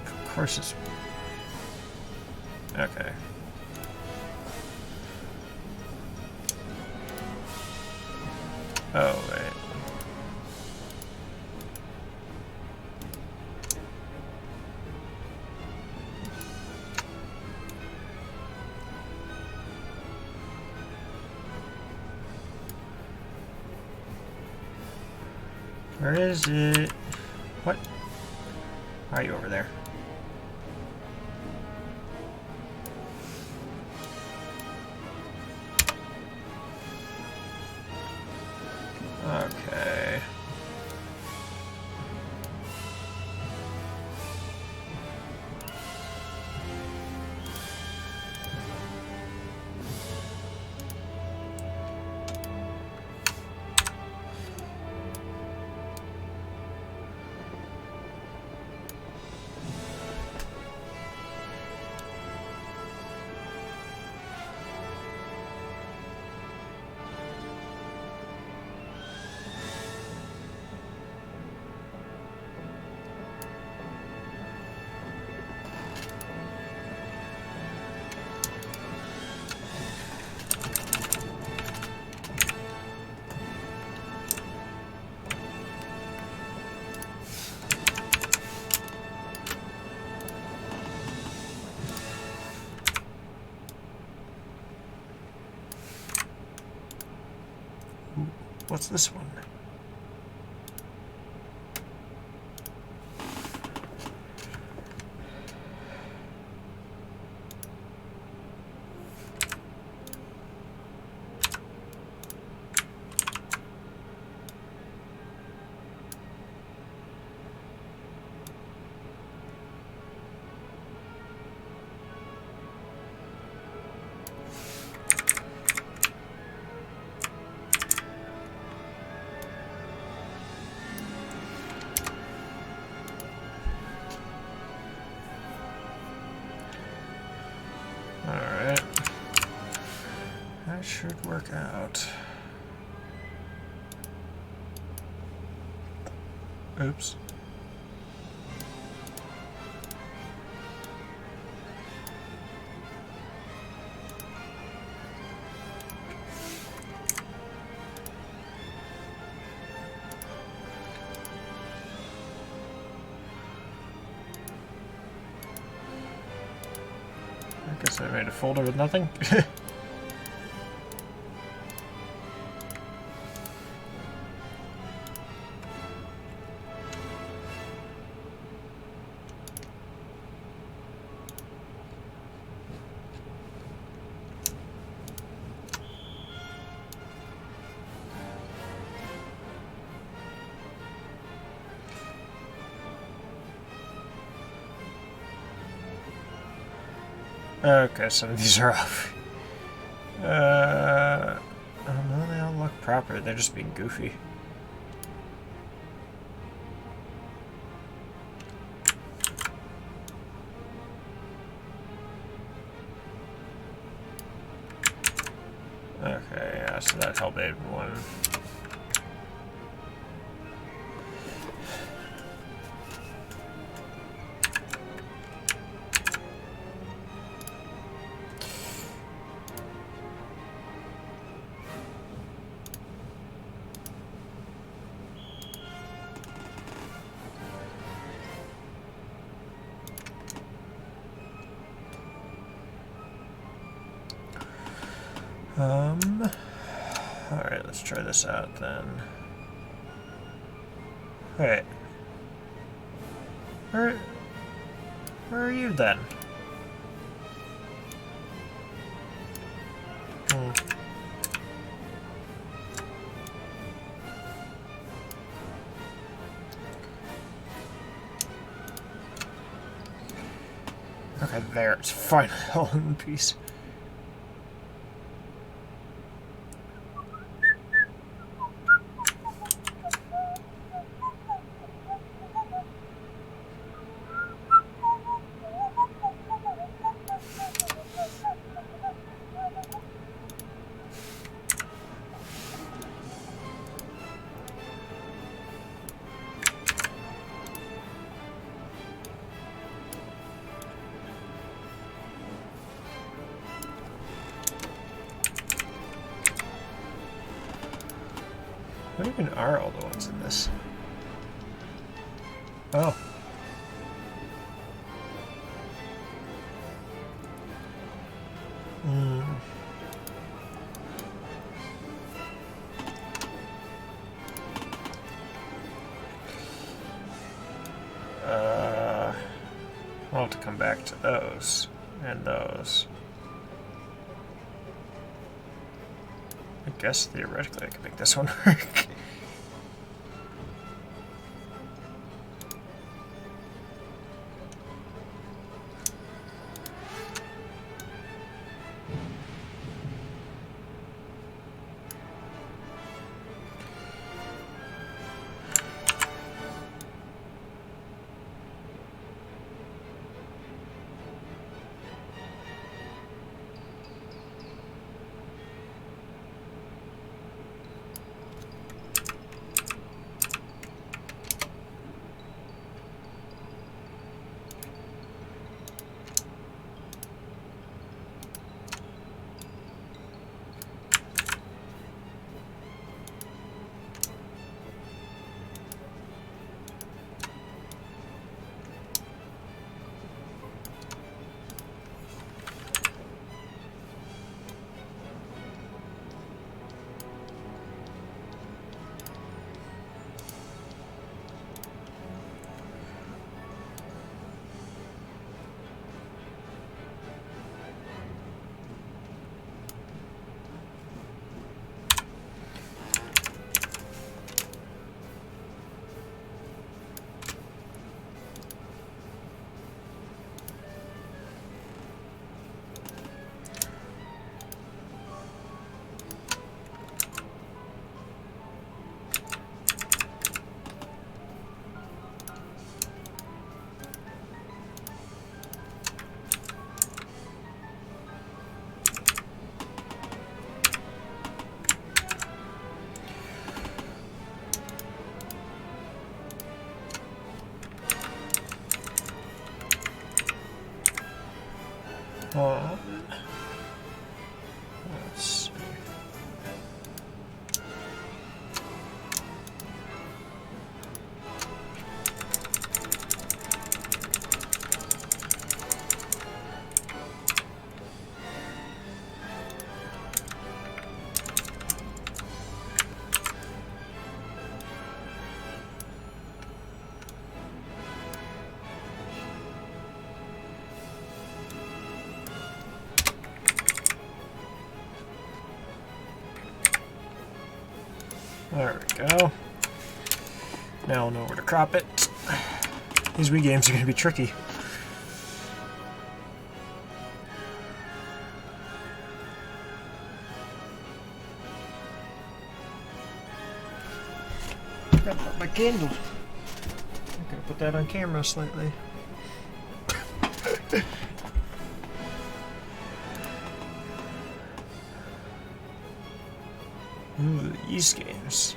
Of course it's... Okay. Oh, wait. Where is it? What? Why are you over there? Okay. What's this one? Alright. That should work out. Oops. Guess I made a folder with nothing. Okay, some of these are off. Oh no, they all look proper. They're just being goofy. Okay, yeah, so that Hellblade one. Alright, let's try this out then. Wait. Where are you then? Okay, there. It's finally all in one piece. What even are all the ones in this? Oh. I'll have to come back to those and those. I guess theoretically I could make this one work. Let's see. There we go. Now I'll know where to crop it. These Wii games are going to be tricky. Forgot about my candle. I'm going to put that on camera slightly. Ooh, these games.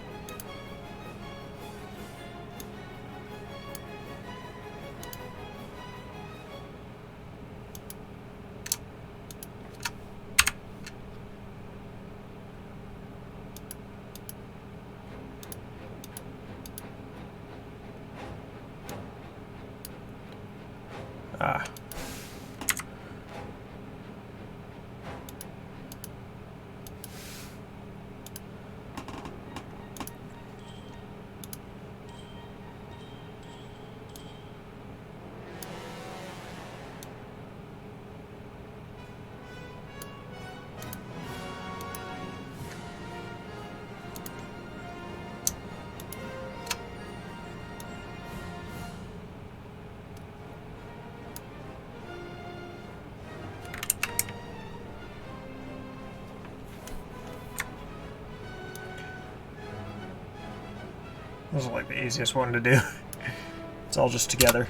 Ah. This is like the easiest one to do. It's all just together.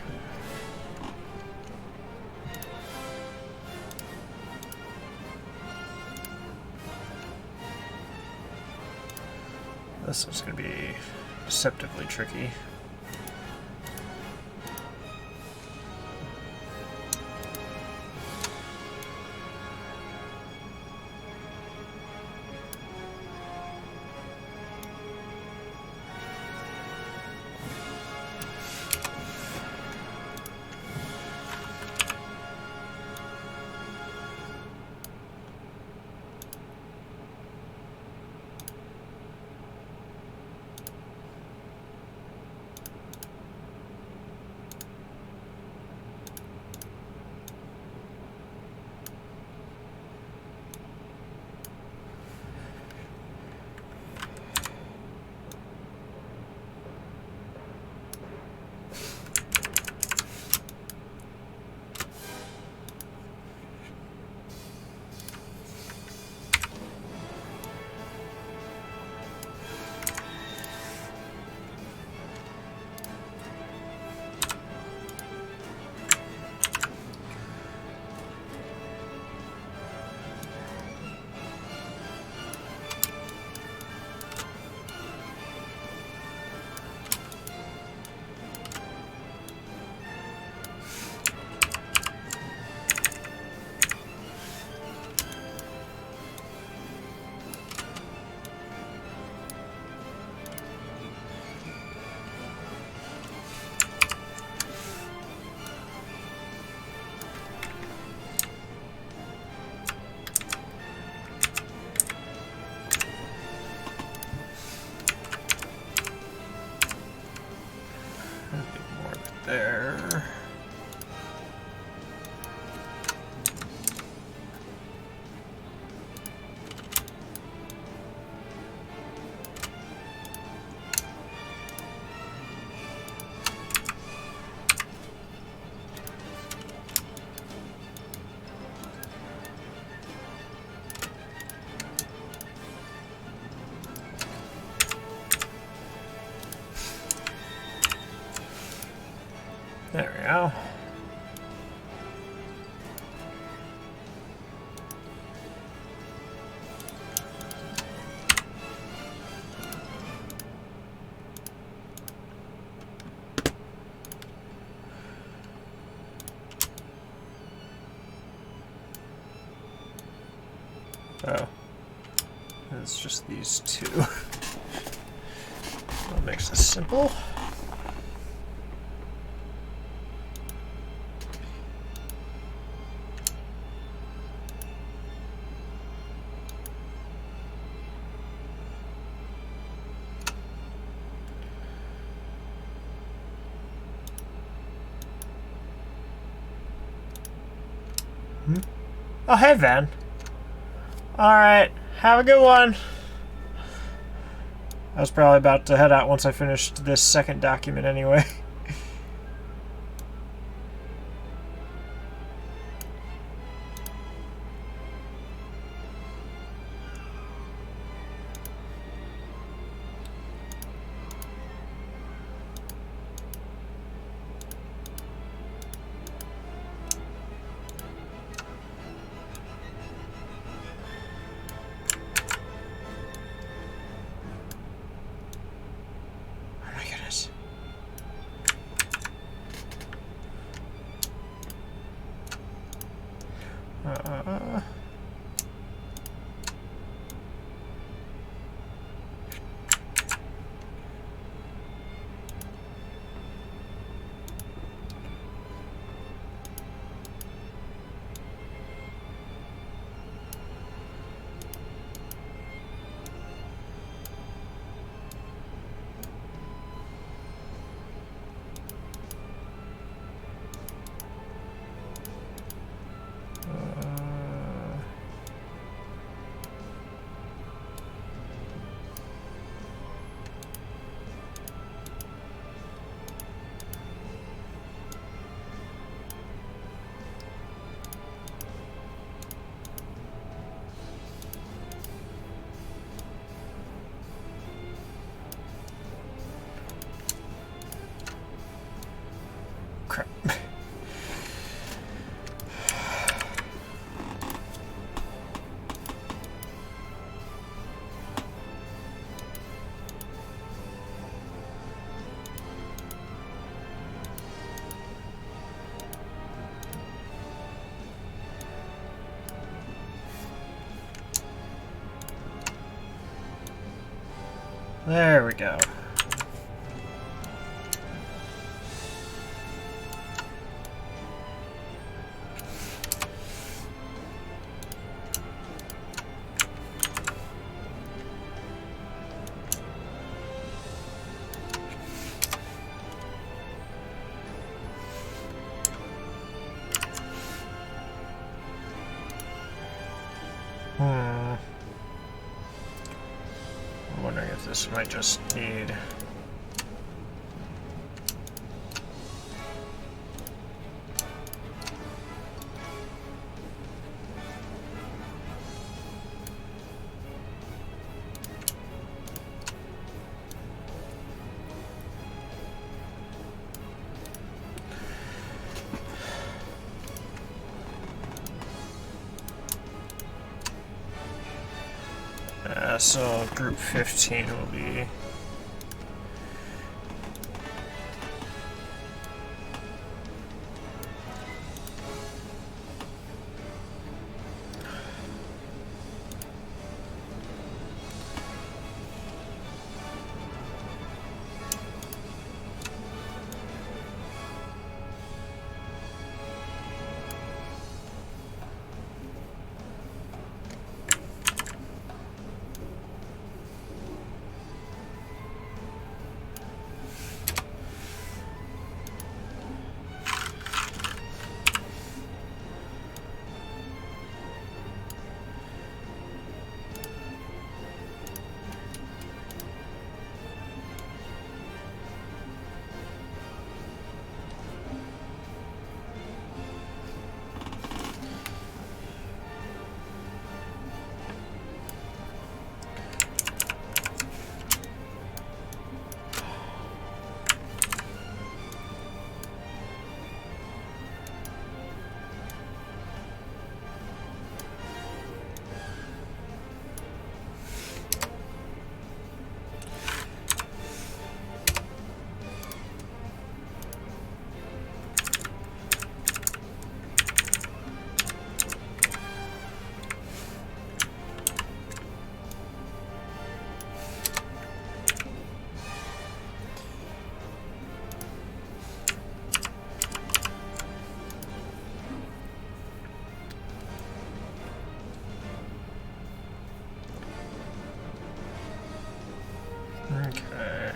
This is going to be deceptively tricky. There. There we go. Oh. It's just these two. That makes this simple. Oh, hey, Van. Alright, have a good one. I was probably about to head out once I finished this second document anyway. Crap. There we go. I'm wondering if this might just need... so group 15 will be... Okay.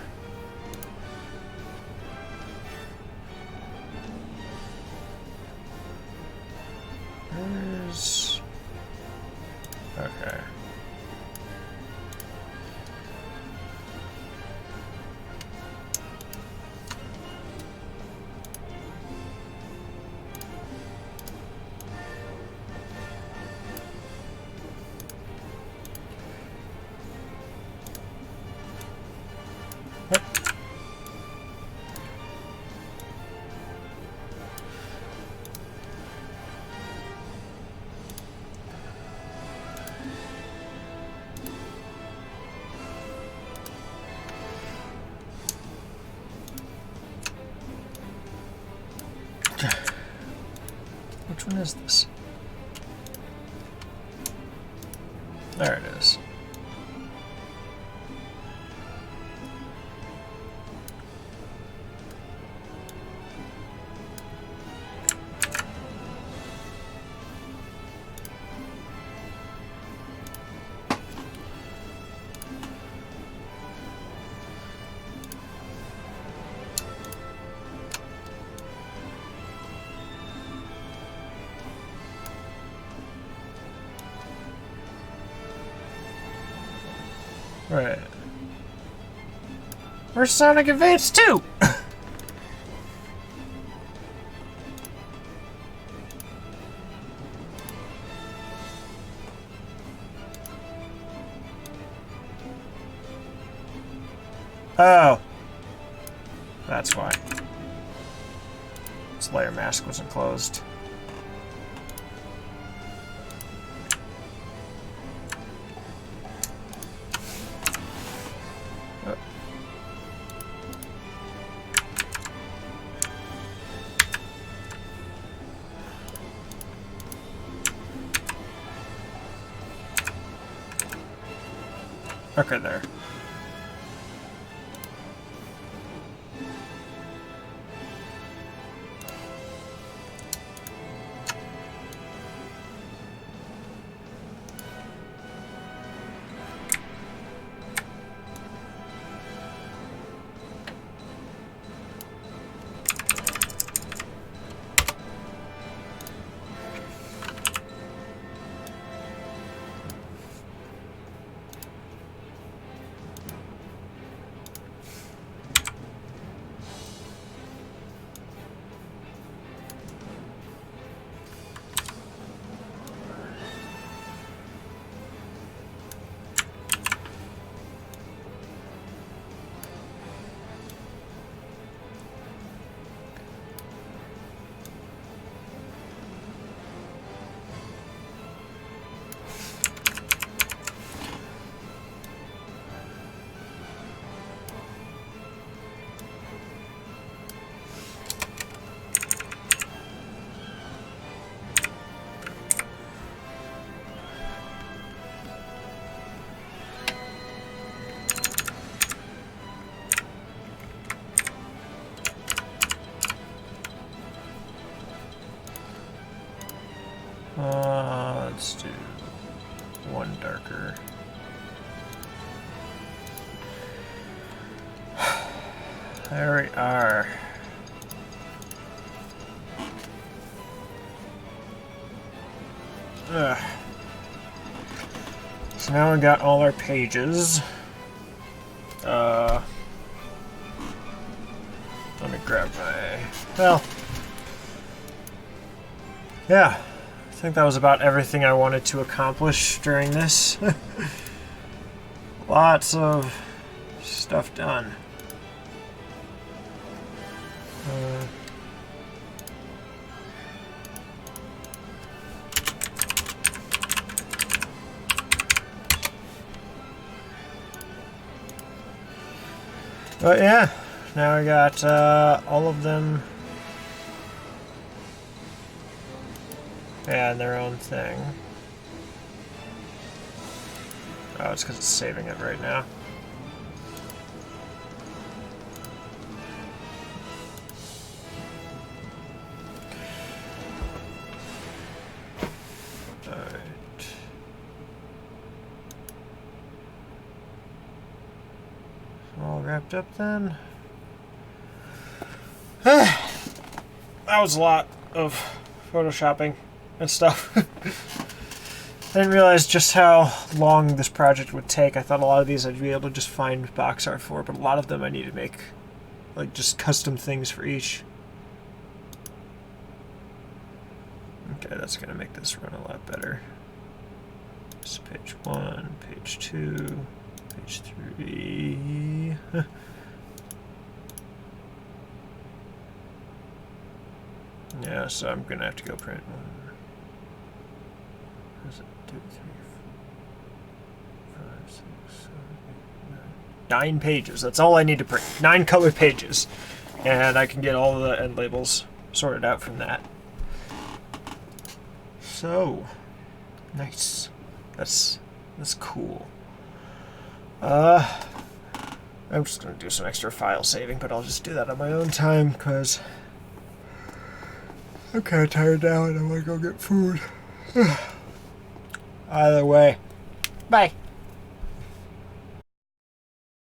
Where's... Okay. one is this? There it is. Right. Where's Sonic Advance 2? Oh. That's why. This layer mask wasn't closed. Okay, there. Let's do one darker. There we are. Ugh. So now we got all our pages. Let me grab my... Well... Yeah. I think that was about everything I wanted to accomplish during this. Lots of stuff done. But yeah, now I got all of them. Yeah, and their own thing. Oh, it's because it's saving it right now. Alright. All wrapped up then. That was a lot of photoshopping and stuff. I didn't realize just how long this project would take. I thought a lot of these I'd be able to just find box art for, but a lot of them I need to make like just custom things for each. Okay, that's gonna make this run a lot better. This is page 1, page 2, page 3. Yeah, so I'm gonna have to go print one. What is it? 2, 3, 4, 5, 6, 7, 8, 9. 9 pages. That's all I need to print. 9 color pages. And I can get all of the end labels sorted out from that. So, nice. That's cool. I'm just gonna do some extra file saving, but I'll just do that on my own time, because I'm kind of tired now and I want to go get food. Either way, bye.